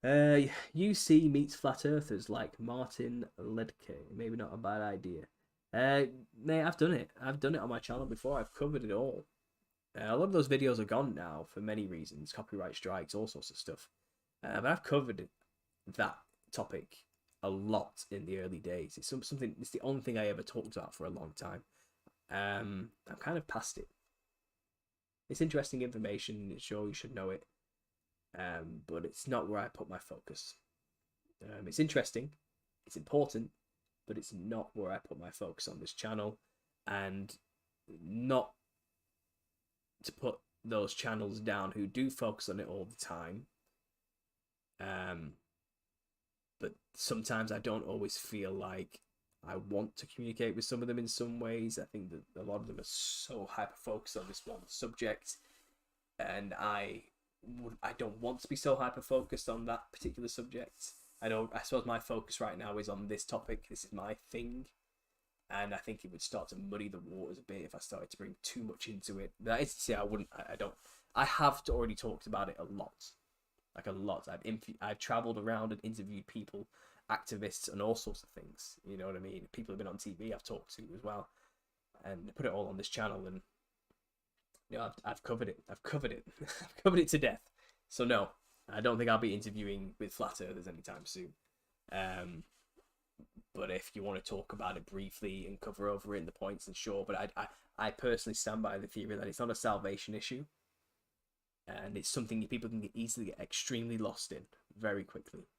UC meets flat earthers like Martin Ledke. Maybe not a bad idea. Mate, I've done it. I've done it on my channel before. I've covered it all. A lot of those videos are gone now for many reasons, copyright strikes, all sorts of stuff. But I've covered that topic a lot in the early days. It's something. It's the only thing I ever talked about for a long time. I'm kind of past it. It's interesting information. Sure, you should know it. But it's not where I put my focus. It's interesting, it's important, but it's not where I put my focus on this channel, and not to put those channels down who do focus on it all the time. But sometimes I don't always feel like I want to communicate with some of them in some ways. I think that a lot of them are so hyper focused on this one subject, and I don't want to be so hyper focused on that particular subject. I suppose my focus right now is on this topic. This is my thing, and I think it would start to muddy the waters a bit if I started to bring too much into it. That is to say, I wouldn't. I don't. I have already talked about it a lot, like a lot. I've traveled around and interviewed people, activists, and all sorts of things. You know what I mean? People have been on TV. I've talked to as well, and put it all on this channel. And you know, I've covered it. I've covered it. I've covered it to death. So no, I don't think I'll be interviewing with flat earthers anytime soon. But if you want to talk about it briefly and cover over it in the points, then sure. But I personally stand by the theory that it's not a salvation issue, and it's something people can easily get extremely lost in very quickly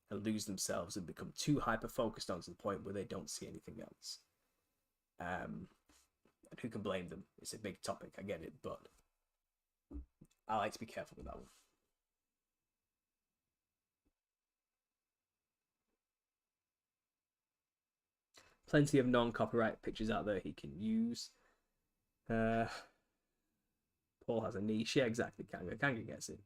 and lose themselves and become too hyper focused on to the point where they don't see anything else. And who can blame them? It's a big topic, I get it, but I like to be careful with that one. Plenty of non-copyright pictures out there he can use. Paul has a niche. Yeah, exactly. Kanga gets it.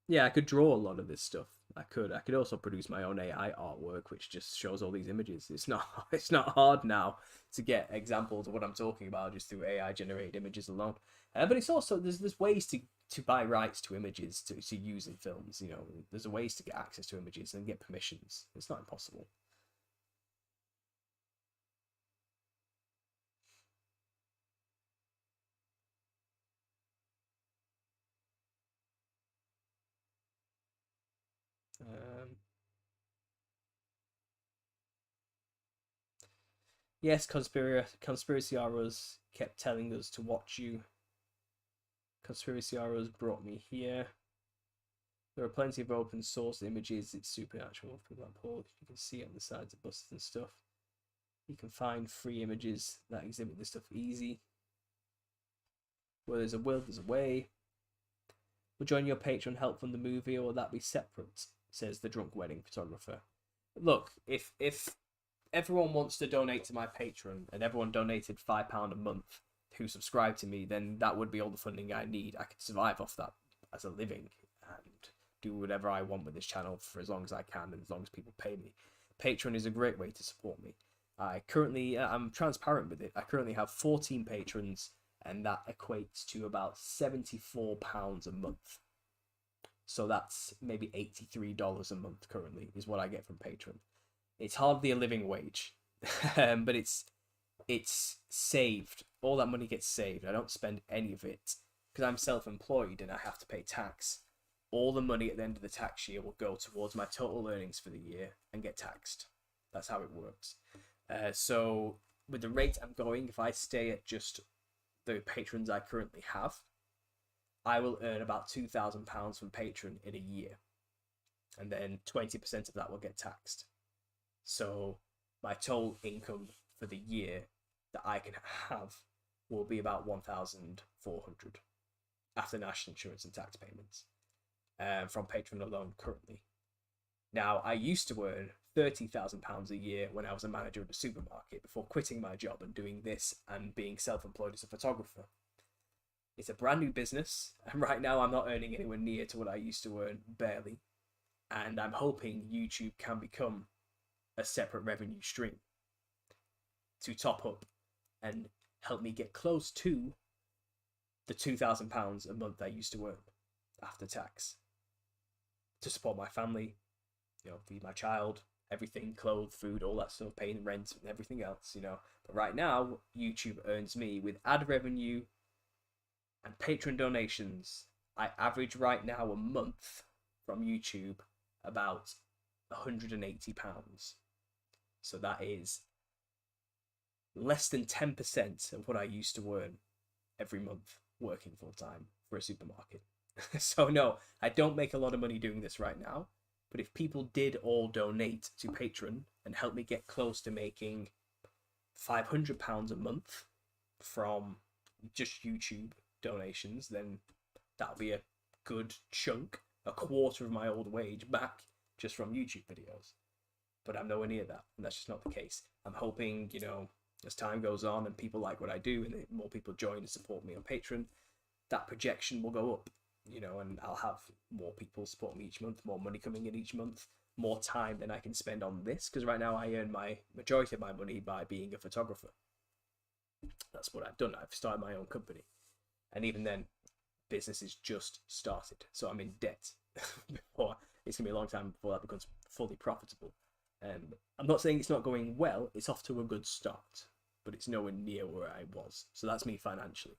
Yeah, I could draw a lot of this stuff. I could also produce my own AI artwork, which just shows all these images. It's not hard now to get examples of what I'm talking about just through AI generated images alone. But it's also there's ways to buy rights to images to use in films. You know, there's ways to get access to images and get permissions. It's not impossible. Um, yes, conspiracy auras kept telling us to watch you. Conspiracy auras brought me here. There are plenty of open source images. It's supernatural. People like Paul, you can see on the sides of buses and stuff. You can find free images that exhibit this stuff easy. Where there's a will, there's a way. Will join your Patreon help fund the movie, or will that be separate? Says the drunk wedding photographer. Look, if everyone wants to donate to my Patreon and everyone donated £5 a month who subscribe to me, then that would be all the funding I need. I could survive off that as a living and do whatever I want with this channel for as long as I can and as long as people pay me. Patreon is a great way to support me. I'm transparent with it. I currently have 14 patrons, and that equates to about £74 a month. So that's maybe $83 a month currently is what I get from Patreon. It's hardly a living wage, but it's saved. All that money gets saved. I don't spend any of it because I'm self-employed and I have to pay tax. All the money at the end of the tax year will go towards my total earnings for the year and get taxed. That's how it works. So with the rate I'm going, if I stay at just the patrons I currently have, I will earn about £2,000 from Patreon in a year. And then 20% of that will get taxed. So my total income for the year that I can have will be about 1,400 after national insurance and tax payments from Patreon alone currently. Now, I used to earn £30,000 a year when I was a manager at a supermarket before quitting my job and doing this and being self-employed as a photographer. It's a brand new business, and right now I'm not earning anywhere near to what I used to earn, barely. And I'm hoping YouTube can become a separate revenue stream to top up and help me get close to the £2,000 a month I used to earn after tax to support my family, feed my child, everything, clothes, food, all that stuff, paying rent and everything else, But right now, YouTube earns me with ad revenue and Patreon donations. I average right now a month from YouTube about £180. So that is less than 10% of what I used to earn every month working full time for a supermarket. So no, I don't make a lot of money doing this right now. But if people did all donate to Patreon and help me get close to making £500 a month from just YouTube donations, then that'll be a good chunk, a quarter of my old wage back just from YouTube videos. But I'm nowhere near that, and that's just not the case. I'm hoping, as time goes on and people like what I do and more people join and support me on Patreon, that projection will go up, and I'll have more people support me each month, more money coming in each month, more time than I can spend on this, because right now I earn my majority of my money by being a photographer. That's what I've done. I've started my own company, and even then, business is just started, so I'm in debt. Before it's gonna be a long time before that becomes fully profitable. I'm not saying it's not going well, it's off to a good start, but it's nowhere near where I was. So that's me financially.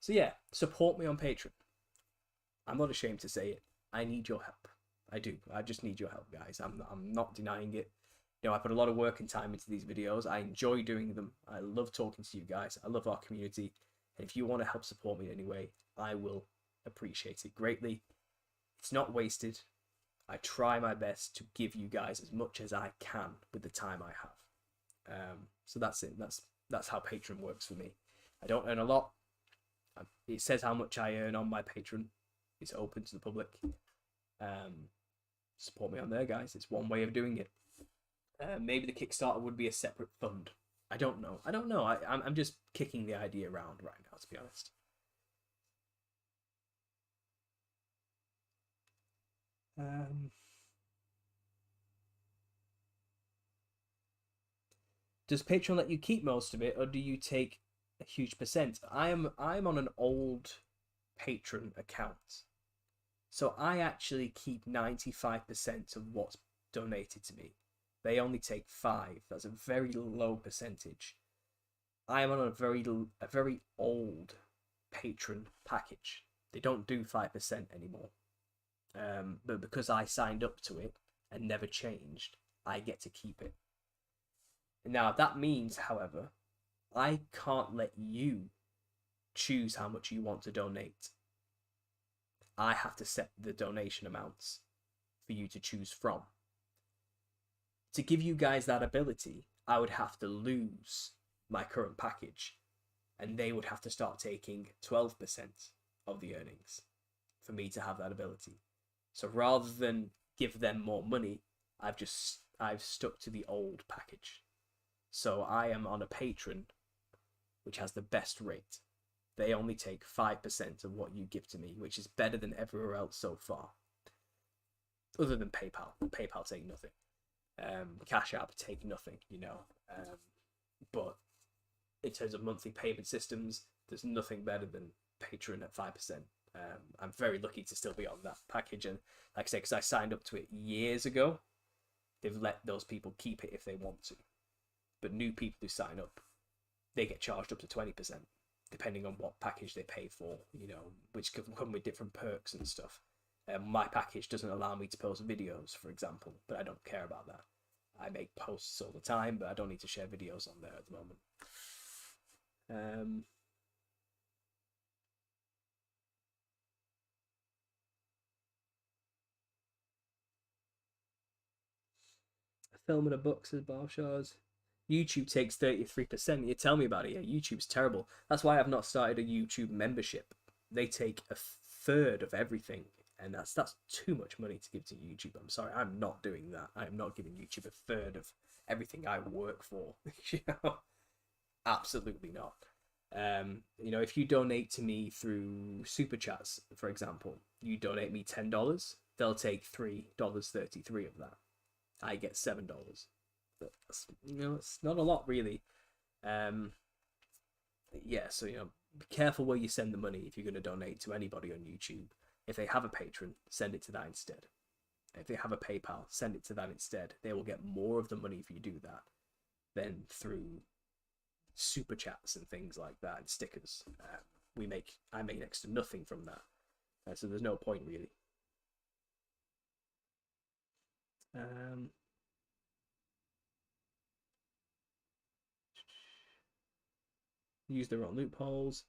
So yeah, support me on Patreon. I'm not ashamed to say it. I need your help. I do. I just need your help, guys. I'm not denying it. I put a lot of work and time into these videos. I enjoy doing them. I love talking to you guys. I love our community. And if you want to help support me in any way, I will appreciate it greatly. It's not wasted. I try my best to give you guys as much as I can with the time I have. So that's it. That's how Patreon works for me. I don't earn a lot. It says how much I earn on my Patreon. It's open to the public. Support me on there, guys. It's one way of doing it. Maybe the Kickstarter would be a separate fund. I don't know. I'm just kicking the idea around right now, to be honest. Does Patreon let you keep most of it, or do you take a huge percent? I'm on an old Patreon account, so I actually keep 95% of what's donated to me. They only take 5%. That's a very low percentage. I am on a very old Patreon package. They don't do 5% anymore. But because I signed up to it and never changed, I get to keep it. Now, that means, however, I can't let you choose how much you want to donate. I have to set the donation amounts for you to choose from. To give you guys that ability, I would have to lose my current package, and they would have to start taking 12% of the earnings for me to have that ability. So rather than give them more money, I've stuck to the old package. So I am on a Patreon which has the best rate. They only take 5% of what you give to me, which is better than everywhere else so far. Other than PayPal. PayPal take nothing. Cash App take nothing, but in terms of monthly payment systems, there's nothing better than Patreon at 5%. I'm very lucky to still be on that package, and like I say, because I signed up to it years ago, they've let those people keep it if they want to. But new people who sign up, they get charged up to 20%, depending on what package they pay for, which can come with different perks and stuff. My package doesn't allow me to post videos, for example, but I don't care about that. I make posts all the time, but I don't need to share videos on there at the moment. A film and a book, says Barshaw's. YouTube takes 33%. You tell me about it. Yeah, YouTube's terrible. That's why I've not started a YouTube membership. They take a third of everything, and that's too much money to give to YouTube. I'm sorry, I'm not doing that. I am not giving YouTube a third of everything I work for. Absolutely not. If you donate to me through super chats, for example, you donate me $10, they'll take $3.33 of that. I get $7. That's, it's not a lot really. Yeah, so be careful where you send the money if you're going to donate to anybody on YouTube. If they have a Patreon, send it to that instead. If they have a PayPal, send it to that instead. They will get more of the money if you do that than through super chats and things like that and stickers. I make next to nothing from that, so there's no point really. Use their own loopholes.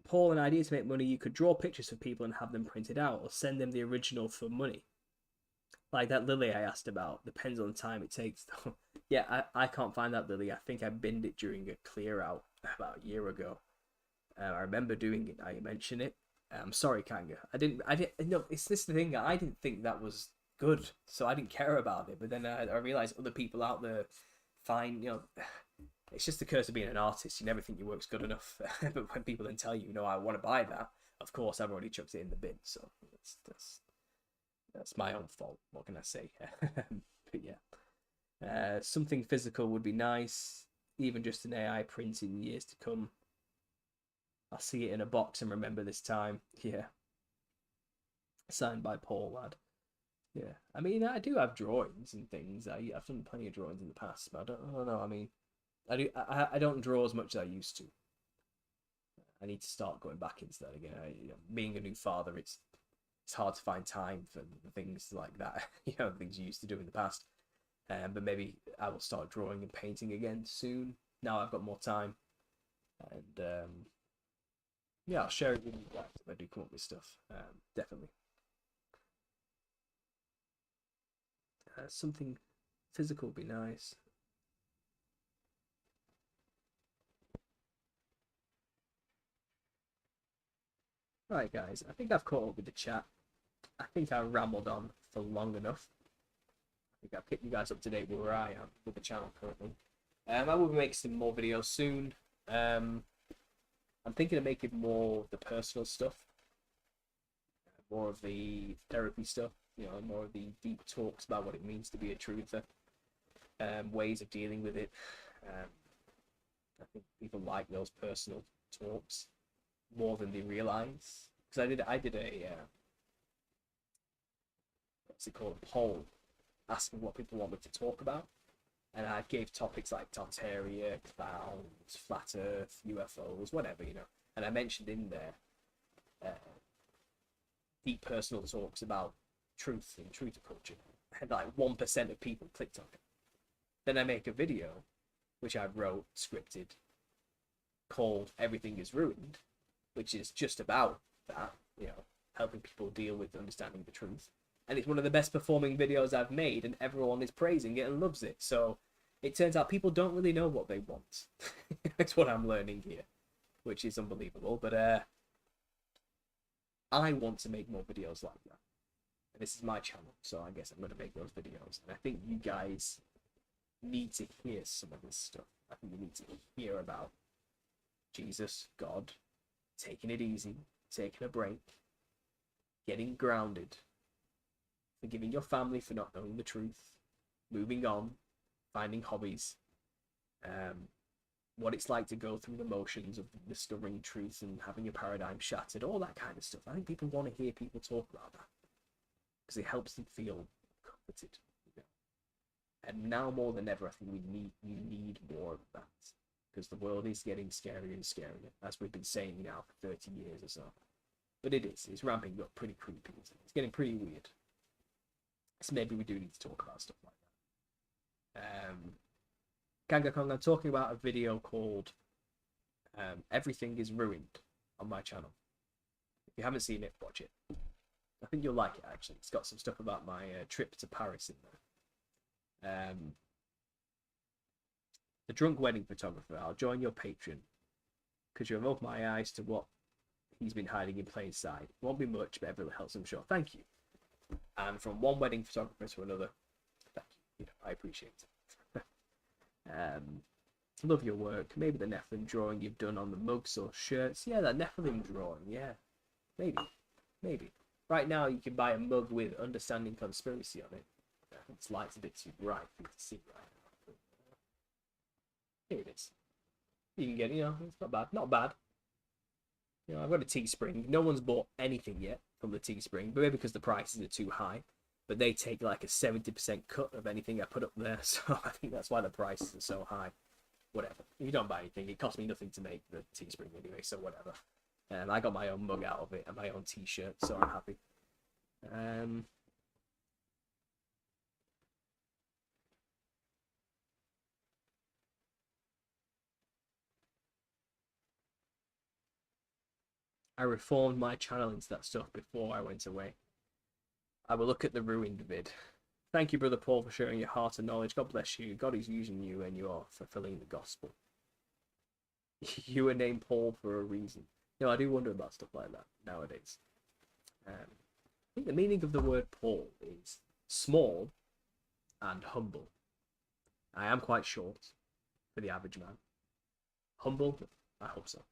Paul, an idea to make money: you could draw pictures of people and have them printed out, or send them the original for money. Like that lily I asked about. Depends on the time it takes. Yeah, I can't find that lily. I think I binned it during a clear out about a year ago. I remember doing it. I mentioned it. I'm sorry, Kanga. I didn't. No, it's this thing. I didn't think that was good, so I didn't care about it. But then I realized other people out there find, it's just the curse of being an artist. You never think your work's good enough. But when people then tell you, I want to buy that, of course, I've already chucked it in the bin. So that's my own fault. What can I say? But yeah, something physical would be nice. Even just an AI print in years to come. I'll see it in a box and remember this time. Yeah. Signed by Paul, lad. Yeah. I mean, I do have drawings and things. I've done plenty of drawings in the past, but I don't know. I mean, I don't draw as much as I used to. I need to start going back into that again. Being a new father, it's hard to find time for things like that. Things you used to do in the past. But maybe I will start drawing and painting again soon. Now I've got more time. And yeah, I'll share it with you guys if I do come up with stuff. Definitely. Something physical would be nice. Right, guys, I think I've caught up with the chat. I think I rambled on for long enough. I think I've kept you guys up to date with where I am with the channel currently. I will be making some more videos soon. I'm thinking of making more the personal stuff, more of the therapy stuff, more of the deep talks about what it means to be a truther, ways of dealing with it. I think people like those personal talks more than they realize. Because I did a what's it called, a poll asking what people want me to talk about, and I gave topics like Tartaria, clowns, flat Earth, UFOs, whatever, and I mentioned in there deep personal talks about truth and truther culture, and like 1% of people clicked on it. Then I make a video which I wrote, scripted, called Everything is Ruined, which is just about that, helping people deal with understanding the truth. And it's one of the best performing videos I've made, and everyone is praising it and loves it. So it turns out people don't really know what they want. That's what I'm learning here, which is unbelievable. But I want to make more videos like that. And this is my channel, so I guess I'm going to make those videos. And I think you guys need to hear some of this stuff. I think you need to hear about Jesus, God, taking it easy, taking a break, getting grounded, forgiving your family for not knowing the truth, moving on, finding hobbies, what it's like to go through the motions of discovering truth and having your paradigm shattered, all that kind of stuff. I think people want to hear people talk about that because it helps them feel comforted. And now more than ever, I think we need more of that, because the world is getting scarier and scarier, as we've been saying now for 30 years or so. But it's ramping up pretty creepy. It's getting pretty weird. So maybe we do need to talk about stuff like that. Kanga Kong, I'm talking about a video called Everything is Ruined on my channel. If you haven't seen it, watch it. I think you'll like it, actually. It's got some stuff about my trip to Paris in there. The drunk wedding photographer. I'll join your Patreon. Could you remove my eyes to what he's been hiding in plain sight? Won't be much, but everyone helps, I'm sure. Thank you. And from one wedding photographer to another, thank you. I appreciate it. Love your work. Maybe the Nephilim drawing you've done on the mugs or shirts. Yeah, that Nephilim drawing. Yeah, maybe. Right now, you can buy a mug with "Understanding Conspiracy" on it. This light's a bit too bright for you to see right now. Here it is. You can get, it's not bad. Not bad. I've got a Teespring. No one's bought anything yet from the Teespring, but maybe because the prices are too high. But they take like a 70% cut of anything I put up there, so I think that's why the prices are so high. Whatever. If you don't buy anything, it costs me nothing to make the Teespring anyway, so whatever. I got my own mug out of it and my own T-shirt, so I'm happy. I reformed my channel into that stuff before I went away. I will look at the ruined vid. Thank you, Brother Paul, for sharing your heart and knowledge. God bless you. God is using you and you are fulfilling the gospel. You were named Paul for a reason. I do wonder about stuff like that nowadays. I think the meaning of the word Paul is small and humble. I am quite short for the average man. Humble? I hope so.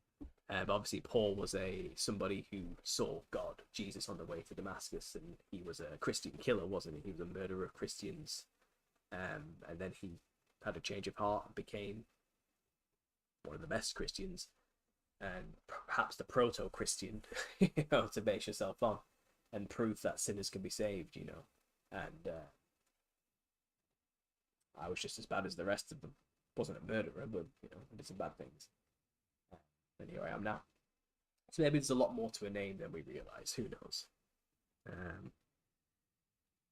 But obviously, Paul was somebody who saw God, Jesus, on the way to Damascus, and he was a Christian killer, wasn't he? He was a murderer of Christians, and then he had a change of heart and became one of the best Christians, and perhaps the proto-Christian, to base yourself on, and prove that sinners can be saved, And I was just as bad as the rest of them. Wasn't a murderer, but I did some bad things. And here I am now. So maybe there's a lot more to a name than we realise. Who knows?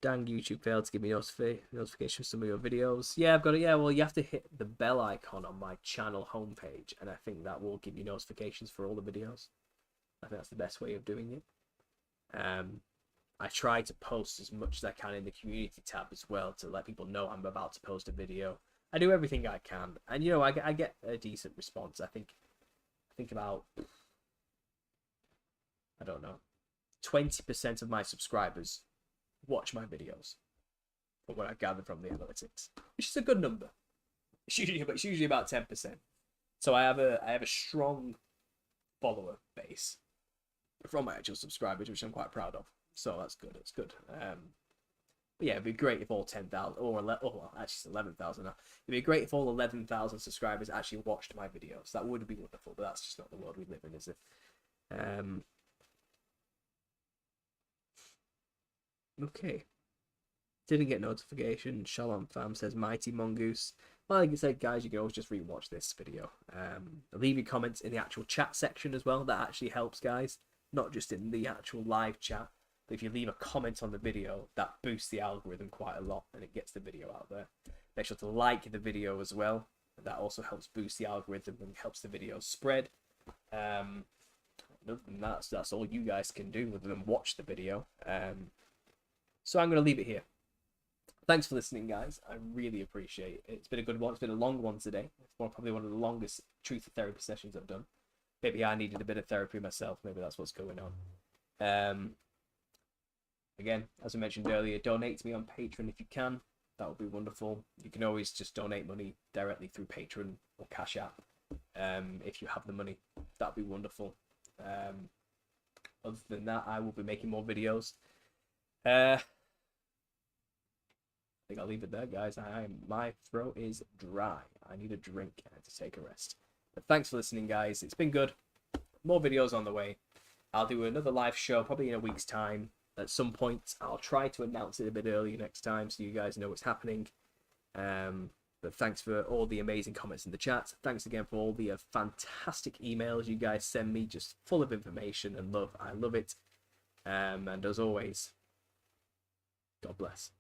Dang, YouTube failed to give me notifications for some of your videos. Yeah, I've got it. Yeah, well, you have to hit the bell icon on my channel homepage, and I think that will give you notifications for all the videos. I think that's the best way of doing it. I try to post as much as I can in the community tab as well to let people know I'm about to post a video. I do everything I can, and I get a decent response. I think about, I don't know, 20% of my subscribers watch my videos, from what I've gathered from the analytics, which is a good number. It's usually about 10%. So I have a strong follower base from my actual subscribers, which I'm quite proud of. So that's good. It's good. But yeah, it'd be great if all 10,000 actually 11,000 now. It'd be great if all 11,000 subscribers actually watched my videos. That would be wonderful, but that's just not the world we live in, is it? Okay. Didn't get notification. Shalom fam says Mighty Mongoose. Well, like I said, guys, you can always just rewatch this video. Leave your comments in the actual chat section as well. That actually helps, guys. Not just in the actual live chat. But if you leave a comment on the video, that boosts the algorithm quite a lot and it gets the video out there. Make sure to like the video as well. That also helps boost the algorithm and helps the video spread. Other than that, that's all you guys can do other than watch the video. So I'm going to leave it here. Thanks for listening, guys. I really appreciate it. It's been a good one. It's been a long one today. It's probably one of the longest truth therapy sessions I've done. Maybe I needed a bit of therapy myself. Maybe that's what's going on. Again, as I mentioned earlier, donate to me on Patreon if you can. That would be wonderful. You can always just donate money directly through Patreon or Cash App. If you have the money, that'd be wonderful. Other than that, I will be making more videos. I think I'll leave it there, guys. My throat is dry. I need a drink to take a rest. But thanks for listening, guys. It's been good. More videos on the way. I'll do another live show probably in a week's time. At some point, I'll try to announce it a bit earlier next time so you guys know what's happening. But thanks for all the amazing comments in the chat. Thanks again for all the fantastic emails you guys send me, just full of information and love. I love it. And as always, God bless.